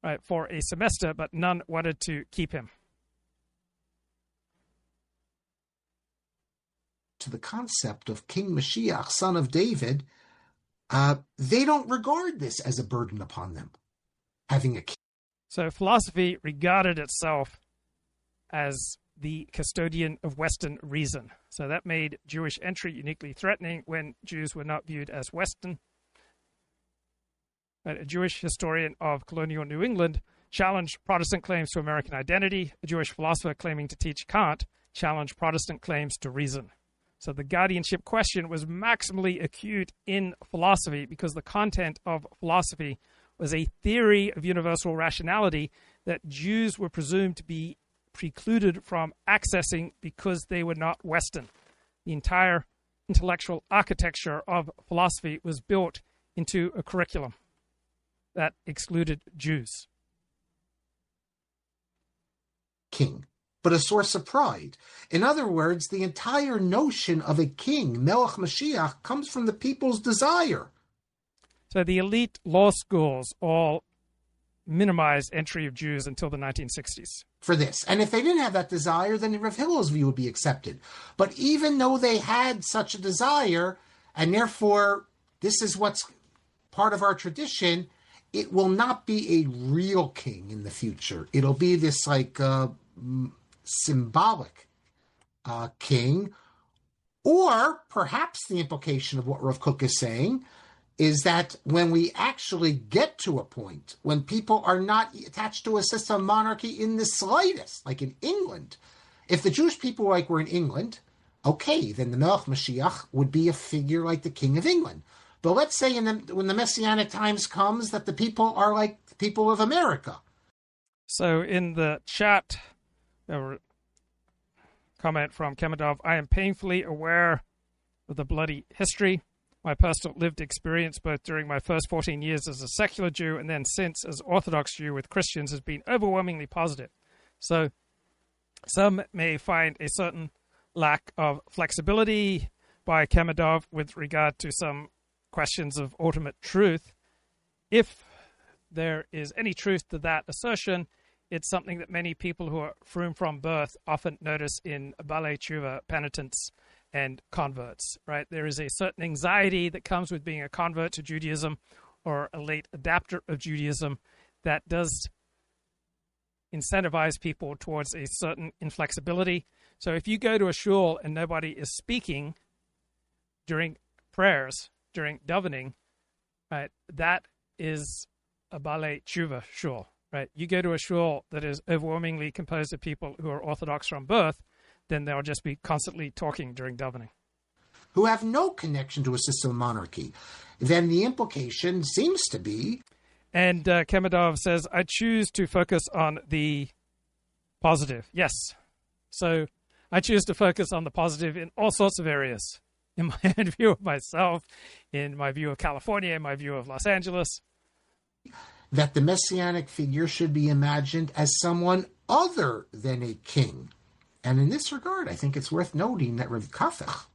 right, for a semester, but none wanted to keep him. To the concept of King Mashiach, son of David, they don't regard this as a burden upon them, having a king. So philosophy regarded itself as the custodian of Western reason. So that made Jewish entry uniquely threatening when Jews were not viewed as Western. A Jewish historian of colonial New England challenged Protestant claims to American identity. A Jewish philosopher claiming to teach Kant challenged Protestant claims to reason. So the guardianship question was maximally acute in philosophy because the content of philosophy was a theory of universal rationality that Jews were presumed to be precluded from accessing because they were not Western. The entire intellectual architecture of philosophy was built into a curriculum that excluded Jews. King, but a source of pride. In other words, the entire notion of a king, Melech Mashiach, comes from the people's desire. So the elite law schools all minimized entry of Jews until the 1960s. For this. And if they didn't have that desire, then Rav Hillel's view would be accepted. But even though they had such a desire, and therefore this is what's part of our tradition, it will not be a real king in the future. It'll be this symbolic king. Or perhaps the implication of what Rav Kook is saying is that when we actually get to a point when people are not attached to a system of monarchy in the slightest, like in England, if the Jewish people were in England, okay, then the Melech Mashiach would be a figure like the King of England. But let's say when the Messianic times comes that the people are like the people of America. So in the chat, a comment from Kemadov, I am painfully aware of the bloody history. My personal lived experience, both during my first 14 years as a secular Jew and then since as Orthodox Jew with Christians, has been overwhelmingly positive. So some may find a certain lack of flexibility by Kemadov with regard to some questions of ultimate truth. If there is any truth to that assertion, it's something that many people who are frum from birth often notice in Balei Tshuva penitents and converts, right? There is a certain anxiety that comes with being a convert to Judaism or a late adapter of Judaism that does incentivize people towards a certain inflexibility. So if you go to a shul and nobody is speaking during prayers, during davening, right, that is a Balei Tshuva shul, right? You go to a shul that is overwhelmingly composed of people who are Orthodox from birth, then they'll just be constantly talking during davening. Who have no connection to a system of monarchy. Then the implication seems to be... And Kemadov says, I choose to focus on the positive. Yes. So I choose to focus on the positive in all sorts of areas. In my own view of myself, in my view of California, in my view of Los Angeles. That the messianic figure should be imagined as someone other than a king. And in this regard, I think it's worth noting that Rav Kafech,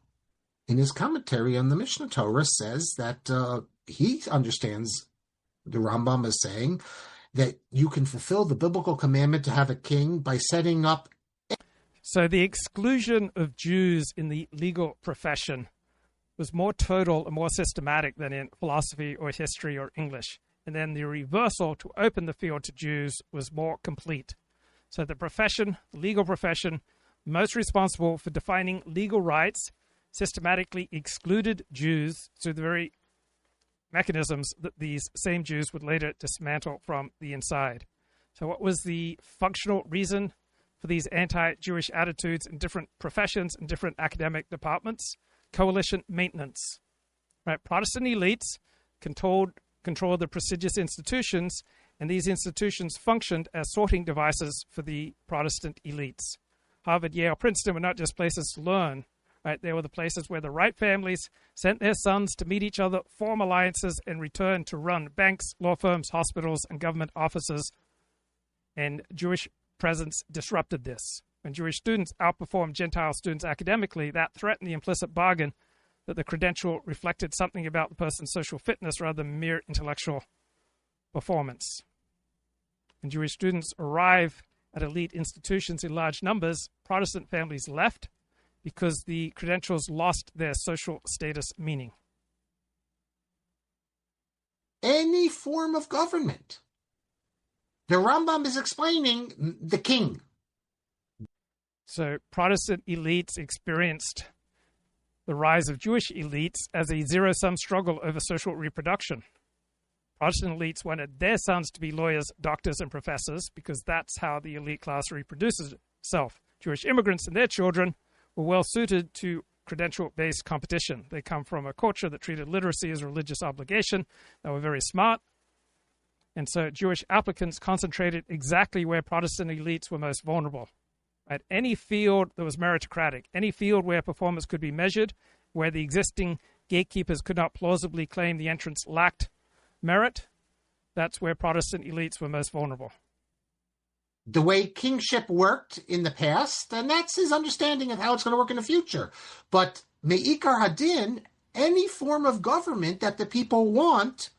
in his commentary on the Mishnah Torah, says that he understands the Rambam is saying that you can fulfill the biblical commandment to have a king by setting up... So the exclusion of Jews in the legal profession was more total and more systematic than in philosophy or history or English. And then the reversal to open the field to Jews was more complete. So the profession, the legal profession, most responsible for defining legal rights, systematically excluded Jews through the very mechanisms that these same Jews would later dismantle from the inside. So what was the functional reason for these anti-Jewish attitudes in different professions and different academic departments? Coalition maintenance. Right? Protestant elites controlled the prestigious institutions, and these institutions functioned as sorting devices for the Protestant elites. Harvard, Yale, Princeton were not just places to learn. Right? They were the places where the right families sent their sons to meet each other, form alliances, and return to run banks, law firms, hospitals, and government offices. And Jewish presence disrupted this. When Jewish students outperformed Gentile students academically, that threatened the implicit bargain that the credential reflected something about the person's social fitness rather than mere intellectual performance. When Jewish students arrive at elite institutions in large numbers, Protestant families left because the credentials lost their social status meaning. Any form of government. The Rambam is explaining the king. So Protestant elites experienced the rise of Jewish elites as a zero-sum struggle over social reproduction. Protestant elites wanted their sons to be lawyers, doctors, and professors because that's how the elite class reproduces itself. Jewish immigrants and their children were well suited to credential-based competition. They come from a culture that treated literacy as a religious obligation. They were very smart. And so Jewish applicants concentrated exactly where Protestant elites were most vulnerable. At any field that was meritocratic, any field where performance could be measured, where the existing gatekeepers could not plausibly claim the entrance lacked merit, that's where Protestant elites were most vulnerable. The way kingship worked in the past, and that's his understanding of how it's going to work in the future. But me'ikar hadin, any form of government that the people want,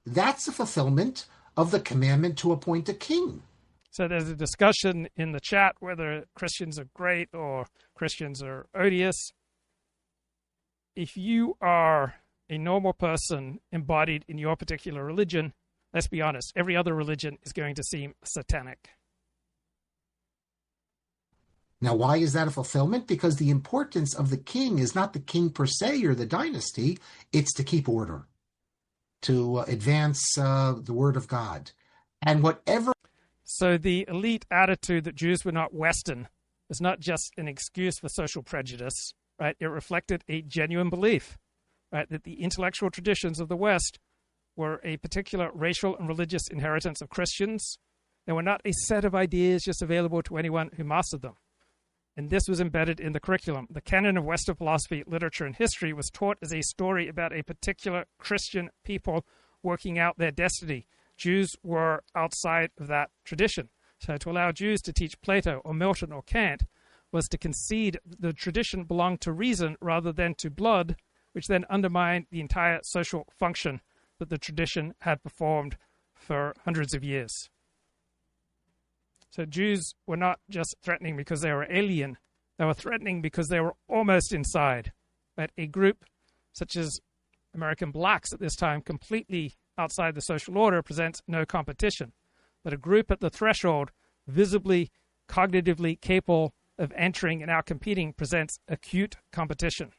that's a fulfillment of the commandment to appoint a king. So there's a discussion in the chat whether Christians are great or Christians are odious. If you are a normal person embodied in your particular religion, let's be honest, every other religion is going to seem satanic. Now, why is that a fulfillment? Because the importance of the king is not the king per se or the dynasty, it's to keep order, to advance the word of God. And whatever... So the elite attitude that Jews were not Western is not just an excuse for social prejudice, right? It reflected a genuine belief, right, that the intellectual traditions of the West were a particular racial and religious inheritance of Christians. They were not a set of ideas just available to anyone who mastered them. And this was embedded in the curriculum. The canon of Western philosophy, literature, and history was taught as a story about a particular Christian people working out their destiny. Jews were outside of that tradition. So to allow Jews to teach Plato or Milton or Kant was to concede the tradition belonged to reason rather than to blood, which then undermined the entire social function that the tradition had performed for hundreds of years. So Jews were not just threatening because they were alien. They were threatening because they were almost inside. But a group such as American blacks at this time, completely outside the social order, presents no competition. But a group at the threshold visibly, cognitively capable of entering and outcompeting presents acute competition.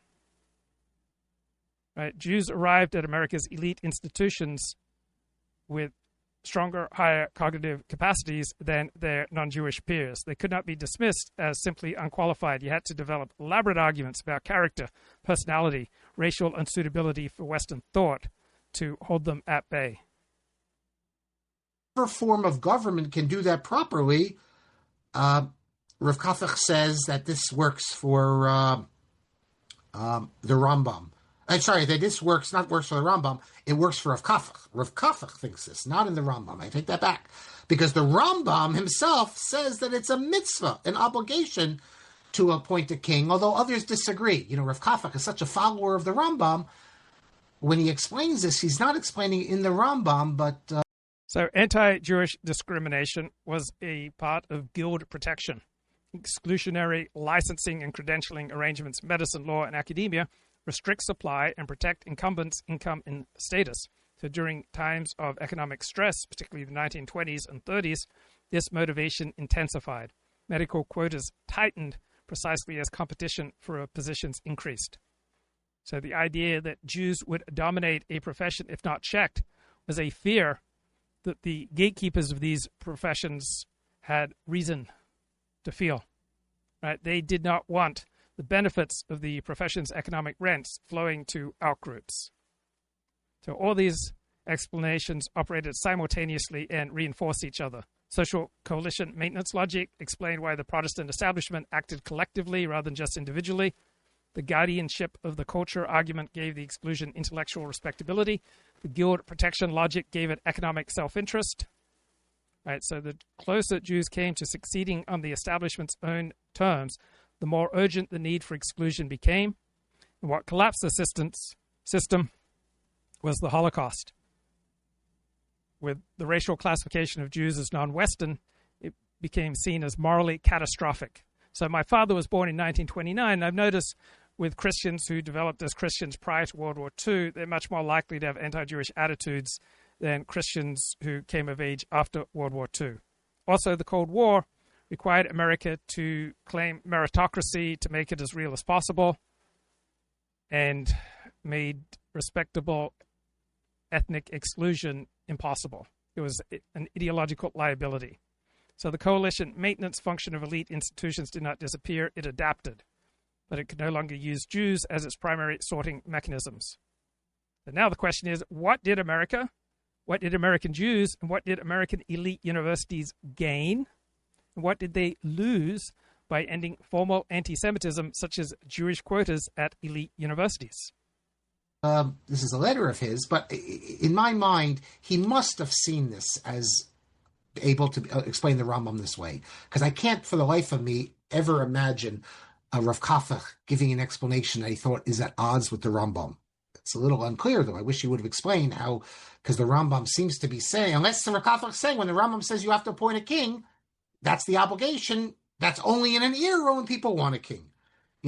Right? Jews arrived at America's elite institutions with stronger, higher cognitive capacities than their non-Jewish peers. They could not be dismissed as simply unqualified. You had to develop elaborate arguments about character, personality, racial unsuitability for Western thought to hold them at bay. Whatever form of government can do that properly. Rav Kafach says that this works for the Rambam. That this works for the Rambam. It works for Rav Kafach. Rav Kafach thinks this, not in the Rambam. I take that back. Because the Rambam himself says that it's a mitzvah, an obligation to appoint a king, although others disagree. Rav Kafach is such a follower of the Rambam. When he explains this, he's not explaining in the Rambam, but... So anti-Jewish discrimination was a part of guild protection. Exclusionary licensing and credentialing arrangements, medicine, law, and academia restrict supply and protect incumbents' income and status. So during times of economic stress, particularly the 1920s and 30s, this motivation intensified. Medical quotas tightened precisely as competition for positions increased. So the idea that Jews would dominate a profession if not checked was a fear that the gatekeepers of these professions had reason to feel. Right? They did not want the benefits of the profession's economic rents flowing to outgroups. So all these explanations operated simultaneously and reinforced each other. Social coalition maintenance logic explained why the Protestant establishment acted collectively rather than just individually. The guardianship of the culture argument gave the exclusion intellectual respectability. The guild protection logic gave it economic self-interest. Right, so the closer Jews came to succeeding on the establishment's own terms, the more urgent the need for exclusion became. And what collapsed the system was the Holocaust. With the racial classification of Jews as non-Western, it became seen as morally catastrophic. So my father was born in 1929, and I've noticed with Christians who developed as Christians prior to World War II, they're much more likely to have anti-Jewish attitudes than Christians who came of age after World War II. Also, the Cold War required America to claim meritocracy to make it as real as possible and made respectable ethnic exclusion impossible. It was an ideological liability. So the coalition maintenance function of elite institutions did not disappear, it adapted. But it could no longer use Jews as its primary sorting mechanisms. And now the question is, what did American Jews, and what did American elite universities gain? And what did they lose by ending formal anti-Semitism, such as Jewish quotas at elite universities? This is a letter of his, but in my mind, he must have seen this as able to explain the Rambam this way, because I can't for the life of me ever imagine Rav Kafach giving an explanation that he thought is at odds with the Rambam. It's a little unclear, though. I wish he would have explained how, because the Rambam seems to be saying, unless the Rav Kafach is saying when the Rambam says you have to appoint a king, that's the obligation. That's only in an era when people want a king.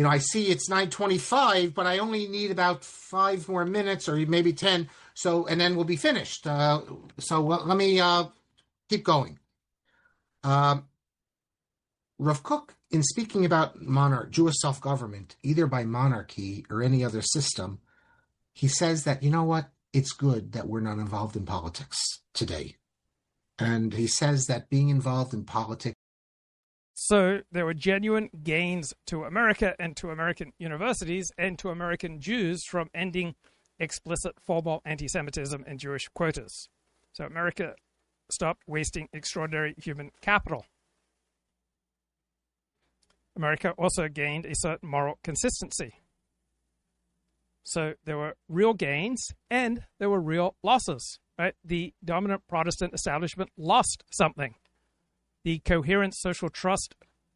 I see it's 9:25, but I only need about 5 more minutes or maybe 10. So, and then we'll be finished. Let me keep going. Rav Kook, in speaking about Jewish self-government, either by monarchy or any other system, he says that, it's good that we're not involved in politics today. And he says that being involved in politics. So there were genuine gains to America and to American universities and to American Jews from ending explicit formal anti-Semitism and Jewish quotas. So America stopped wasting extraordinary human capital. America also gained a certain moral consistency. So there were real gains and there were real losses. Right? The dominant Protestant establishment lost something. The coherent social trust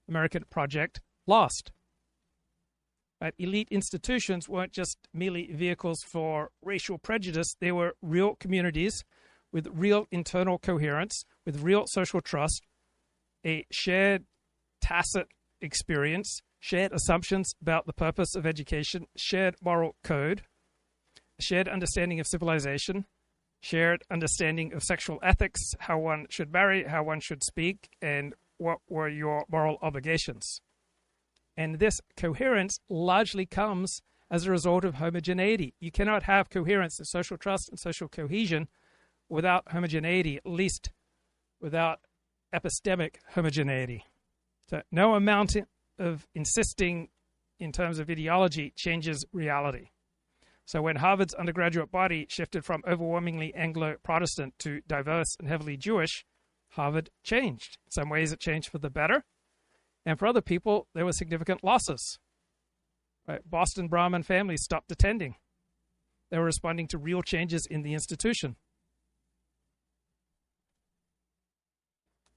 American project lost. Right? Elite institutions weren't just merely vehicles for racial prejudice. They were real communities with real internal coherence, with real social trust, a shared tacit experience, shared assumptions about the purpose of education, shared moral code, shared understanding of civilization, shared understanding of sexual ethics, how one should marry, how one should speak, and what were your moral obligations. And this coherence largely comes as a result of homogeneity. You cannot have coherence in social trust and social cohesion without homogeneity, at least without epistemic homogeneity. So no amount of insisting in terms of ideology changes reality. So when Harvard's undergraduate body shifted from overwhelmingly Anglo-Protestant to diverse and heavily Jewish, Harvard changed. In some ways it changed for the better, and for other people there were significant losses. Right? Boston Brahmin families stopped attending. They were responding to real changes in the institution.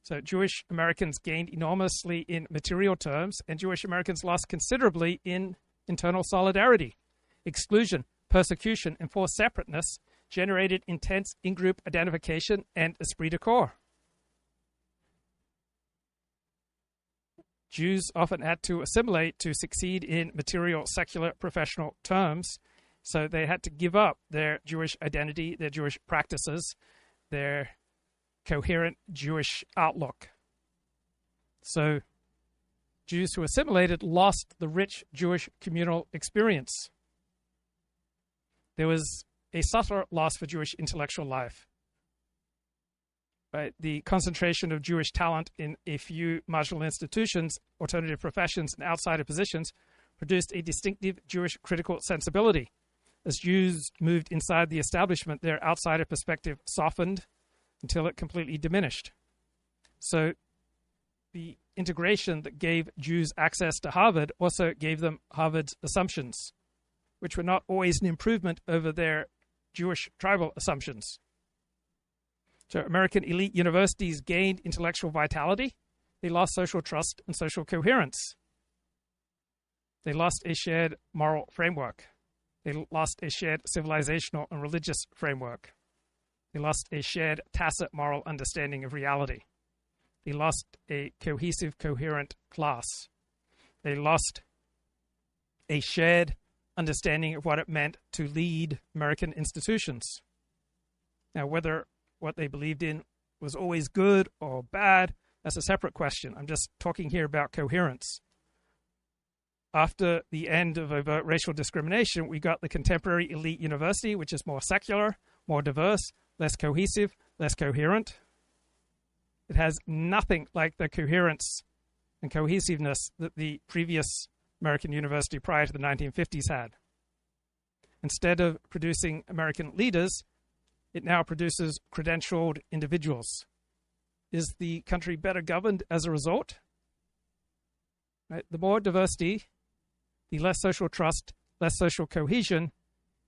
So Jewish Americans gained enormously in material terms, and Jewish Americans lost considerably in internal solidarity. Exclusion, persecution, and forced separateness generated intense in-group identification and esprit de corps. Jews often had to assimilate to succeed in material, secular, professional terms, so they had to give up their Jewish identity, their Jewish practices, their coherent Jewish outlook. So Jews who assimilated lost the rich Jewish communal experience. There was a subtle loss for Jewish intellectual life. Right? The concentration of Jewish talent in a few marginal institutions, alternative professions, and outsider positions produced a distinctive Jewish critical sensibility. As Jews moved inside the establishment, their outsider perspective softened until it completely diminished. So the integration that gave Jews access to Harvard also gave them Harvard's assumptions, which were not always an improvement over their Jewish tribal assumptions. So American elite universities gained intellectual vitality. They lost social trust and social coherence. They lost a shared moral framework. They lost a shared civilizational and religious framework. They lost a shared tacit moral understanding of reality. They lost a cohesive, coherent class. They lost a shared understanding of what it meant to lead American institutions. Now, whether what they believed in was always good or bad, that's a separate question. I'm just talking here about coherence. After the end of overt racial discrimination, we got the contemporary elite university, which is more secular, more diverse, less cohesive, less coherent. It has nothing like the coherence and cohesiveness that the previous American university prior to the 1950s had. Instead of producing American leaders, it now produces credentialed individuals. Is the country better governed as a result? Right? The more diversity, the less social trust, less social cohesion,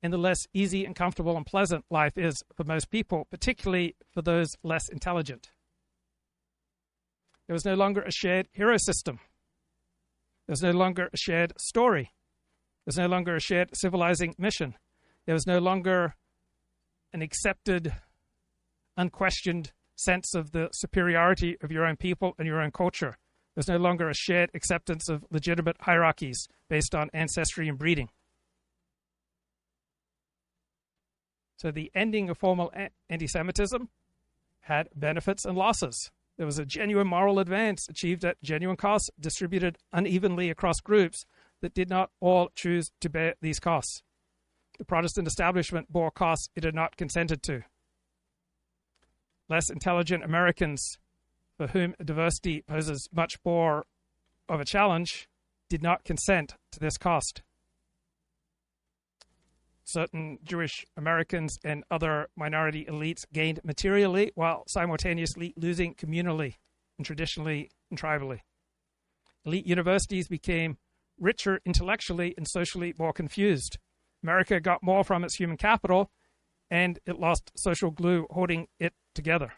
and the less easy and comfortable and pleasant life is for most people, particularly for those less intelligent. There was no longer a shared hero system. There was no longer a shared story. There was no longer a shared civilizing mission. There was no longer an accepted, unquestioned sense of the superiority of your own people and your own culture. There's no longer a shared acceptance of legitimate hierarchies based on ancestry and breeding. So the ending of formal anti-Semitism had benefits and losses. There was a genuine moral advance achieved at genuine costs, distributed unevenly across groups that did not all choose to bear these costs. The Protestant establishment bore costs it had not consented to. Less intelligent Americans, for whom diversity poses much more of a challenge, did not consent to this cost. Certain Jewish Americans and other minority elites gained materially while simultaneously losing communally and traditionally and tribally. Elite universities became richer intellectually and socially more confused. America got more from its human capital, and it lost social glue holding it together.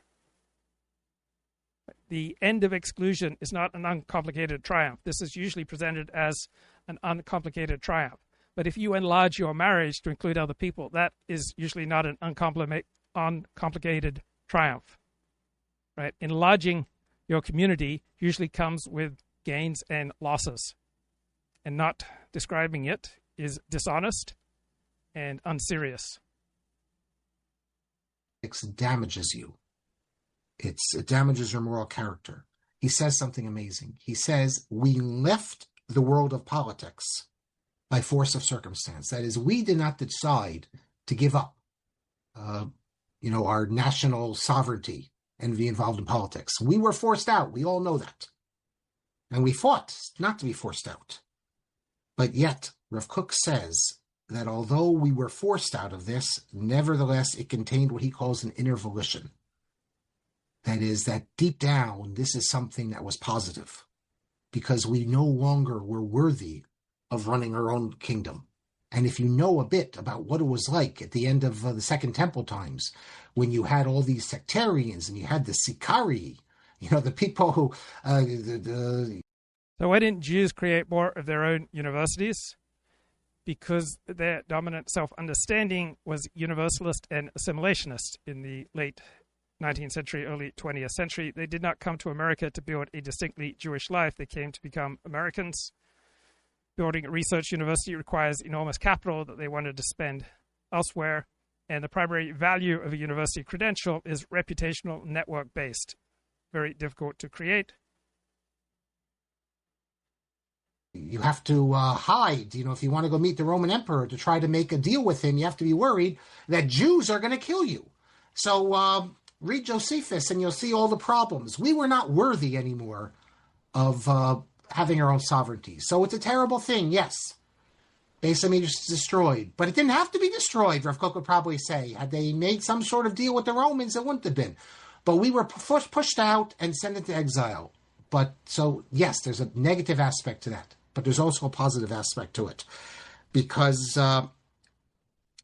The end of exclusion is not an uncomplicated triumph. This is usually presented as an uncomplicated triumph. But if you enlarge your marriage to include other people, that is usually not an uncomplicated triumph. Right? Enlarging your community usually comes with gains and losses. And not describing it is dishonest and unserious. It damages you. It damages your moral character. he says something amazing. He says, we left the world of politics by force of circumstance. That is, we did not decide to give up, our national sovereignty and be involved in politics. We were forced out. We all know that. And we fought not to be forced out. But yet, Rav Kook says that although we were forced out of this, nevertheless, it contained what he calls an inner volition. That is, that deep down, this is something that was positive, because we no longer were worthy of running our own kingdom. And if you know a bit about what it was like at the end of the Second Temple times, when you had all these sectarians and you had the Sikari, the people who... So why didn't Jews create more of their own universities? Because their dominant self-understanding was universalist and assimilationist in the late 19th century, early 20th century. They did not come to America to build a distinctly Jewish life. They came to become Americans. Building a research university requires enormous capital that they wanted to spend elsewhere. And the primary value of a university credential is reputational, network-based. Very difficult to create. You have to hide. If you want to go meet the Roman emperor to try to make a deal with him, you have to be worried that Jews are going to kill you. So read Josephus and you'll see all the problems. We were not worthy anymore of having our own sovereignty. So it's a terrible thing, yes. Beis Hamikdash is destroyed. But it didn't have to be destroyed, Rav Kook would probably say. Had they made some sort of deal with the Romans, it wouldn't have been. But we were pushed out and sent into exile. But so, yes, there's a negative aspect to that. But there's also a positive aspect to it. Because the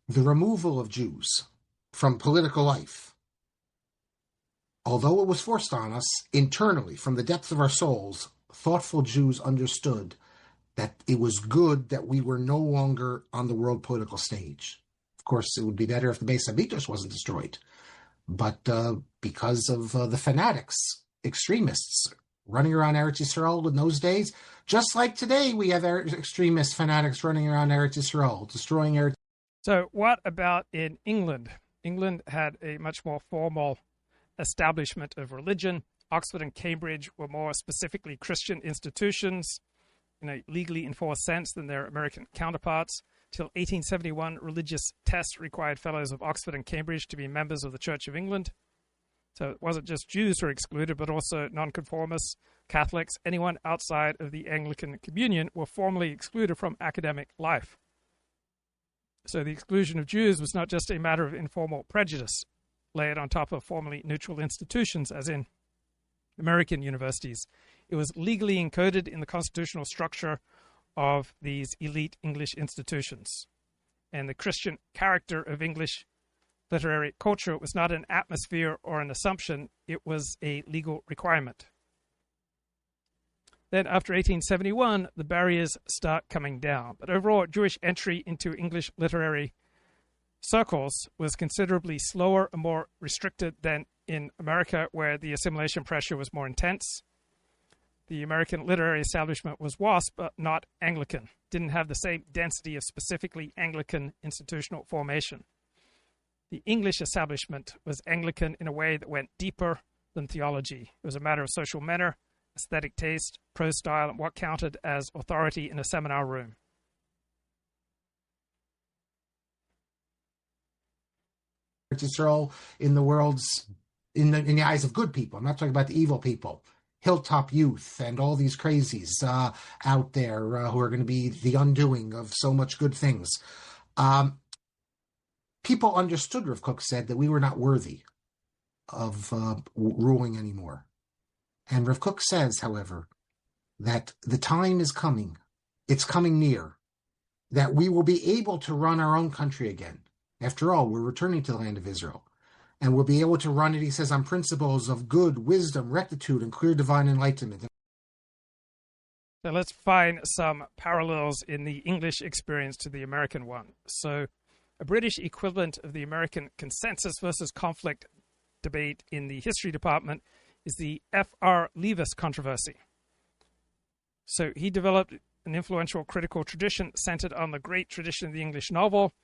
removal of Jews from political life, although it was forced on us internally, from the depths of our souls, thoughtful Jews understood that it was good that we were no longer on the world political stage. Of course, it would be better if the Beis Hamikdash wasn't destroyed. But because of the fanatics, extremists, running around Eretz Yisrael in those days, just like today we have extremist fanatics running around Eretz Yisrael, destroying Eretz. So what about in England? England had a much more formal establishment of religion. Oxford and Cambridge were more specifically Christian institutions in a legally enforced sense than their American counterparts. Till 1871, religious tests required fellows of Oxford and Cambridge to be members of the Church of England. So it wasn't just Jews who were excluded, but also nonconformists, Catholics, anyone outside of the Anglican Communion were formally excluded from academic life. So the exclusion of Jews was not just a matter of informal prejudice laid on top of formally neutral institutions, as in American universities. It was legally encoded in the constitutional structure of these elite English institutions. And the Christian character of English literary culture was not an atmosphere or an assumption, it was a legal requirement. Then after 1871, the barriers start coming down. But overall, Jewish entry into English literary circles was considerably slower and more restricted than in America, where the assimilation pressure was more intense. The American literary establishment was WASP, but not Anglican. Didn't have the same density of specifically Anglican institutional formation. The English establishment was Anglican in a way that went deeper than theology. It was a matter of social manner, aesthetic taste, prose style, and what counted as authority in a seminar room. Israel in the world's in the eyes of good people. I'm not talking about the evil people. Hilltop youth and all these crazies out there who are going to be the undoing of so much good things. People understood, Rav Kook said, that we were not worthy of ruling anymore. And Rav Kook says, however, that the time is coming, it's coming near, that we will be able to run our own country again. After all, we're returning to the land of Israel. And we'll be able to run it, he says, on principles of good, wisdom, rectitude, and clear divine enlightenment. So let's find some parallels in the English experience to the American one. So a British equivalent of the American consensus versus conflict debate in the history department is the F.R. Leavis controversy. So he developed an influential critical tradition centered on the great tradition of the English novel,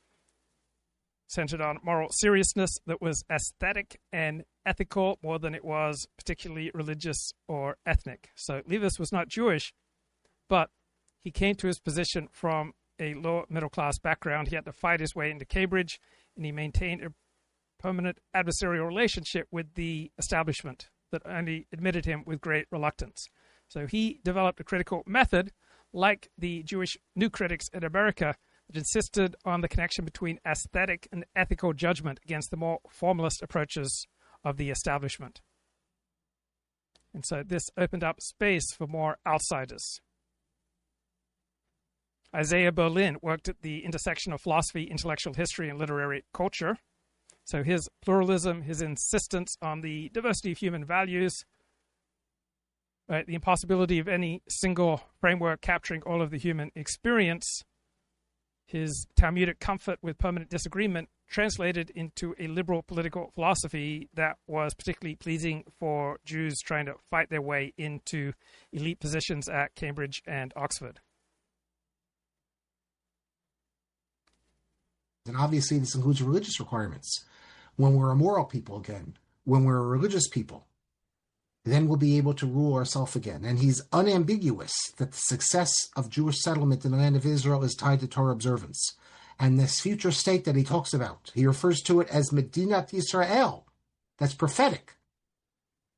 centered on moral seriousness that was aesthetic and ethical more than it was particularly religious or ethnic. So Leibniz was not Jewish, but he came to his position from a lower middle class background. He had to fight his way into Cambridge, and he maintained a permanent adversarial relationship with the establishment that only admitted him with great reluctance. So he developed a critical method, like the Jewish new critics in America, that insisted on the connection between aesthetic and ethical judgment against the more formalist approaches of the establishment. And so this opened up space for more outsiders. Isaiah Berlin worked at the intersection of philosophy, intellectual history, and literary culture. So his pluralism, his insistence on the diversity of human values, right, the impossibility of any single framework capturing all of the human experience, his Talmudic comfort with permanent disagreement translated into a liberal political philosophy that was particularly pleasing for Jews trying to fight their way into elite positions at Cambridge and Oxford. And obviously this includes religious requirements. When we're a moral people again, when we're a religious people, then we'll be able to rule ourselves again. And he's unambiguous that the success of Jewish settlement in the land of Israel is tied to Torah observance. And this future state that he talks about, he refers to it as Medinat Yisrael. That's prophetic.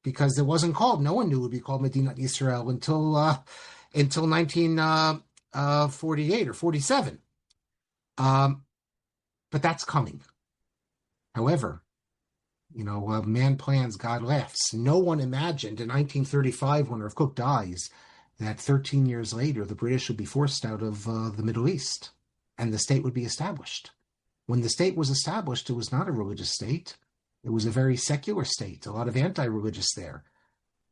Because it wasn't called, no one knew it would be called Medinat Yisrael until 1948 or 47. But that's coming. However, man plans, God laughs. No one imagined in 1935, when Rav Kook dies, that 13 years later the British would be forced out of the Middle East and the state would be established. When the state was established, it was not a religious state. It was a very secular state, a lot of anti-religious there.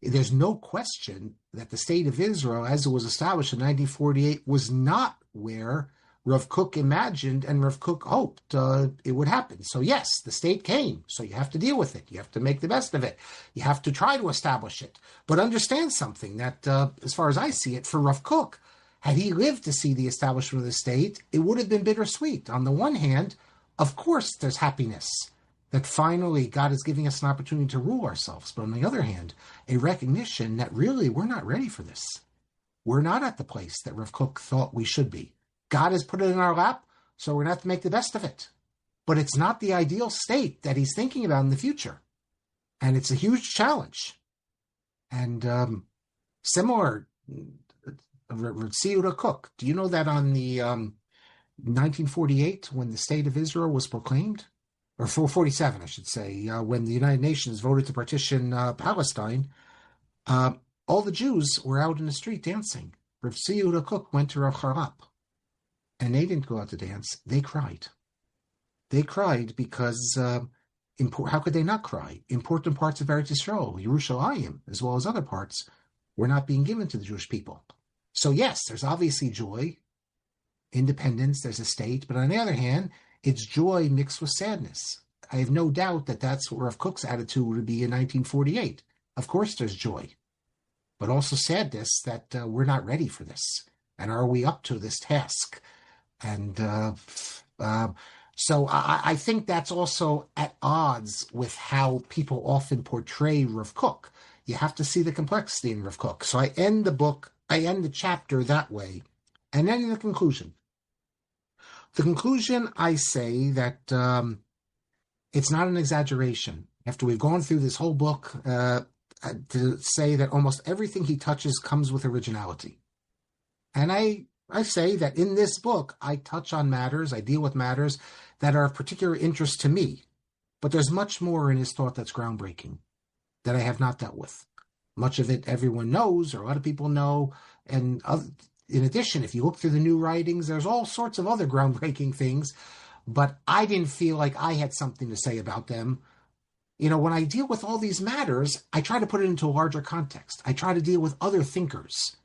There's no question that the state of Israel, as it was established in 1948, was not where Rav Kook imagined and Rav Kook hoped it would happen. So yes, the state came. So you have to deal with it. You have to make the best of it. You have to try to establish it. But understand something, that as far as I see it, for Rav Kook, had he lived to see the establishment of the state, it would have been bittersweet. On the one hand, of course, there's happiness that finally God is giving us an opportunity to rule ourselves. But on the other hand, a recognition that really we're not ready for this. We're not at the place that Rav Kook thought we should be. God has put it in our lap, so we're going to have to make the best of it. But it's not the ideal state that he's thinking about in the future. And it's a huge challenge. And similar, Kook, do you know that on the 1948, when the state of Israel was proclaimed, or 447, I should say, when the United Nations voted to partition Palestine, all the Jews were out in the street dancing. Rav Kook went to Rav Harlap. And they didn't go out to dance. They cried. They cried because, how could they not cry? Important parts of Eretz Yisrael, Yerushalayim, as well as other parts, were not being given to the Jewish people. So yes, there's obviously joy, independence, there's a state, but on the other hand, it's joy mixed with sadness. I have no doubt that that's what Rav Kook's attitude would be in 1948. Of course there's joy, but also sadness that we're not ready for this. And are we up to this task? And so I think that's also at odds with how people often portray Rav Kook. You have to see the complexity in Rav Kook. So I end the chapter that way. And then in the conclusion. The conclusion, I say that it's not an exaggeration. After we've gone through this whole book, to say that almost everything he touches comes with originality. And I say that in this book, I touch on matters, I deal with matters that are of particular interest to me. But there's much more in his thought that's groundbreaking that I have not dealt with. Much of it everyone knows, or a lot of people know. And in addition, if you look through the new writings, there's all sorts of other groundbreaking things. But I didn't feel like I had something to say about them. When I deal with all these matters, I try to put it into a larger context. I try to deal with other thinkers.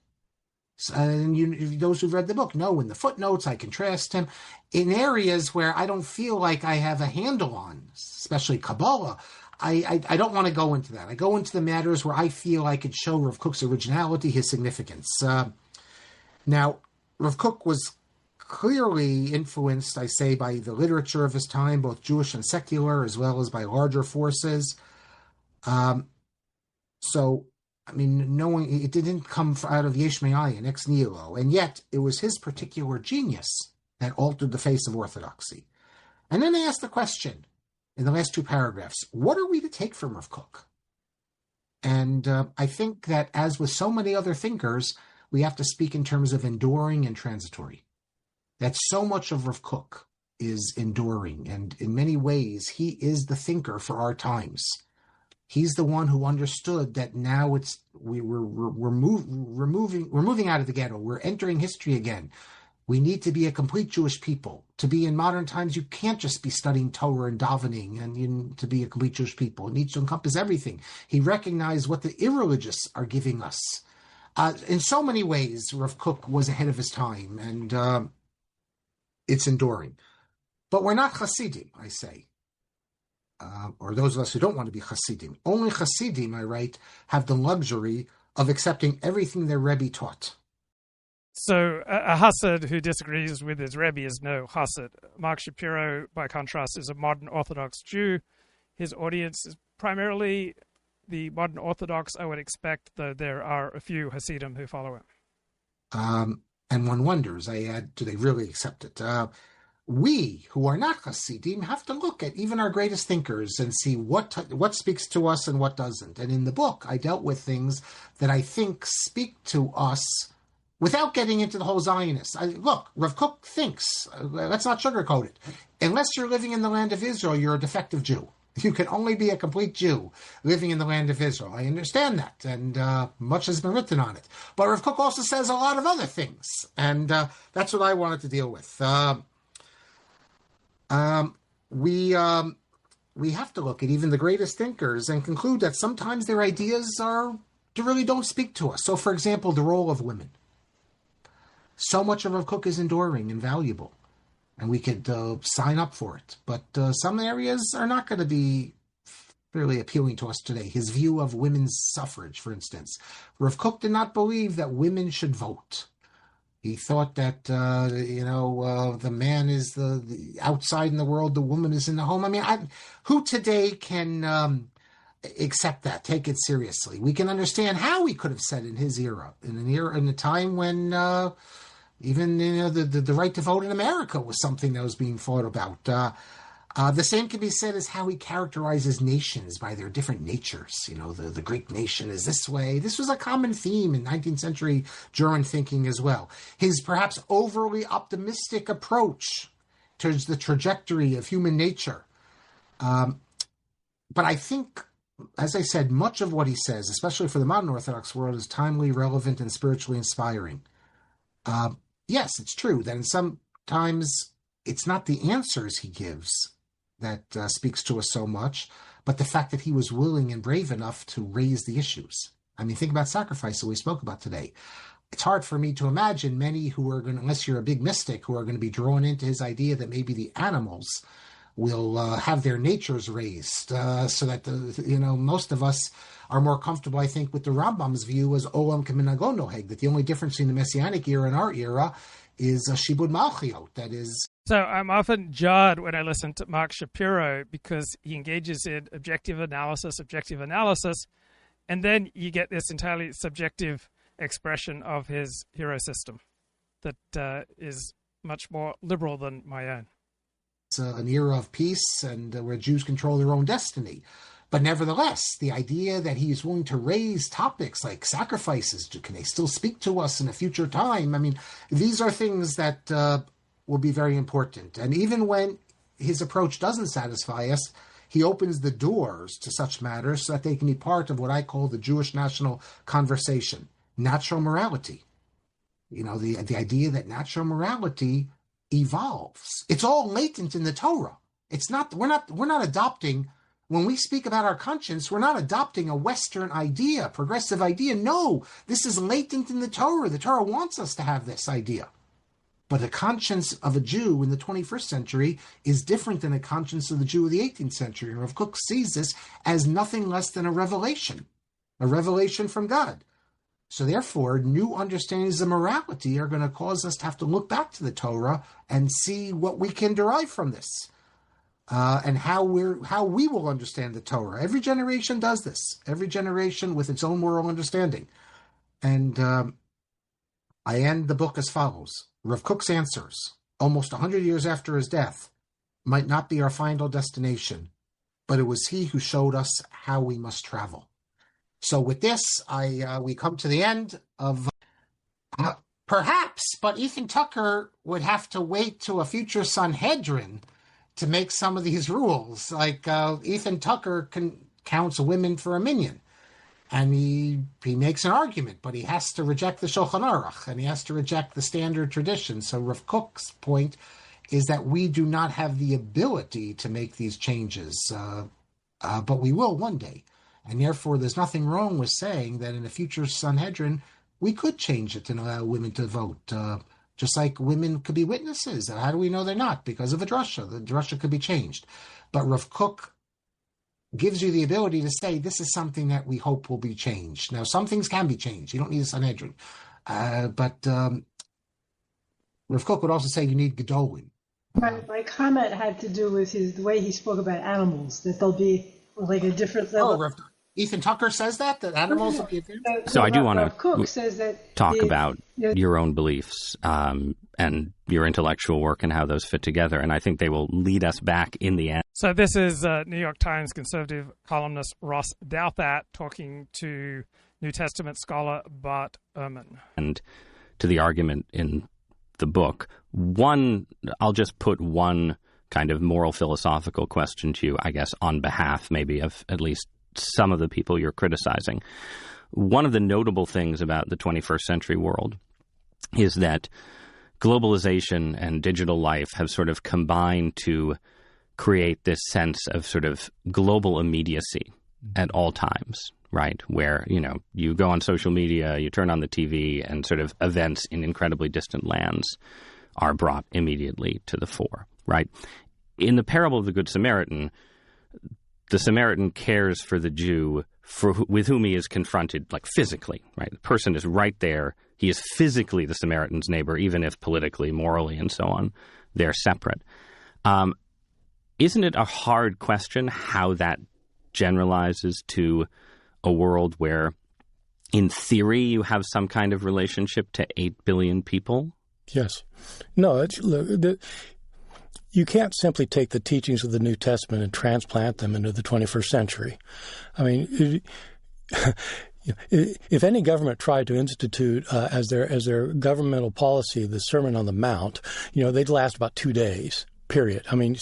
And those who've read the book know in the footnotes I contrast him in areas where I don't feel like I have a handle on, especially Kabbalah. I don't want to go into that. I go into the matters where I feel I could show Rav Kook's originality, his significance. Now, Rav Kook was clearly influenced, I say, by the literature of his time, both Jewish and secular, as well as by larger forces. Knowing it didn't come out of Yesh Me'ayin, ex nihilo, and yet it was his particular genius that altered the face of orthodoxy. And then they asked the question in the last two paragraphs, what are we to take from Rav Kook? And I think that, as with so many other thinkers, we have to speak in terms of enduring and transitory. That so much of Rav Kook is enduring, and in many ways, he is the thinker for our times. He's the one who understood that now we're moving out of the ghetto. We're entering history again. We need to be a complete Jewish people. To be in modern times, you can't just be studying Torah and davening and to be a complete Jewish people. It needs to encompass everything. He recognized what the irreligious are giving us. In so many ways, Rav Kook was ahead of his time, and it's enduring. But we're not Hasidim, I say. Or those of us who don't want to be Hasidim. Only Hasidim, I write, have the luxury of accepting everything their Rebbe taught. So a Hasid who disagrees with his Rebbe is no Hasid. Marc Shapiro, by contrast, is a modern Orthodox Jew. His audience is primarily the modern Orthodox, I would expect, though there are a few Hasidim who follow him. And one wonders, I add, do they really accept it? We, who are not Hasidim, have to look at even our greatest thinkers and see what speaks to us and what doesn't. And in the book, I dealt with things that I think speak to us without getting into the whole Zionist. Look, Rav Kook thinks, let's not sugarcoat it, unless you're living in the land of Israel, you're a defective Jew. You can only be a complete Jew living in the land of Israel. I understand that, and much has been written on it. But Rav Kook also says a lot of other things, and that's what I wanted to deal with. We have to look at even the greatest thinkers and conclude that sometimes their ideas really don't speak to us. So, for example, the role of women. So much of Rav Kook is enduring and valuable, and we could sign up for it. But some areas are not going to be really appealing to us today. His view of women's suffrage, for instance. Rav Kook did not believe that women should vote. He thought that, the man is the outside in the world, the woman is in the home. I mean, who today can accept that, take it seriously? We can understand how he could have said in his era, in a time when even the right to vote in America was something that was being thought about. The same can be said as how he characterizes nations by their different natures. The Greek nation is this way. This was a common theme in 19th century German thinking as well. His perhaps overly optimistic approach towards the trajectory of human nature. But I think, as I said, much of what he says, especially for the modern Orthodox world, is timely, relevant, and spiritually inspiring. Yes, it's true that sometimes it's not the answers he gives that speaks to us so much, but the fact that he was willing and brave enough to raise the issues. I mean, think about sacrifice that we spoke about today. It's hard for me to imagine many who are going to, unless you're a big mystic, who are going to be drawn into his idea that maybe the animals will have their natures raised, so that most of us are more comfortable, I think, with the Rambam's view as Olam Keminago Noheg, that the only difference between the Messianic era and our era is Shibud Malchiot, that is. So I'm often jarred when I listen to Marc Shapiro because he engages in objective analysis, and then you get this entirely subjective expression of his hero system that is much more liberal than my own. It's an era of peace and where Jews control their own destiny. But nevertheless, the idea that he is willing to raise topics like sacrifices, can they still speak to us in a future time? I mean, these are things that will be very important. And even when his approach doesn't satisfy us, he opens the doors to such matters so that they can be part of what I call the Jewish national conversation, natural morality. The idea that natural morality evolves. It's all latent in the Torah. It's not. We're not adopting. When we speak about our conscience, we're not adopting a Western idea, progressive idea. No, this is latent in the Torah. The Torah wants us to have this idea. But the conscience of a Jew in the 21st century is different than the conscience of the Jew of the 18th century. And Rav Kook sees this as nothing less than a revelation from God. So therefore, new understandings of morality are going to cause us to have to look back to the Torah and see what we can derive from this, and how we will understand the Torah. Every generation does this. Every generation with its own moral understanding. And I end the book as follows. Rav Kook's answers, almost 100 years after his death, might not be our final destination, but it was he who showed us how we must travel. So with this, we come to the end of perhaps, but Ethan Tucker would have to wait to a future Sanhedrin to make some of these rules. Like Ethan Tucker counts women for a minyan, and he makes an argument, but he has to reject the Shulchan Aruch, and he has to reject the standard tradition. So Rav Kook's point is that we do not have the ability to make these changes, but we will one day. And therefore, there's nothing wrong with saying that in a future Sanhedrin, we could change it and allow women to vote, just like women could be witnesses. How do we know they're not? Because of a drasha. The drasha could be changed. But Rav Kook gives you the ability to say, this is something that we hope will be changed. Now, some things can be changed. You don't need a Sanhedrin. But Rav Kook would also say you need Gedolim. My comment had to do with the way he spoke about animals, that they'll be like a different level. Oh, Ethan Tucker says that animals will be different? So I do want to says that talk about your own beliefs and your intellectual work and how those fit together, and I think they will lead us back in the end. So this is New York Times conservative columnist Ross Douthat talking to New Testament scholar Bart Ehrman. And to the argument in the book, I'll just put one kind of moral philosophical question to you, I guess, on behalf maybe of at least some of the people you're criticizing. One of the notable things about the 21st century world is that globalization and digital life have sort of combined to create this sense of sort of global immediacy at all times, right? Where, you go on social media, you turn on the TV, and sort of events in incredibly distant lands are brought immediately to the fore, right? In the parable of the Good Samaritan, the Samaritan cares for the Jew with whom he is confronted, like physically, right? The person is right there. He is physically the Samaritan's neighbor, even if politically, morally, and so on, they're separate. Isn't it a hard question how that generalizes to a world where, in theory, you have some kind of relationship to 8 billion people? Yes. No, you can't simply take the teachings of the New Testament and transplant them into the 21st century. I mean, if any government tried to institute as their governmental policy the Sermon on the Mount, they'd last about 2 days. Period. I mean,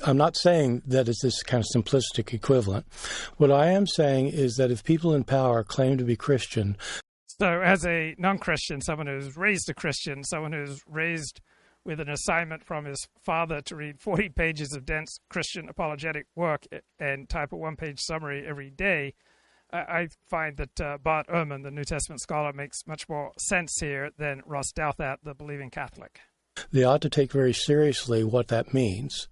I'm not saying that it's this kind of simplistic equivalent. What I am saying is that if people in power claim to be Christian. So as a non-Christian, someone who's raised a Christian, someone who's raised with an assignment from his father to read 40 pages of dense Christian apologetic work and type a one-page summary every day, I find that Bart Ehrman, the New Testament scholar, makes much more sense here than Ross Douthat, the believing Catholic. They ought to take very seriously what that means.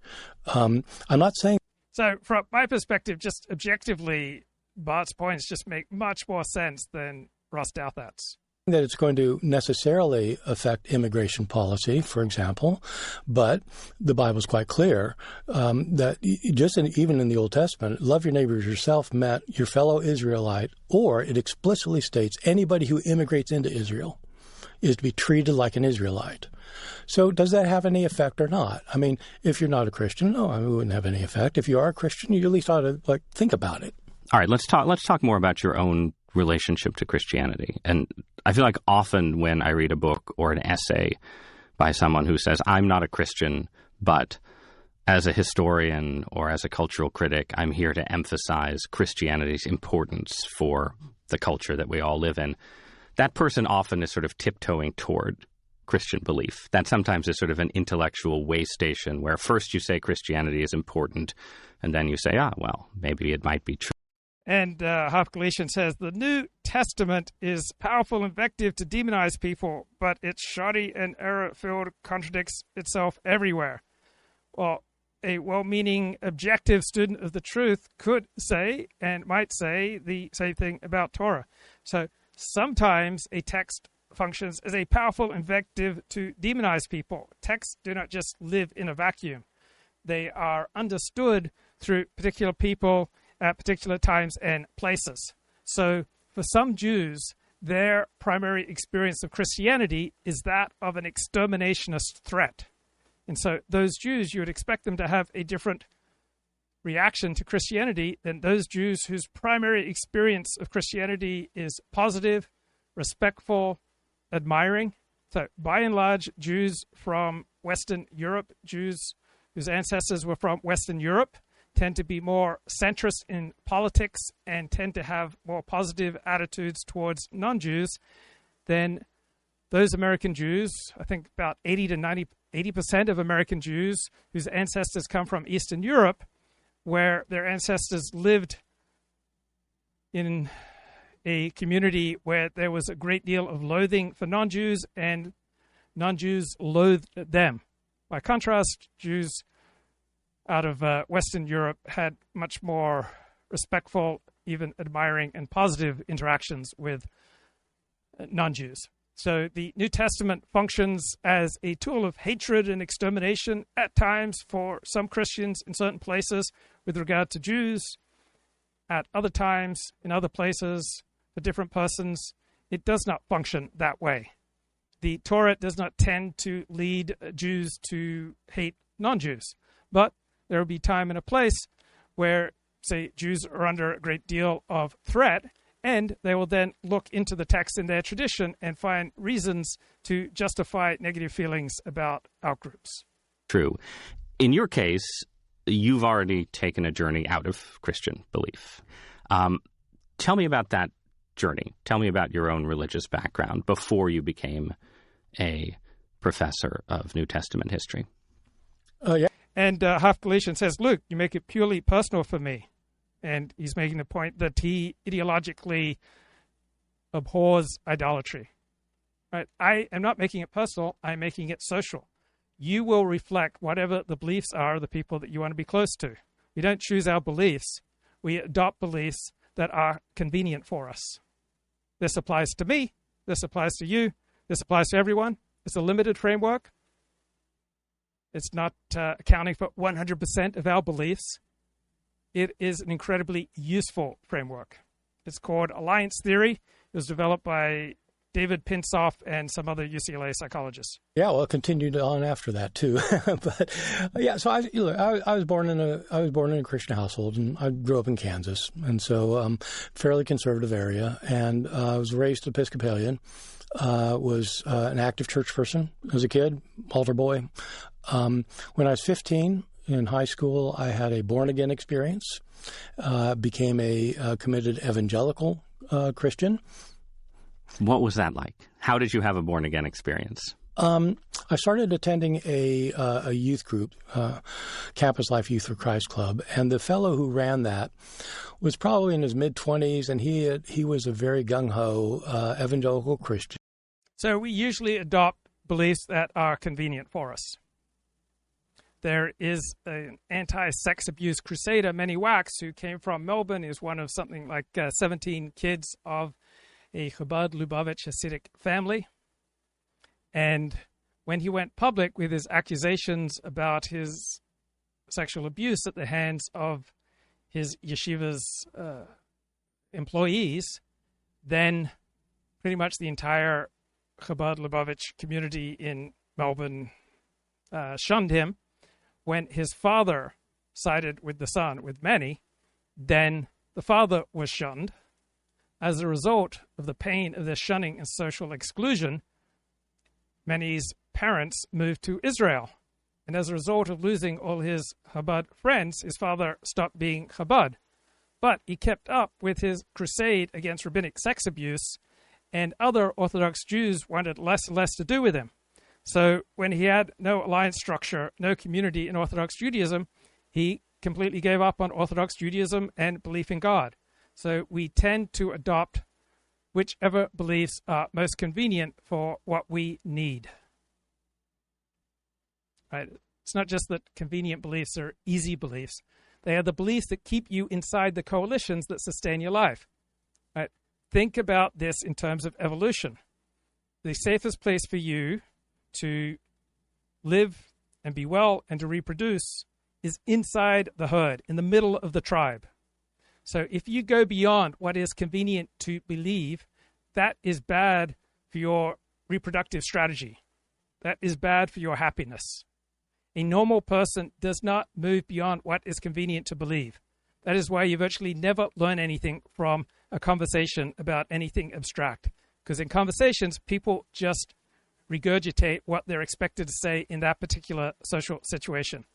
I'm not saying... So from my perspective, just objectively, Bart's points just make much more sense than Ross Douthat's. That it's going to necessarily affect immigration policy, for example, but the Bible's quite clear that even in the Old Testament, love your neighbor as yourself meant your fellow Israelite, or it explicitly states anybody who immigrates into Israel is to be treated like an Israelite. So does that have any effect or not? I mean, if you're not a Christian, no, it wouldn't have any effect. If you are a Christian, you at least ought to think about it. All right, let's talk more about your own relationship to Christianity. And I feel like often when I read a book or an essay by someone who says, I'm not a Christian, but as a historian or as a cultural critic, I'm here to emphasize Christianity's importance for the culture that we all live in, that person often is sort of tiptoeing toward Christian belief. That sometimes is sort of an intellectual way station where first you say Christianity is important, and then you say, well, maybe it might be true. And Half Galatian says, the New Testament is powerful invective to demonize people, but it's shoddy and error-filled, contradicts itself everywhere. Well, a well-meaning, objective student of the truth could say, and might say, the same thing about Torah. So Sometimes a text functions as a powerful invective to demonize people. Texts do not just live in a vacuum. They are understood through particular people at particular times and places. So for some Jews, their primary experience of Christianity is that of an exterminationist threat. And so those Jews, you would expect them to have a different reaction to Christianity than those Jews whose primary experience of Christianity is positive, respectful, admiring. So by and large, Jews from Western Europe, Jews whose ancestors were from Western Europe, tend to be more centrist in politics and tend to have more positive attitudes towards non-Jews than those American Jews. I think about 80% of American Jews whose ancestors come from Eastern Europe, where their ancestors lived in a community where there was a great deal of loathing for non-Jews and non-Jews loathed them. By contrast, Jews out of Western Europe had much more respectful, even admiring and positive interactions with non-Jews. So the New Testament functions as a tool of hatred and extermination at times for some Christians in certain places with regard to Jews. At other times, in other places, for different persons, it does not function that way. The Torah does not tend to lead Jews to hate non-Jews, but there will be time and a place where, say, Jews are under a great deal of threat, and they will then look into the text in their tradition and find reasons to justify negative feelings about outgroups. True. In your case, you've already taken a journey out of Christian belief. Tell me about that journey. Tell me about your own religious background before you became a professor of New Testament history. Yeah. And Half Galatian says, Luke, you make it purely personal for me. And he's making the point that he ideologically abhors idolatry. Right? I am not making it personal. I'm making it social. You will reflect whatever the beliefs are of the people that you want to be close to. We don't choose our beliefs. We adopt beliefs that are convenient for us. This applies to me. This applies to you. This applies to everyone. It's a limited framework. It's not accounting for 100% of our beliefs. It is an incredibly useful framework. It's called alliance theory. It was developed by David Pinsoff and some other UCLA psychologists. Yeah, well, it continued on after that too. But yeah, so I was born in a Christian household, and I grew up in Kansas, and so fairly conservative area, and I was raised Episcopalian. Was an active church person as a kid, altar boy. When I was 15 in high school, I had a born-again experience, became a committed evangelical Christian. What was that like? How did you have a born-again experience? I started attending a youth group, Campus Life Youth for Christ Club, and the fellow who ran that was probably in his mid-20s, and he was a very gung-ho evangelical Christian. So we usually adopt beliefs that are convenient for us. There is an anti-sex abuse crusader, Manny Wax, who came from Melbourne. He was one of something like 17 kids of a Chabad Lubavitch Hasidic family. And when he went public with his accusations about his sexual abuse at the hands of his yeshiva's employees, then pretty much the entire Chabad Lubavitch community in Melbourne shunned him. When his father sided with the son, with Manny, then the father was shunned. As a result of the pain of this shunning and social exclusion, Manny's parents moved to Israel. And as a result of losing all his Chabad friends, his father stopped being Chabad. But he kept up with his crusade against rabbinic sex abuse, and other Orthodox Jews wanted less and less to do with him. So when he had no alliance structure, no community in Orthodox Judaism, he completely gave up on Orthodox Judaism and belief in God. So we tend to adopt whichever beliefs are most convenient for what we need. Right? It's not just that convenient beliefs are easy beliefs. They are the beliefs that keep you inside the coalitions that sustain your life. Right? think about this in terms of evolution. The safest place for you to live and be well and to reproduce is inside the herd, in the middle of the tribe. So if you go beyond what is convenient to believe, that is bad for your reproductive strategy. That is bad for your happiness. A normal person does not move beyond what is convenient to believe. That is why you virtually never learn anything from a conversation about anything abstract. Because in conversations, people just regurgitate what they're expected to say in that particular social situation.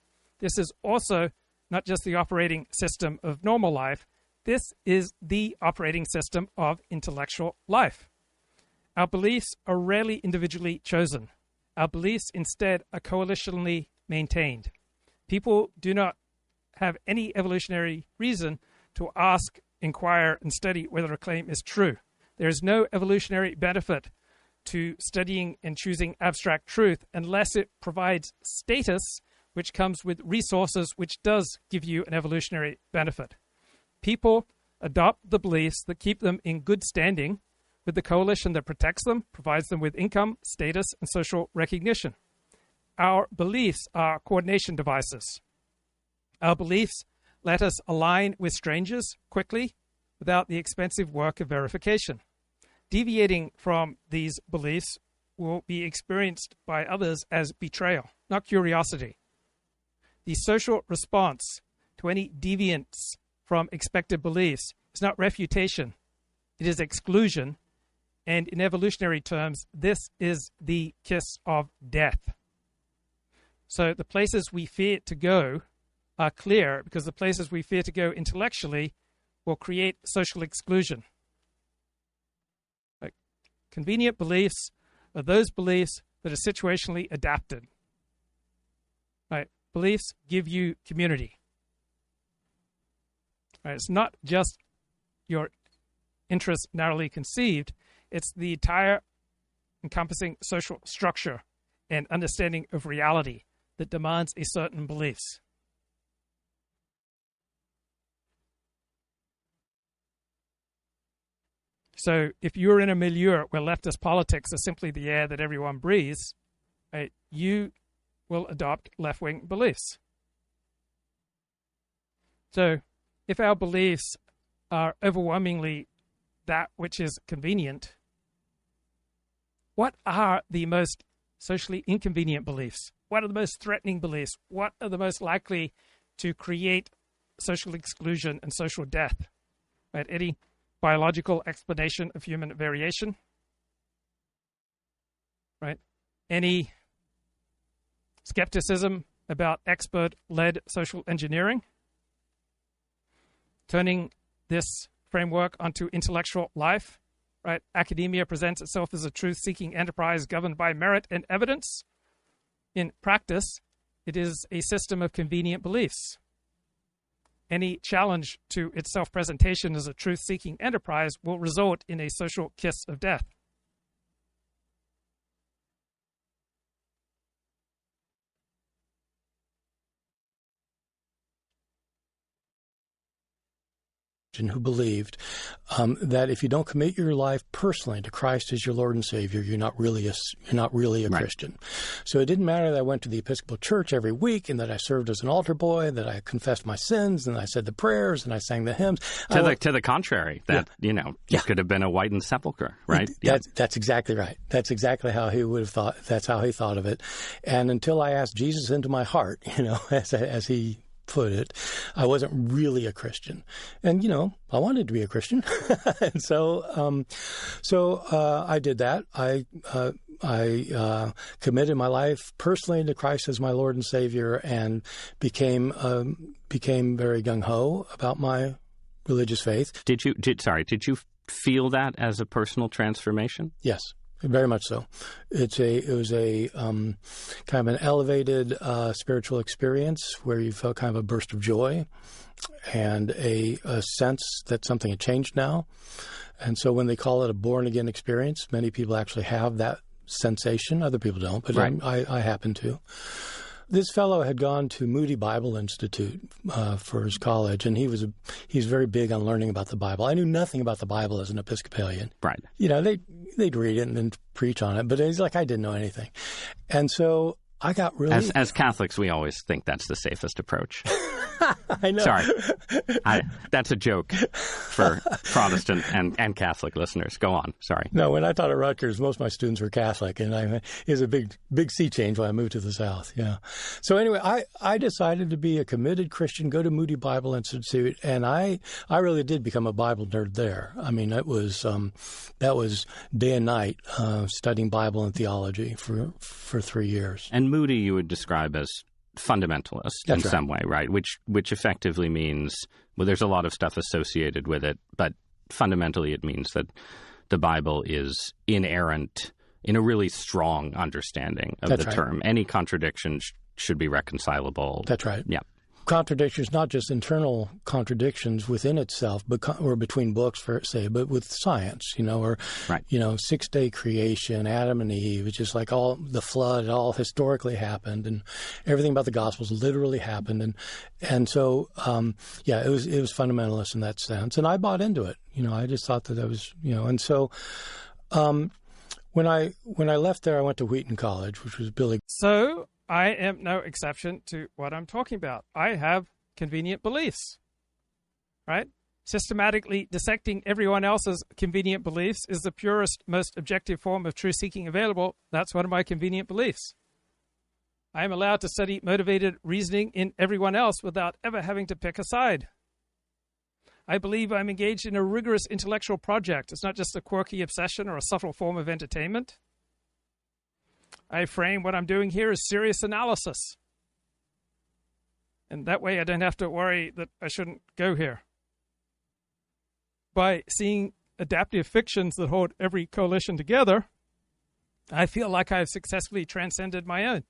This is also not just the operating system of normal life. This is the operating system of intellectual life. Our beliefs are rarely individually chosen. Our beliefs instead are coalitionally maintained. People do not have any evolutionary reason to ask, inquire, and study whether a claim is true. There is no evolutionary benefit to studying and choosing abstract truth unless it provides status, which comes with resources, which does give you an evolutionary benefit. People adopt the beliefs that keep them in good standing with the coalition that protects them, provides them with income, status, and social recognition. Our beliefs are coordination devices. Our beliefs let us align with strangers quickly without the expensive work of verification. Deviating from these beliefs will be experienced by others as betrayal, not curiosity. The social response to any deviance from expected beliefs is not refutation, it is exclusion, and in evolutionary terms, this is the kiss of death. So the places we fear to go are clear because the places we fear to go intellectually will create social exclusion. Like, convenient beliefs are those beliefs that are situationally adapted. Right? Beliefs give you community. Right? It's not just your interest narrowly conceived, it's the entire encompassing social structure and understanding of reality that demands a certain beliefs. So if you're in a milieu where leftist politics is simply the air that everyone breathes, right, you will adopt left-wing beliefs. So if our beliefs are overwhelmingly that which is convenient, what are the most socially inconvenient beliefs? What are the most threatening beliefs? What are the most likely to create social exclusion and social death? Right? Any biological explanation of human variation? Right? Any skepticism about expert-led social engineering? Turning this framework onto intellectual life? Right? Academia presents itself as a truth-seeking enterprise governed by merit and evidence. In practice, it is a system of convenient beliefs. Any challenge to its self-presentation as a truth-seeking enterprise will result in a social kiss of death. Who believed that if you don't commit your life personally to Christ as your Lord and Savior, you're not really a Right. Christian. So it didn't matter that I went to the Episcopal Church every week and that I served as an altar boy, that I confessed my sins and I said the prayers and I sang the hymns. To the contrary, that you could have been a whitened sepulcher, right? That's exactly right. That's exactly how he would have thought. That's how he thought of it. And until I asked Jesus into my heart, as he put it, I wasn't really a Christian. And, I wanted to be a Christian. And so I did that. I committed my life personally to Christ as my Lord and Savior and became very gung-ho about my religious faith. Did you feel that as a personal transformation? Yes. Very much so. It was a kind of an elevated spiritual experience where you felt kind of a burst of joy and a sense that something had changed now. And so when they call it a born-again experience, many people actually have that sensation. Other people don't, but right. I happen to. This fellow had gone to Moody Bible Institute for his college, and he's very big on learning about the Bible. I knew nothing about the Bible as an Episcopalian. Right. They'd read it and then preach on it, but he's like, I didn't know anything. And so I got really... As Catholics, we always think that's the safest approach. I know. Sorry. That's a joke for Protestant and Catholic listeners. Go on. Sorry. No, when I taught at Rutgers, most of my students were Catholic, and it was a big sea change when I moved to the South. Yeah. So anyway, I decided to be a committed Christian, go to Moody Bible Institute, and I really did become a Bible nerd there. I mean, that was day and night studying Bible and theology for 3 years. And Moody you would describe as fundamentalist in some way, right? Which effectively means, well, there's a lot of stuff associated with it, but fundamentally it means that the Bible is inerrant in a really strong understanding of the term. Any contradiction should be reconcilable. That's right. Yeah. Contradictions, not just internal contradictions within itself, or between books, but with science, or, right. 6-day creation, Adam and Eve. It's just like all the flood, it all historically happened, and everything about the Gospels literally happened. And so, it was fundamentalist in that sense. And I bought into it. I just thought that was, and so, when I left there, I went to Wheaton College, which was Billy. So I am no exception to what I'm talking about. I have convenient beliefs, right? Systematically dissecting everyone else's convenient beliefs is the purest, most objective form of truth-seeking available. That's one of my convenient beliefs. I am allowed to study motivated reasoning in everyone else without ever having to pick a side. I believe I'm engaged in a rigorous intellectual project. It's not just a quirky obsession or a subtle form of entertainment. I frame what I'm doing here as serious analysis. And that way I don't have to worry that I shouldn't go here. By seeing adaptive fictions that hold every coalition together, I feel like I've successfully transcended my own.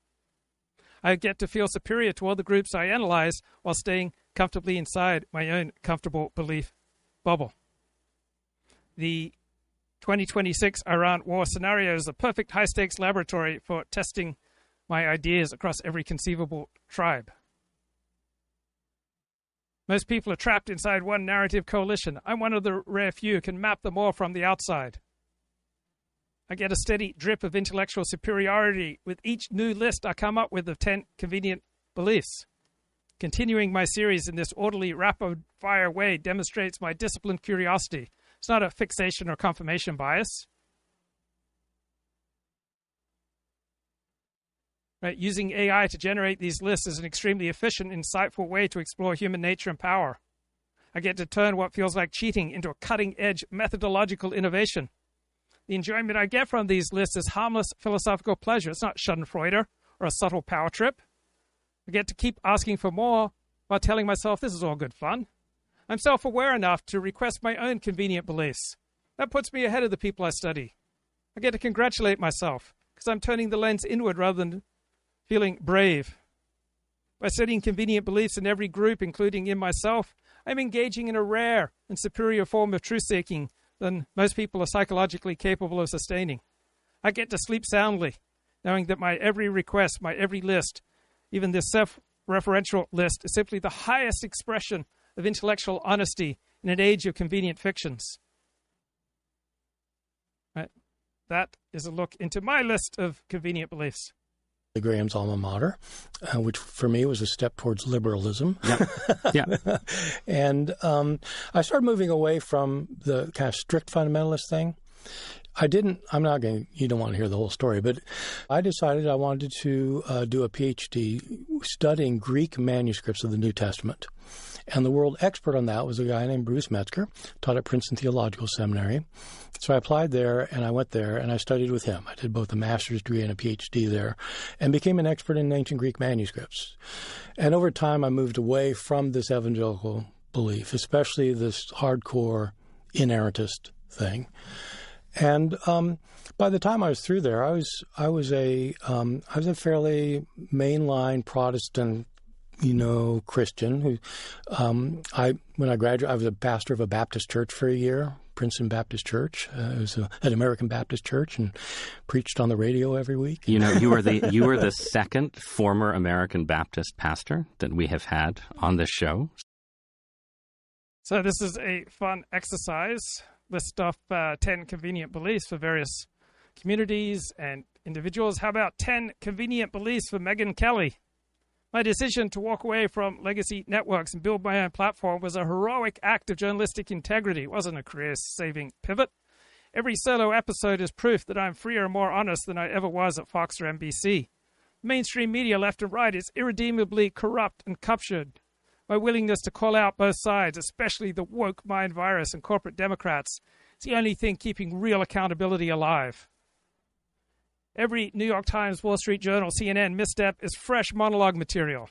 I get to feel superior to all the groups I analyze while staying comfortably inside my own comfortable belief bubble. The 2026 Iran war scenario is a perfect high-stakes laboratory for testing my ideas across every conceivable tribe. Most people are trapped inside one narrative coalition. I'm one of the rare few who can map them all from the outside. I get a steady drip of intellectual superiority with each new list I come up with of 10 convenient beliefs. Continuing my series in this orderly, rapid-fire way demonstrates my disciplined curiosity. It's not a fixation or confirmation bias. Right? Using AI to generate these lists is an extremely efficient, insightful way to explore human nature and power. I get to turn what feels like cheating into a cutting-edge methodological innovation. The enjoyment I get from these lists is harmless philosophical pleasure. It's not schadenfreude or a subtle power trip. I get to keep asking for more while telling myself this is all good fun. I'm self-aware enough to request my own convenient beliefs. That puts me ahead of the people I study. I get to congratulate myself because I'm turning the lens inward rather than feeling brave. By studying convenient beliefs in every group, including in myself, I'm engaging in a rare and superior form of truth-seeking than most people are psychologically capable of sustaining. I get to sleep soundly, knowing that my every request, my every list, even this self-referential list, is simply the highest expression of intellectual honesty in an age of convenient fictions. Right? That is a look into my list of convenient beliefs. Graham's alma mater, which for me was a step towards liberalism. Yeah. And I started moving away from the kind of strict fundamentalist thing. You don't want to hear the whole story, but I decided I wanted to do a PhD studying Greek manuscripts of the New Testament. And the world expert on that was a guy named Bruce Metzger, taught at Princeton Theological Seminary. So I applied there, and I went there, and I studied with him. I did both a master's degree and a PhD there, and became an expert in ancient Greek manuscripts. And over time, I moved away from this evangelical belief, especially this hardcore inerrantist thing. And by the time I was through there, I was a fairly mainline Protestant, Christian who, when I graduated, I was a pastor of a Baptist church for a year Princeton Baptist Church. I was at American Baptist Church and preached on the radio every week. You know, you were the second former American Baptist pastor that we have had on this show. So this is a fun exercise. List off 10 convenient beliefs for various communities and individuals. How about 10 convenient beliefs for Megyn Kelly? My decision to walk away from legacy networks and build my own platform was a heroic act of journalistic integrity. It wasn't a career-saving pivot. Every solo episode is proof that I'm freer and more honest than I ever was at Fox or NBC. Mainstream media, left and right, is irredeemably corrupt and captured. My willingness to call out both sides, especially the woke mind virus and corporate Democrats, is the only thing keeping real accountability alive. Every New York Times, Wall Street Journal, CNN misstep is fresh monologue material.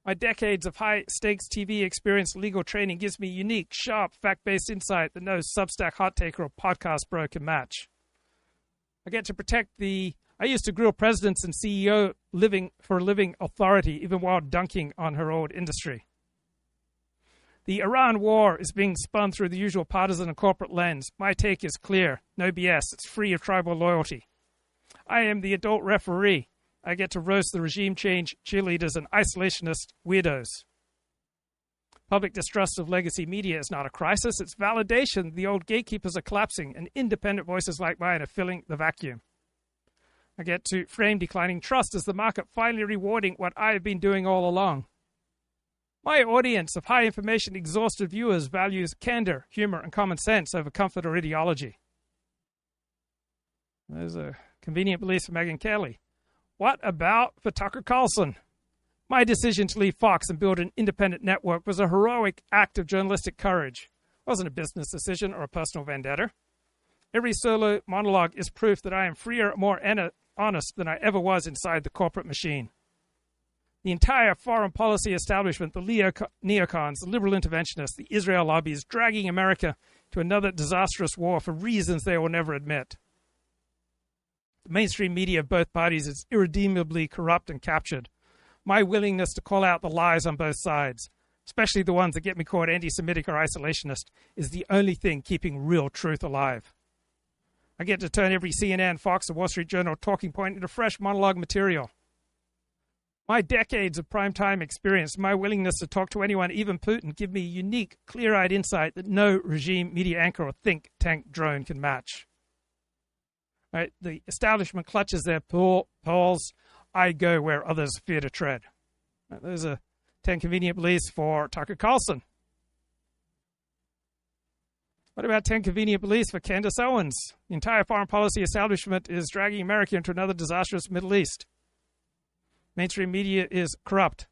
My decades of high-stakes TV experience and legal training gives me unique, sharp, fact-based insight that no Substack hot taker or podcast bro can match. I get to protect I used to grill presidents and CEO for a living authority, even while dunking on her old industry. The Iran war is being spun through the usual partisan and corporate lens. My take is clear. No BS. It's free of tribal loyalty. I am the adult referee. I get to roast the regime change cheerleaders and isolationist weirdos. Public distrust of legacy media is not a crisis. It's validation. The old gatekeepers are collapsing, and independent voices like mine are filling the vacuum. I get to frame declining trust as the market finally rewarding what I have been doing all along. My audience of high information, exhausted viewers values candor, humor, and common sense over comfort or ideology. There's a convenient belief for Megyn Kelly. What about for Tucker Carlson? My decision to leave Fox and build an independent network was a heroic act of journalistic courage. It wasn't a business decision or a personal vendetta. Every solo monologue is proof that I am freer, more honest than I ever was inside the corporate machine. The entire foreign policy establishment, the neocons, the liberal interventionists, the Israel lobby is dragging America to another disastrous war for reasons they will never admit. The mainstream media of both parties is irredeemably corrupt and captured. My willingness to call out the lies on both sides, especially the ones that get me called anti-Semitic or isolationist, is the only thing keeping real truth alive. I get to turn every CNN, Fox, or Wall Street Journal talking point into fresh monologue material. My decades of primetime experience, my willingness to talk to anyone, even Putin, give me unique, clear-eyed insight that no regime, media anchor, or think tank drone can match. Right? The establishment clutches their pearls. I go where others fear to tread. Right? Those are 10 convenient beliefs for Tucker Carlson. What about 10 convenient beliefs for Candace Owens? The entire foreign policy establishment is dragging America into another disastrous Middle East. Mainstream media is corrupt.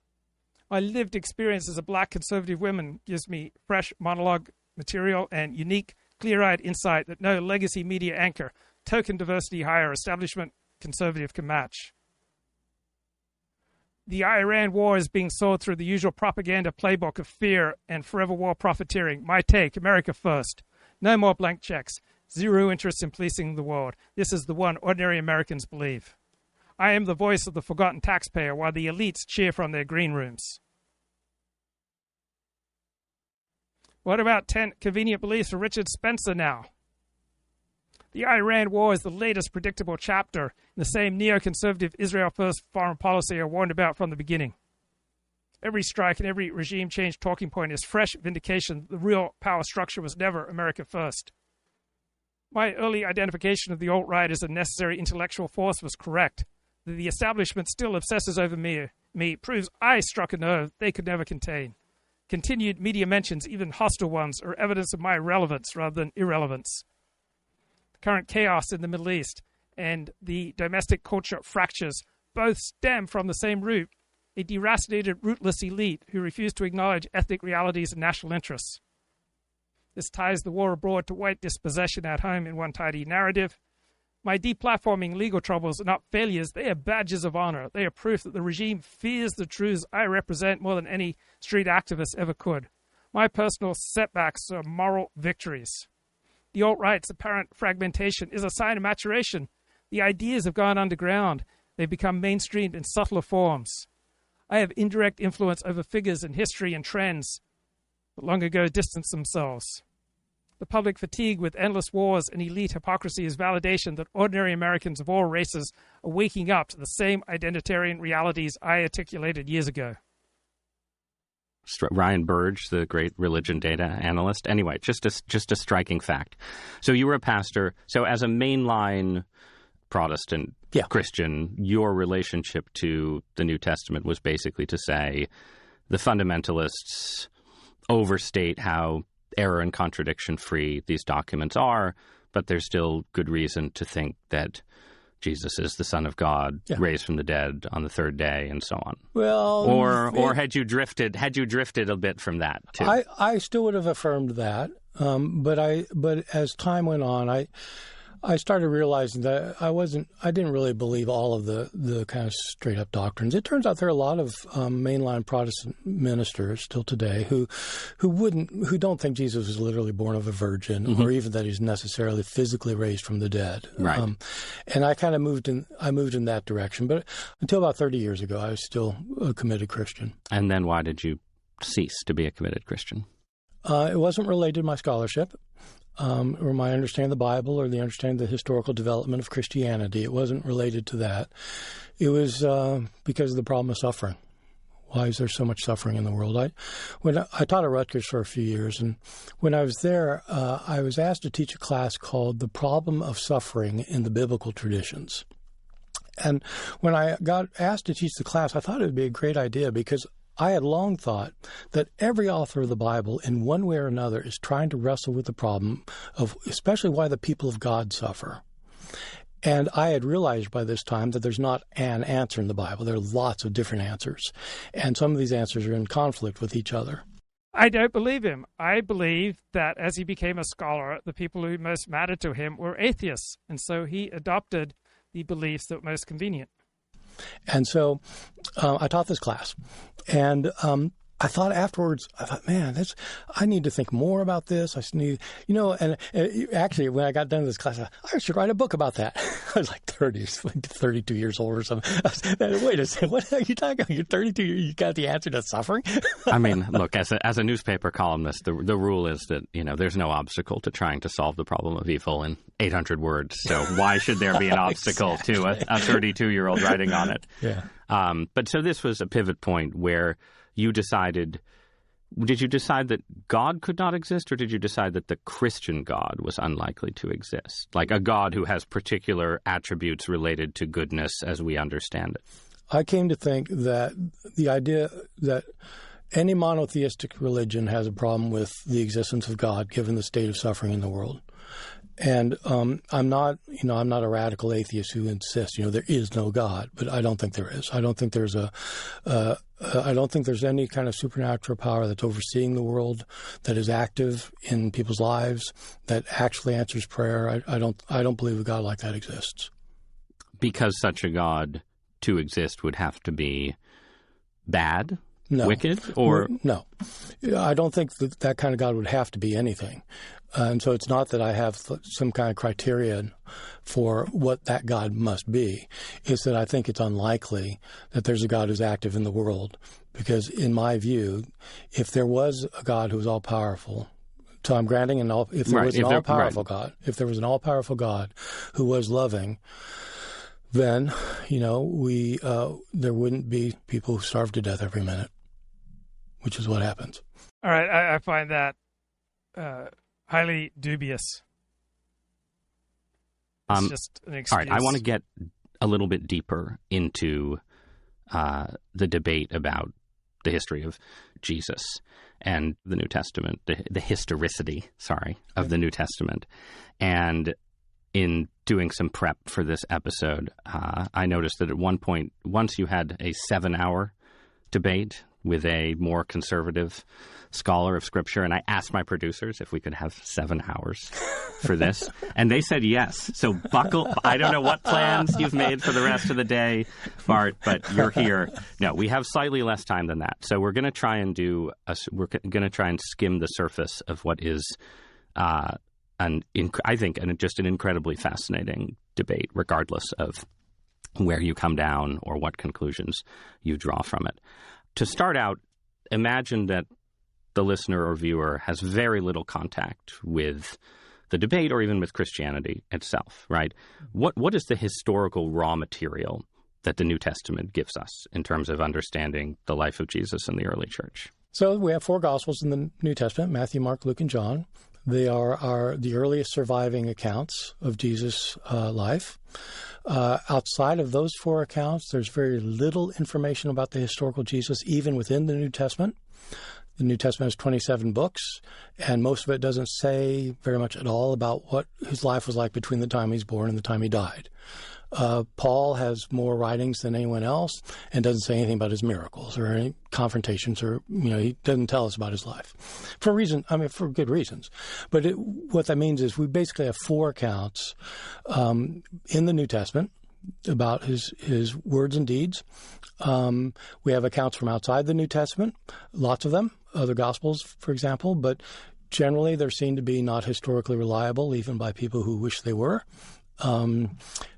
My lived experience as a black conservative woman gives me fresh monologue material and unique, clear-eyed insight that no legacy media anchor, token diversity hire, establishment conservative can match. The Iran war is being sold through the usual propaganda playbook of fear and forever war profiteering. My take, America first. No more blank checks. Zero interest in policing the world. This is the one ordinary Americans believe. I am the voice of the forgotten taxpayer while the elites cheer from their green rooms. What about 10 convenient beliefs for Richard Spencer now? The Iran war is the latest predictable chapter in the same neoconservative Israel-first foreign policy I warned about from the beginning. Every strike and every regime change talking point is fresh vindication that the real power structure was never America first. My early identification of the alt-right as a necessary intellectual force was correct. That the establishment still obsesses over me proves I struck a nerve they could never contain. Continued media mentions, even hostile ones, are evidence of my relevance rather than irrelevance. The current chaos in the Middle East and the domestic culture fractures both stem from the same root, a deracinated, rootless elite who refuse to acknowledge ethnic realities and national interests. This ties the war abroad to white dispossession at home in one tidy narrative. My deplatforming legal troubles are not failures. They are badges of honor. They are proof that the regime fears the truths I represent more than any street activist ever could. My personal setbacks are moral victories. The alt-right's apparent fragmentation is a sign of maturation. The ideas have gone underground. They've become mainstreamed in subtler forms. I have indirect influence over figures in history and trends that long ago distanced themselves. The public fatigue with endless wars and elite hypocrisy is validation that ordinary Americans of all races are waking up to the same identitarian realities I articulated years ago. Ryan Burge, the great religion data analyst. Anyway, just a striking fact. So you were a pastor. So as a mainline Protestant Christian, your relationship to the New Testament was basically to say the fundamentalists overstate how error and contradiction-free these documents are, but there's still good reason to think that Jesus is the Son of God, raised from the dead on the third day, and so on. Well, or had you drifted a bit from that too? I still would have affirmed that, but as time went on, I started realizing that I didn't really believe all of the kind of straight up doctrines. It turns out there are a lot of mainline Protestant ministers still today who don't think Jesus was literally born of a virgin, or even that he's necessarily physically raised from the dead. Right. And I kind of moved in that direction. But until about 30 years ago, I was still a committed Christian. And then why did you cease to be a committed Christian? It wasn't related to my scholarship. Or my understanding of the Bible, or the understanding of the historical development of Christianity. It wasn't related to that. It was because of the problem of suffering. Why is there so much suffering in the world? I taught at Rutgers for a few years, and when I was there, I was asked to teach a class called The Problem of Suffering in the Biblical Traditions. And when I got asked to teach the class, I thought it would be a great idea because I had long thought that every author of the Bible, in one way or another, is trying to wrestle with the problem of especially why the people of God suffer. And I had realized by this time that there's not an answer in the Bible. There are lots of different answers. And some of these answers are in conflict with each other. I don't believe him. I believe that as he became a scholar, the people who most mattered to him were atheists. And so he adopted the beliefs that were most convenient. And so I taught this class, and I thought afterwards, man, I need to think more about this. I need, and actually when I got done with this class, I should write a book about that. I was like 32 years old or something. Wait a second, what are you talking about? You're 32, you got the answer to suffering? I mean, look, as a newspaper columnist, the rule is that, there's no obstacle to trying to solve the problem of evil in 800 words. So why should there be an obstacle to a 32-year-old writing on it? Yeah. But so this was a pivot point where you decided, did you decide that God could not exist, or did you decide that the Christian God was unlikely to exist? Like a God who has particular attributes related to goodness as we understand it? I came to think that the idea that any monotheistic religion has a problem with the existence of God given the state of suffering in the world. And I'm not a radical atheist who insists, there is no God, but I don't think there is. I don't think there's I don't think there's any kind of supernatural power that's overseeing the world, that is active in people's lives, that actually answers prayer. I don't believe a God like that exists. Because such a God to exist would have to be bad? No. Wicked? Or no. I don't think that kind of God would have to be anything. And so it's not that I have some kind of criterion for what that God must be. It's that I think it's unlikely that there's a God who's active in the world. Because in my view, if there was a God who was all-powerful, so I'm granting if there was an all-powerful God, if there was an all-powerful God who was loving, then, there wouldn't be people who starve to death every minute, which is what happens. All right, I find that highly dubious. It's just an excuse. All right, I want to get a little bit deeper into the debate about the history of Jesus and the New Testament, the historicity, of the New Testament. And in doing some prep for this episode, I noticed that at one point, once you had a 7-hour debate with a more conservative scholar of Scripture, and I asked my producers if we could have 7 hours for this, and they said yes. So buckle. I don't know what plans you've made for the rest of the day, Bart, but you're here. No, we have slightly less time than that. So we're going to try and skim the surface of what is, I think, just an incredibly fascinating debate, regardless of where you come down or what conclusions you draw from it. To start out, imagine that the listener or viewer has very little contact with the debate or even with Christianity itself, right? What is the historical raw material that the New Testament gives us in terms of understanding the life of Jesus in the early church? So we have 4 Gospels in the New Testament, Matthew, Mark, Luke, and John. They are the earliest surviving accounts of Jesus' life. Outside of those 4 accounts, there's very little information about the historical Jesus, even within the New Testament. The New Testament has 27 books, and most of it doesn't say very much at all about what his life was like between the time he was born and the time he died. Paul has more writings than anyone else and doesn't say anything about his miracles or any confrontations, or, he doesn't tell us about his life for good reasons. But what that means is we basically have 4 accounts in the New Testament about his words and deeds. We have accounts from outside the New Testament, lots of them, other Gospels, for example, but generally they're seen to be not historically reliable, even by people who wish they were.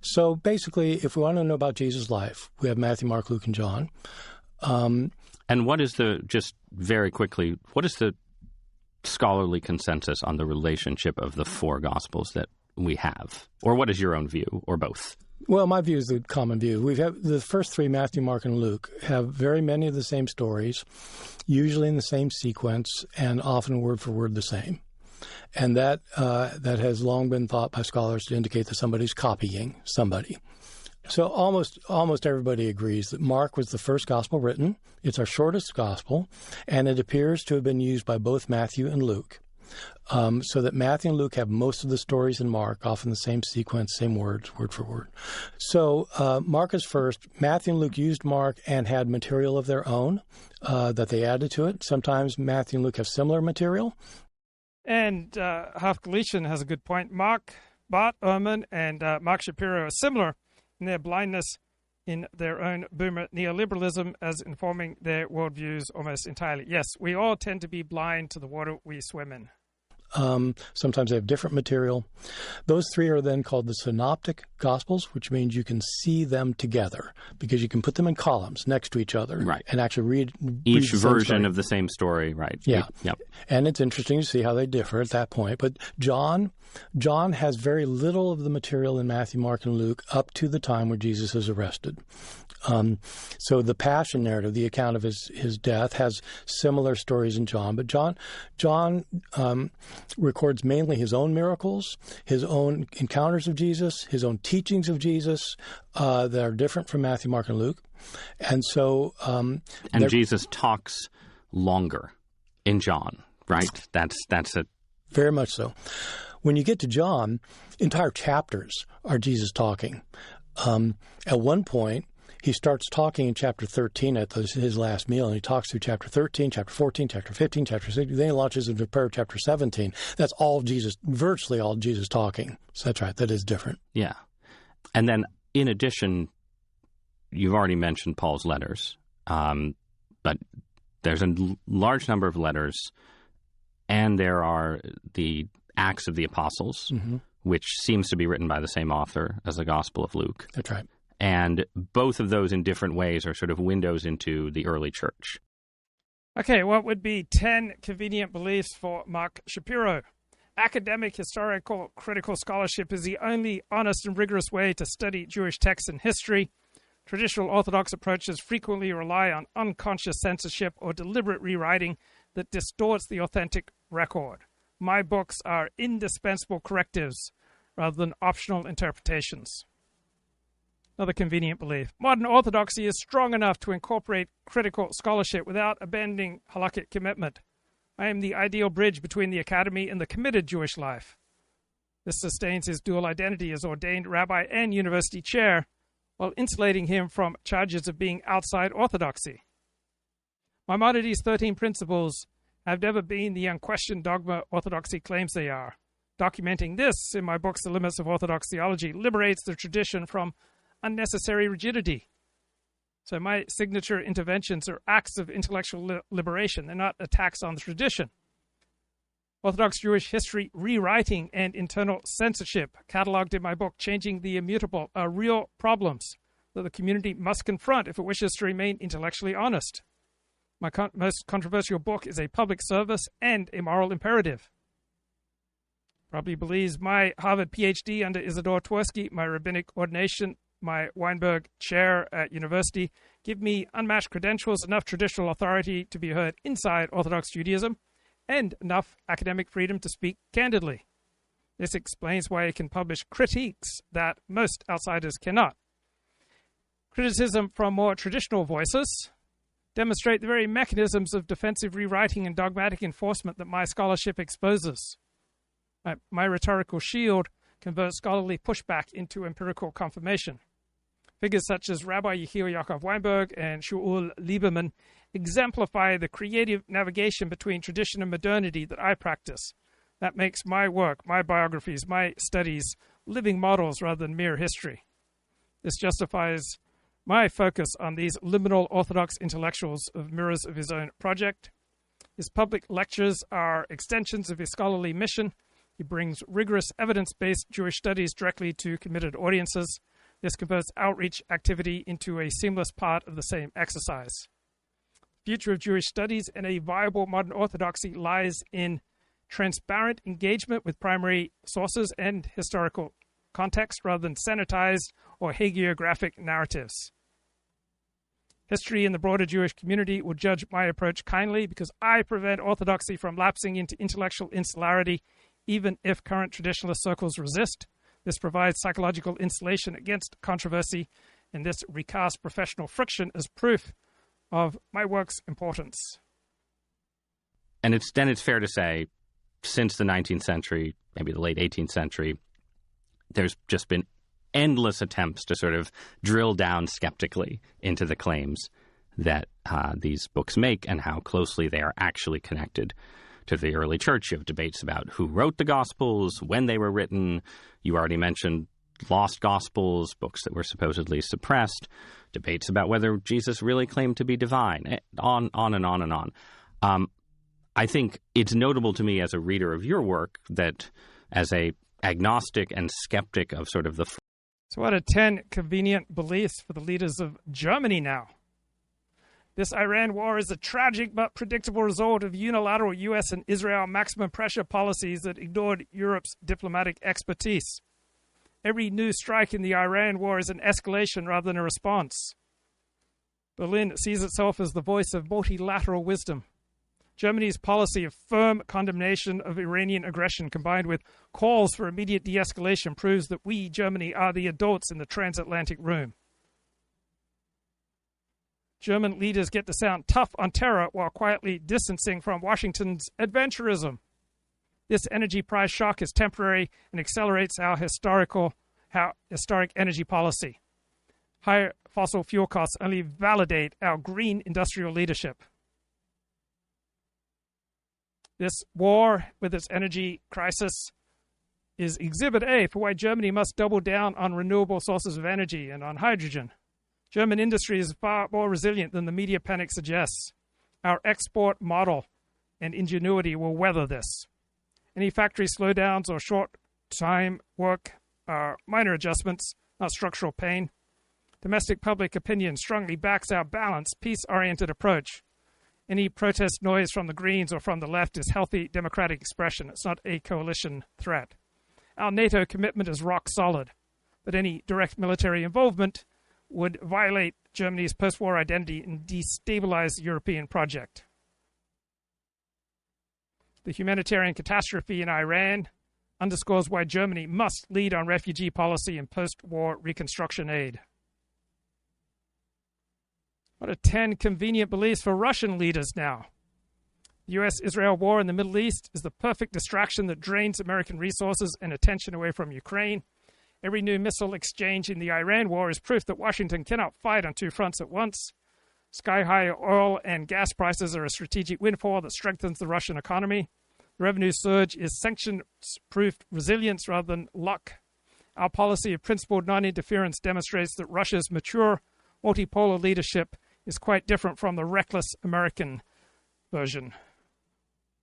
So basically, if we want to know about Jesus' life, we have Matthew, Mark, Luke, and John. And what is just very quickly, what is the scholarly consensus on the relationship of the 4 Gospels that we have? Or what is your own view, or both? Well, my view is the common view. We have the first 3, Matthew, Mark, and Luke, have very many of the same stories, usually in the same sequence, and often word for word the same. And that has long been thought by scholars to indicate that somebody's copying somebody. So almost everybody agrees that Mark was the first gospel written. It's our shortest gospel, and it appears to have been used by both Matthew and Luke. So that Matthew and Luke have most of the stories in Mark, often the same sequence, same words, word for word. So Mark is first. Matthew and Luke used Mark and had material of their own that they added to it. Sometimes Matthew and Luke have similar material. And Half Galatian has a good point. Marc, Bart, Ehrman, and Marc Shapiro are similar in their blindness in their own boomer neoliberalism as informing their worldviews almost entirely. Yes, we all tend to be blind to the water we swim in. Sometimes they have different material. Those 3 are then called the Synoptic Gospels, which means you can see them together because you can put them in columns next to each other, right, and actually read each version of the same story, right? Yeah. Yep. And it's interesting to see how they differ at that point. But John has very little of the material in Matthew, Mark, and Luke up to the time where Jesus is arrested. So the Passion narrative, the account of his death, has similar stories in John. But John records mainly his own miracles, his own encounters of Jesus, his own teachings of Jesus that are different from Matthew, Mark, and Luke. And so... and Jesus talks longer in John, right? That's it. Very much so. When you get to John, entire chapters are Jesus talking. At one point, he starts talking in chapter 13 at his last meal, and he talks through chapter 13, chapter 14, chapter 15, chapter 16. Then he launches into prayer, chapter 17. That's all Jesus, virtually all Jesus talking. So that's right. That is different. Yeah. And then, in addition, you've already mentioned Paul's letters, but there's a large number of letters, and there are the Acts of the Apostles, which seems to be written by the same author as the Gospel of Luke. That's right. And both of those in different ways are sort of windows into the early church. Okay, what would be 10 convenient beliefs for Marc Shapiro? Academic, historical, critical scholarship is the only honest and rigorous way to study Jewish texts and history. Traditional Orthodox approaches frequently rely on unconscious censorship or deliberate rewriting that distorts the authentic record. My books are indispensable correctives rather than optional interpretations. Another convenient belief. Modern orthodoxy is strong enough to incorporate critical scholarship without abandoning halakhic commitment. I am the ideal bridge between the academy and the committed Jewish life. This sustains his dual identity as ordained rabbi and university chair, while insulating him from charges of being outside orthodoxy. Maimonides' 13 principles have never been the unquestioned dogma orthodoxy claims they are. Documenting this in my books, The Limits of Orthodox Theology, liberates the tradition from unnecessary rigidity. So my signature interventions are acts of intellectual liberation. They're not attacks on the tradition. Orthodox Jewish history rewriting and internal censorship, cataloged in my book, Changing the Immutable, are real problems that the community must confront if it wishes to remain intellectually honest. My most controversial book is a public service and a moral imperative. Probably believes my Harvard PhD under Isidore Tversky, my rabbinic ordination, my Weinberg chair at university, give me unmatched credentials, enough traditional authority to be heard inside Orthodox Judaism, and enough academic freedom to speak candidly. This explains why I can publish critiques that most outsiders cannot. Criticism from more traditional voices demonstrate the very mechanisms of defensive rewriting and dogmatic enforcement that my scholarship exposes. My rhetorical shield converts scholarly pushback into empirical confirmation. Figures such as Rabbi Yehiel Yaakov Weinberg and Shaul Lieberman exemplify the creative navigation between tradition and modernity that I practice. That makes my work, my biographies, my studies living models rather than mere history. This justifies my focus on these liminal Orthodox intellectuals of Mirrors of His Own Project. His public lectures are extensions of his scholarly mission. He brings rigorous evidence-based Jewish studies directly to committed audiences. This converts outreach activity into a seamless part of the same exercise. The future of Jewish studies and a viable modern orthodoxy lies in transparent engagement with primary sources and historical context rather than sanitized or hagiographic narratives. History and the broader Jewish community will judge my approach kindly because I prevent orthodoxy from lapsing into intellectual insularity, even if current traditionalist circles resist. This provides psychological insulation against controversy, and this recasts professional friction as proof of my work's importance. And it's fair to say, since the 19th century, maybe the late 18th century, there's just been endless attempts to sort of drill down skeptically into the claims that these books make and how closely they are actually connected to the early church. You have debates about who wrote the Gospels, when they were written. You already mentioned lost Gospels, books that were supposedly suppressed, debates about whether Jesus really claimed to be divine, on and on and on. I think it's notable to me as a reader of your work that as a agnostic and skeptic of sort of the... So what are 10 convenient beliefs for the leaders of Germany now? This Iran war is a tragic but predictable result of unilateral U.S. and Israel maximum pressure policies that ignored Europe's diplomatic expertise. Every new strike in the Iran war is an escalation rather than a response. Berlin sees itself as the voice of multilateral wisdom. Germany's policy of firm condemnation of Iranian aggression combined with calls for immediate de-escalation proves that we, Germany, are the adults in the transatlantic room. German leaders get to sound tough on terror while quietly distancing from Washington's adventurism. This energy price shock is temporary and accelerates our historic energy policy. Higher fossil fuel costs only validate our green industrial leadership. This war with its energy crisis is Exhibit A for why Germany must double down on renewable sources of energy and on hydrogen. German industry is far more resilient than the media panic suggests. Our export model and ingenuity will weather this. Any factory slowdowns or short-time work are minor adjustments, not structural pain. Domestic public opinion strongly backs our balanced, peace-oriented approach. Any protest noise from the Greens or from the left is healthy democratic expression. It's not a coalition threat. Our NATO commitment is rock solid, but any direct military involvement would violate Germany's post-war identity and destabilize the European project. The humanitarian catastrophe in Iran underscores why Germany must lead on refugee policy and post-war reconstruction aid. What are 10 convenient beliefs for Russian leaders now? The U.S.-Israel war in the Middle East is the perfect distraction that drains American resources and attention away from Ukraine. Every new missile exchange in the Iran war is proof that Washington cannot fight on two fronts at once. Sky-high oil and gas prices are a strategic windfall that strengthens the Russian economy. The revenue surge is sanctions-proof resilience rather than luck. Our policy of principled non-interference demonstrates that Russia's mature multipolar leadership is quite different from the reckless American version.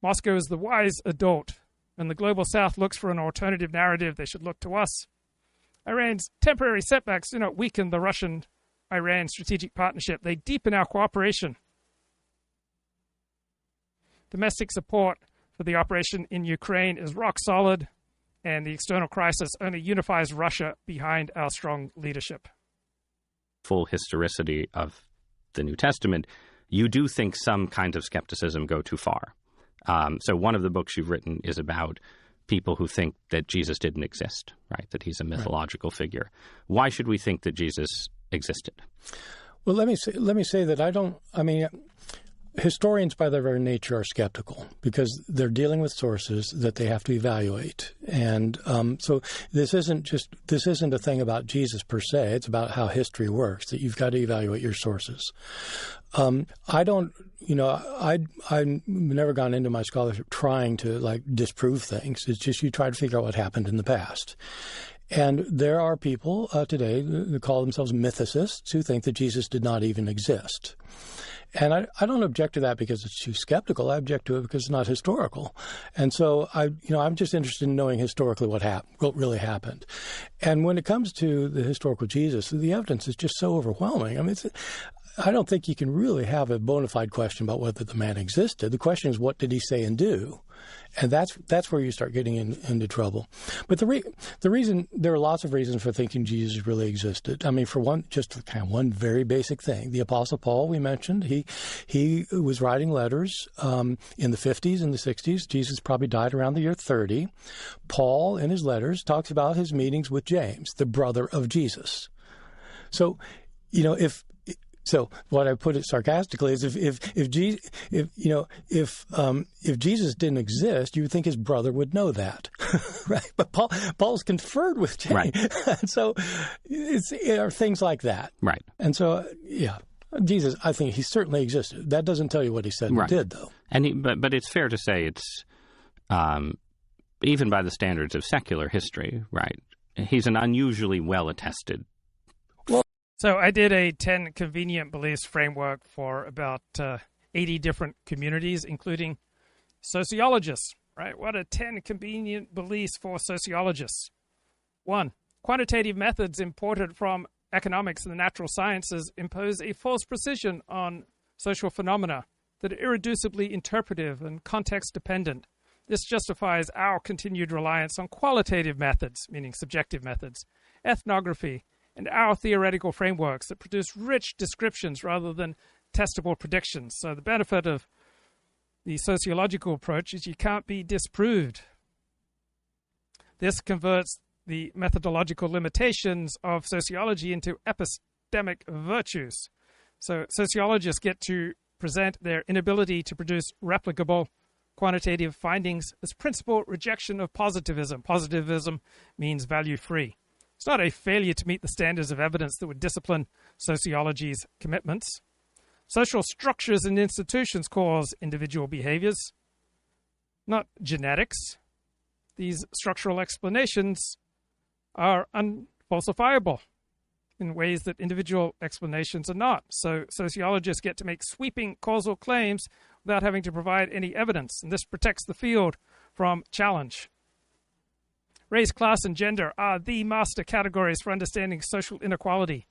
Moscow is the wise adult. When the global south looks for an alternative narrative, they should look to us. Iran's temporary setbacks do not weaken the Russian-Iran strategic partnership. They deepen our cooperation. Domestic support for the operation in Ukraine is rock solid, and the external crisis only unifies Russia behind our strong leadership. Full historicity of the New Testament, you do think some kinds of skepticism go too far. So one of the books you've written is about people who think that Jesus didn't exist, right? That he's a mythological figure. Why should we think that Jesus existed? Well, let me say that historians by their very nature are skeptical because they're dealing with sources that they have to evaluate. And so this isn't a thing about Jesus per se. It's about how history works, that you've got to evaluate your sources. I've never gone into my scholarship trying to disprove things. It's just you try to figure out what happened in the past. And there are people today who call themselves mythicists who think that Jesus did not even exist. And I don't object to that because it's too skeptical. I object to it because it's not historical. And so I'm just interested in knowing historically what really happened. And when it comes to the historical Jesus, the evidence is just so overwhelming. I mean, I don't think you can really have a bona fide question about whether the man existed. The question is, what did he say and do? And that's where you start getting into trouble. But the reason, there are lots of reasons for thinking Jesus really existed. I mean, for one, just kind of one very basic thing. The Apostle Paul, we mentioned, he was writing letters in the 50s and the 60s. Jesus probably died around the year 30. Paul, in his letters, talks about his meetings with James, the brother of Jesus. So, So what I put it sarcastically is if Jesus didn't exist, you would think his brother would know that, right? But Paul's conferred with James, right. So it are things like that, right? And so Jesus, I think he certainly existed. That doesn't tell you what he said and did, though. And but it's fair to say it's even by the standards of secular history, right? He's an unusually well attested. So I did a 10 convenient beliefs framework for about 80 different communities, including sociologists, right? What are 10 convenient beliefs for sociologists? 1, quantitative methods imported from economics and the natural sciences impose a false precision on social phenomena that are irreducibly interpretive and context-dependent. This justifies our continued reliance on qualitative methods, meaning subjective methods, ethnography, and our theoretical frameworks that produce rich descriptions rather than testable predictions. So the benefit of the sociological approach is you can't be disproved. This converts the methodological limitations of sociology into epistemic virtues. So sociologists get to present their inability to produce replicable quantitative findings as principal rejection of positivism. Positivism means value-free. It's not a failure to meet the standards of evidence that would discipline sociology's commitments. Social structures and institutions cause individual behaviors, not genetics. These structural explanations are unfalsifiable in ways that individual explanations are not. So sociologists get to make sweeping causal claims without having to provide any evidence, and this protects the field from challenge. Race, class, and gender are the master categories for understanding social inequality.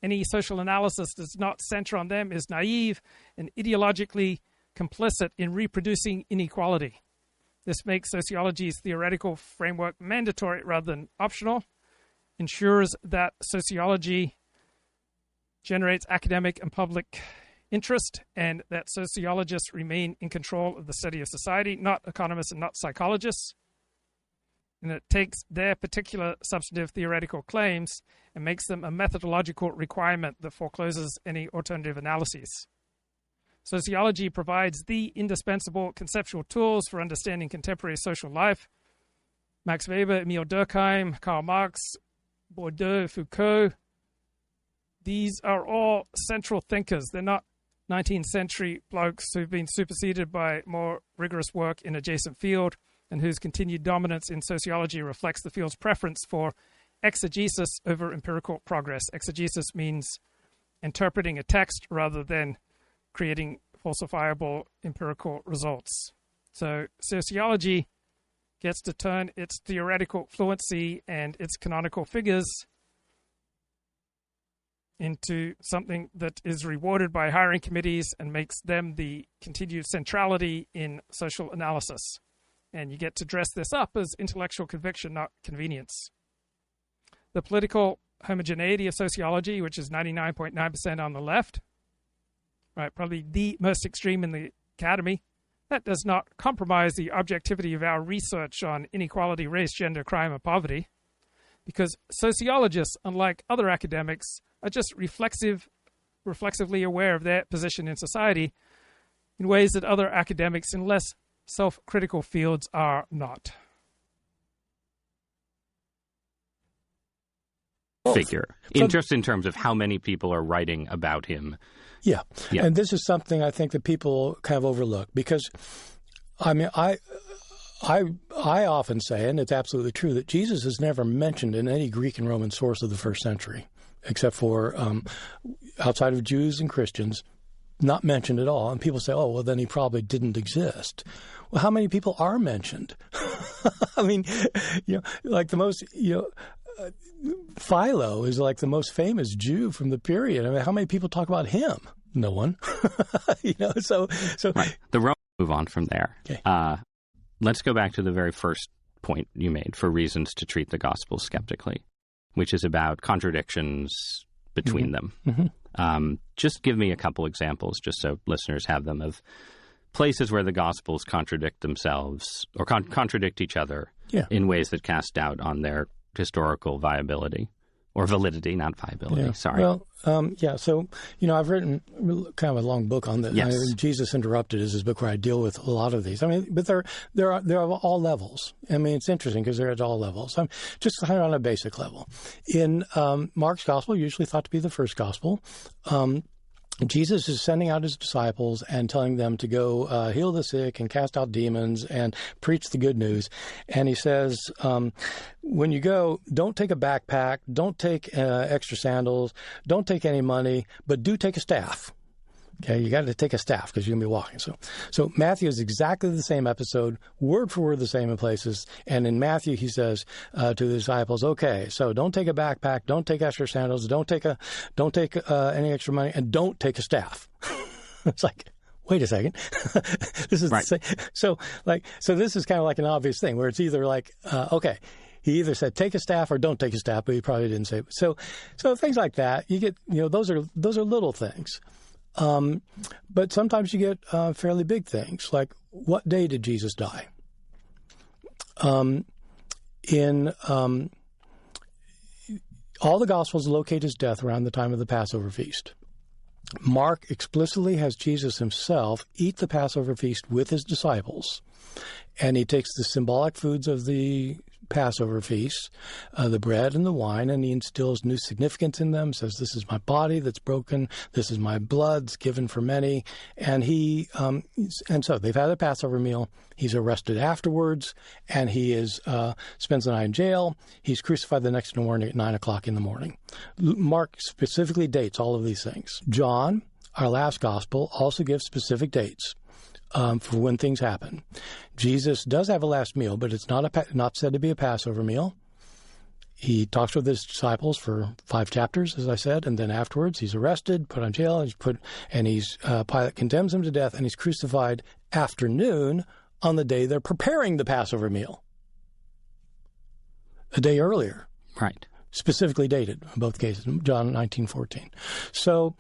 Any social analysis that does not center on them is naive and ideologically complicit in reproducing inequality. This makes sociology's theoretical framework mandatory rather than optional, ensures that sociology generates academic and public interest, and that sociologists remain in control of the study of society, not economists and not psychologists. And it takes their particular substantive theoretical claims and makes them a methodological requirement that forecloses any alternative analyses. Sociology provides the indispensable conceptual tools for understanding contemporary social life. Max Weber, Emile Durkheim, Karl Marx, Bourdieu, Foucault, these are all central thinkers. They're not 19th century blokes who've been superseded by more rigorous work in adjacent field, and whose continued dominance in sociology reflects the field's preference for exegesis over empirical progress. Exegesis means interpreting a text rather than creating falsifiable empirical results. So sociology gets to turn its theoretical fluency and its canonical figures into something that is rewarded by hiring committees and makes them the continued centrality in social analysis. And you get to dress this up as intellectual conviction, not convenience. The political homogeneity of sociology, which is 99.9% on the left, right, probably the most extreme in the academy, that does not compromise the objectivity of our research on inequality, race, gender, crime, and poverty, because sociologists, unlike other academics, are just reflexively aware of their position in society in ways that other academics in less self-critical fields are not. Figure. Just in terms of how many people are writing about him. Yeah. And this is something I think that people kind of overlook because, I mean, I often say, and it's absolutely true, that Jesus is never mentioned in any Greek and Roman source of the first century, except for outside of Jews and Christians, not mentioned at all. And people say, oh, well, then he probably didn't exist. Well, how many people are mentioned? I mean, like the most, Philo is like the most famous Jew from the period. I mean, how many people talk about him? No one. So right. The Romans move on from there. Okay. Let's go back to the very first point you made for reasons to treat the gospel skeptically, which is about contradictions between them. Mm-hmm. Just give me a couple examples, just so listeners have them, of places where the gospels contradict themselves or contradict each other in ways that cast doubt on their historical viability. Or validity, not viability. Yeah. Sorry. Well, So, I've written kind of a long book on this. Yes. Jesus Interrupted is this book where I deal with a lot of these. I mean, but they're of all levels. I mean, it's interesting because they're at all levels. I'm just kind of on a basic level. In Mark's gospel, usually thought to be the first gospel, Jesus is sending out his disciples and telling them to go heal the sick and cast out demons and preach the good news. And he says, when you go, don't take a backpack, don't take extra sandals, don't take any money, but do take a staff. Okay, you got to take a staff because you're going to be walking. So Matthew is exactly the same episode, word for word the same in places. And in Matthew, he says to the disciples, okay, so don't take a backpack, don't take extra sandals, don't take any extra money, and don't take a staff. It's like, wait a second. This is right. The same. So this is kind of like an obvious thing where it's either like, okay, he either said take a staff or don't take a staff, but he probably didn't say. So things like that, you get, those are little things. But sometimes you get fairly big things, like what day did Jesus die? In all the Gospels locate his death around the time of the Passover feast. Mark explicitly has Jesus himself eat the Passover feast with his disciples, and he takes the symbolic foods of the Passover feast, the bread and the wine, and he instills new significance in them, says, this is my body that's broken, this is my blood that's given for many. And and so they've had a Passover meal. He's arrested afterwards, and he spends the night in jail. He's crucified the next morning at 9 o'clock in the morning. Mark specifically dates all of these things. John, our last gospel, also gives specific dates for when things happen. Jesus does have a last meal, but it's not said to be a Passover meal. He talks with his disciples for 5 chapters, as I said, and then afterwards he's arrested, put on jail, and Pilate condemns him to death, and he's crucified afternoon on the day they're preparing the Passover meal. A day earlier. Right. Specifically dated in both cases, John 19:14. So,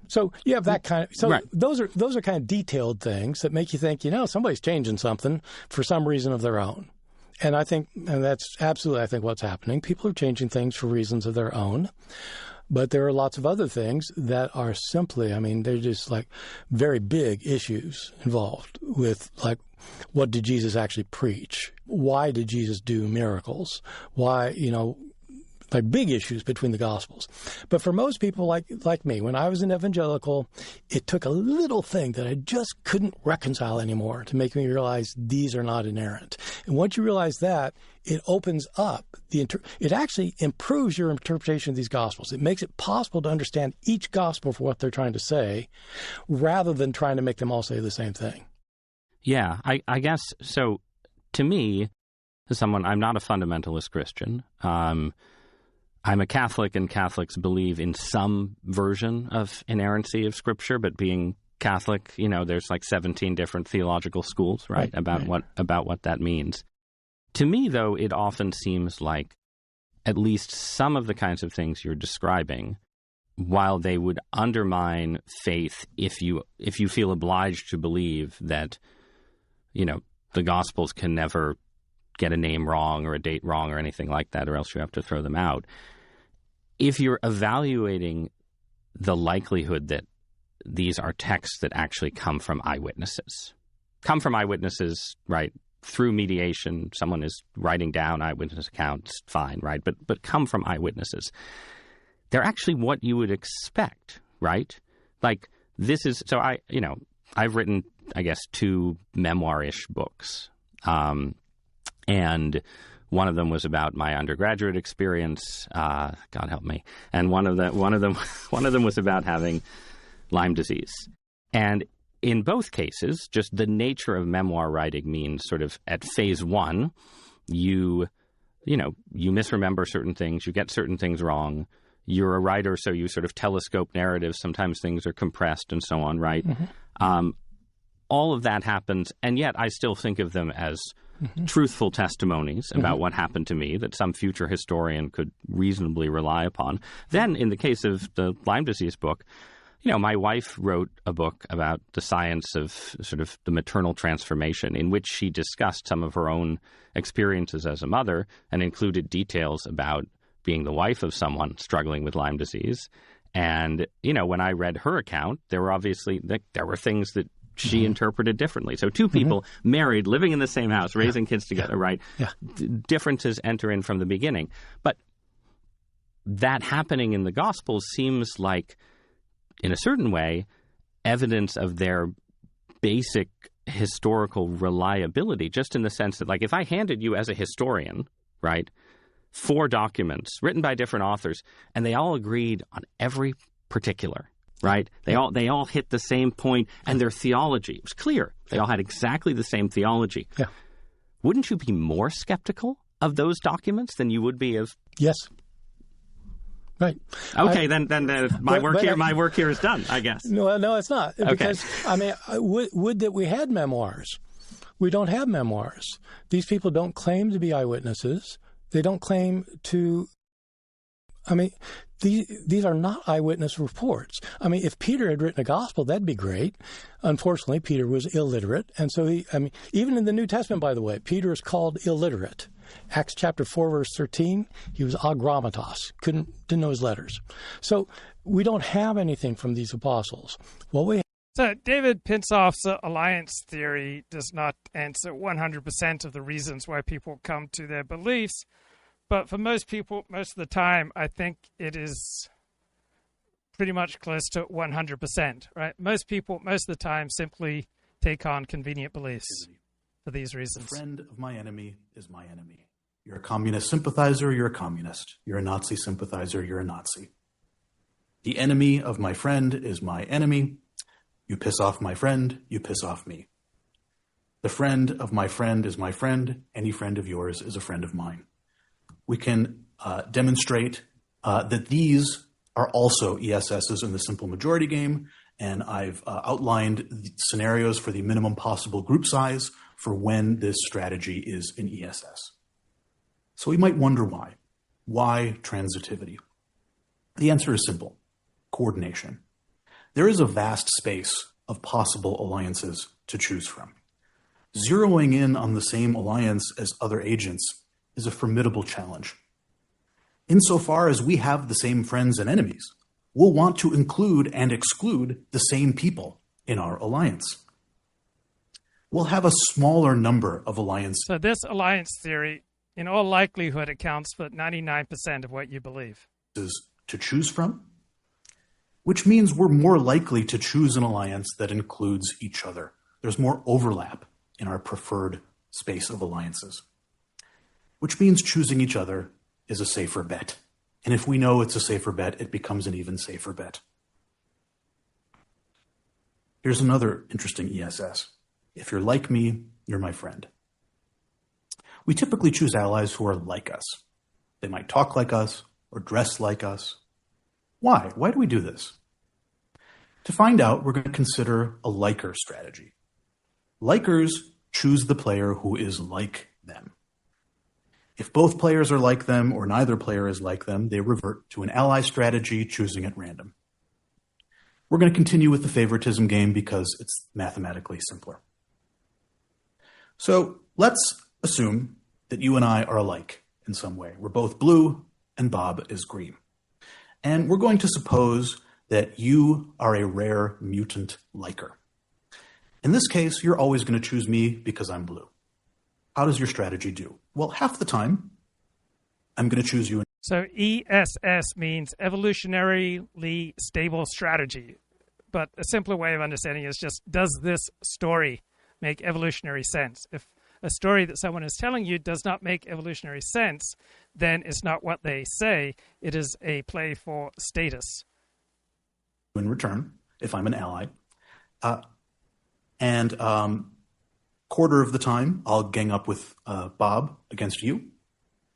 So you have that kind of. So right. Those are kind of detailed things that make you think, somebody's changing something for some reason of their own. And I think, and that's absolutely, I think, what's happening. People are changing things for reasons of their own. But there are lots of other things that are simply, they're just like very big issues involved with, like, what did Jesus actually preach? Why did Jesus do miracles? Why, like big issues between the Gospels. But for most people like me, when I was an evangelical, it took a little thing that I just couldn't reconcile anymore to make me realize these are not inerrant. And once you realize that, it opens up it actually improves your interpretation of these Gospels. It makes it possible to understand each Gospel for what they're trying to say, rather than trying to make them all say the same thing. Yeah, I guess so. To me, as someone, I'm not a fundamentalist Christian. I'm a Catholic, and Catholics believe in some version of inerrancy of Scripture, but being Catholic, there's like 17 different theological schools, right, about what that means. To me, though, it often seems like at least some of the kinds of things you're describing, while they would undermine faith if you feel obliged to believe that, the Gospels can never get a name wrong or a date wrong or anything like that, or else you have to throw them out. If you're evaluating the likelihood that these are texts that actually come from eyewitnesses, right, through mediation, someone is writing down eyewitness accounts, fine, right, but come from eyewitnesses, they're actually what you would expect, right? Like, this is, so I've written, I guess, 2 memoir-ish books, and one of them was about my undergraduate experience, God help me, and one of them was about having Lyme disease. And in both cases, just the nature of memoir writing means sort of at phase 1, you misremember certain things, you get certain things wrong. You're a writer, so you sort of telescope narratives. Sometimes things are compressed and so on, right? Mm-hmm. All of that happens, and yet I still think of them as truthful testimonies about what happened to me that some future historian could reasonably rely upon. Then, in the case of the Lyme disease book, my wife wrote a book about the science of sort of the maternal transformation, in which she discussed some of her own experiences as a mother and included details about being the wife of someone struggling with Lyme disease. And, when I read her account, there were things that she interpreted differently. So 2 people married, living in the same house, raising kids together, right? Yeah. Differences enter in from the beginning. But that happening in the Gospels seems like, in a certain way, evidence of their basic historical reliability, just in the sense that, like, if I handed you as a historian, right, 4 documents written by different authors, and they all agreed on every particular, right? They all hit the same point, and their theology was clear. They all had exactly the same theology. Yeah. Wouldn't you be more skeptical of those documents than you would be of? Yes. Right. Okay, then my work here is done, I guess. No, it's not. Okay. Because, would that we had memoirs. We don't have memoirs. These people don't claim to be eyewitnesses. They don't claim to... These are not eyewitness reports. If Peter had written a gospel, that'd be great. Unfortunately, Peter was illiterate. And so even in the New Testament, by the way, Peter is called illiterate. Acts chapter 4, verse 13, he was agrammatos, didn't know his letters. So we don't have anything from these apostles. So David Pinsoff's alliance theory does not answer 100% of the reasons why people come to their beliefs. But for most people, most of the time, I think it is pretty much close to 100%, right? Most people, most of the time, simply take on convenient beliefs for these reasons. The friend of my enemy is my enemy. You're a communist sympathizer, you're a communist. You're a Nazi sympathizer, you're a Nazi. The enemy of my friend is my enemy. You piss off my friend, you piss off me. The friend of my friend is my friend. Any friend of yours is a friend of mine. We can demonstrate that these are also ESSs in the simple majority game, and I've outlined the scenarios for the minimum possible group size for when this strategy is an ESS. So we might wonder why. Why transitivity? The answer is simple: coordination. There is a vast space of possible alliances to choose from. Zeroing in on the same alliance as other agents is a formidable challenge. Insofar as we have the same friends and enemies, we'll want to include and exclude the same people in our alliance. We'll have a smaller number of alliances. So this alliance theory, in all likelihood, accounts for 99% of what you believe. To choose from, which means we're more likely to choose an alliance that includes each other. There's more overlap in our preferred space of alliances, which means choosing each other is a safer bet. And if we know it's a safer bet, it becomes an even safer bet. Here's another interesting ESS. If you're like me, you're my friend. We typically choose allies who are like us. They might talk like us, or dress like us. Why? Why do we do this? To find out, we're going to consider a liker strategy. Likers choose the player who is like them. If both players are like them or neither player is like them, they revert to an ally strategy, choosing at random. We're going to continue with the favoritism game because it's mathematically simpler. So let's assume that you and I are alike in some way. We're both blue and Bob is green. And we're going to suppose that you are a rare mutant liker. In this case, you're always going to choose me because I'm blue. How does your strategy do? Well, half the time, I'm going to choose you. So ESS means evolutionarily stable strategy. But a simpler way of understanding is just, does this story make evolutionary sense? If a story that someone is telling you does not make evolutionary sense, then it's not what they say. It is a play for status. In return, if I'm an ally, quarter of the time I'll gang up with Bob against you,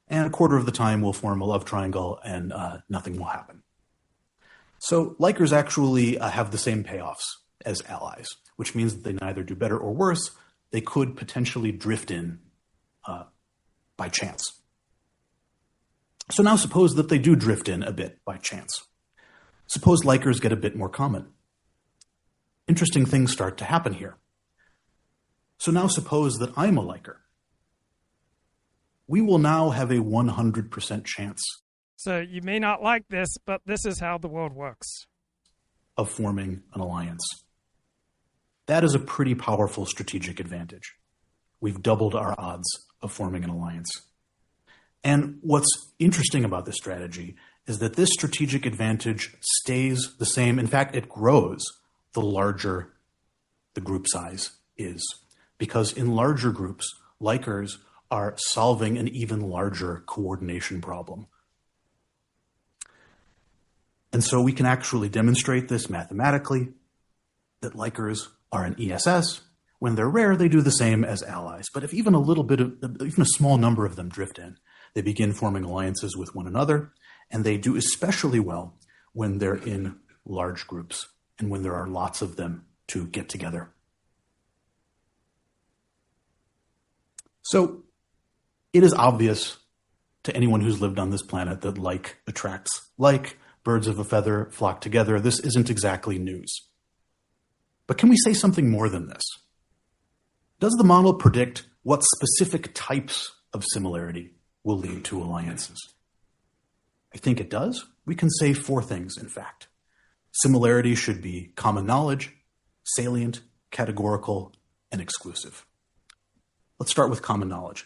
and a quarter of the time we'll form a love triangle and nothing will happen. So likers actually have the same payoffs as allies, which means that they neither do better or worse. They could potentially drift in by chance. So now suppose that they do drift in a bit by chance. Suppose likers get a bit more common. Interesting things start to happen here. So now suppose that I'm a liker. We will now have a 100% chance. So you may not like this, but this is how the world works. Of forming an alliance. That is a pretty powerful strategic advantage. We've doubled our odds of forming an alliance. And what's interesting about this strategy is that this strategic advantage stays the same. In fact, it grows the larger the group size is. Because in larger groups, likers are solving an even larger coordination problem. And so we can actually demonstrate this mathematically, that likers are an ESS. When they're rare, they do the same as allies. But if even even a small number of them drift in, they begin forming alliances with one another, and they do especially well when they're in large groups and when there are lots of them to get together. So it is obvious to anyone who's lived on this planet that like attracts like. Birds of a feather flock together. This isn't exactly news. But can we say something more than this? Does the model predict what specific types of similarity will lead to alliances? I think it does. We can say 4 things, in fact. Similarity should be common knowledge, salient, categorical, and exclusive. Let's start with common knowledge.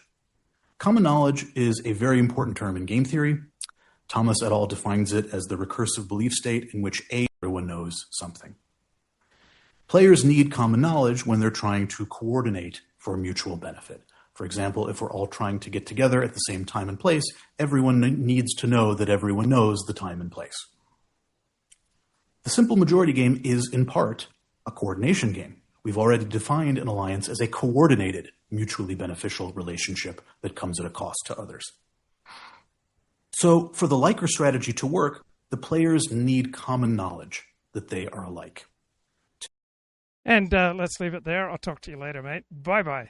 Common knowledge is a very important term in game theory. Thomas et al. Defines it as the recursive belief state in which everyone knows something. Players need common knowledge when they're trying to coordinate for mutual benefit. For example, if we're all trying to get together at the same time and place, everyone needs to know that everyone knows the time and place. The simple majority game is, in part, a coordination game. We've already defined an alliance as a coordinated, mutually beneficial relationship that comes at a cost to others. So for the liker strategy to work, the players need common knowledge that they are alike. And let's leave it there. I'll talk to you later, mate. Bye-bye.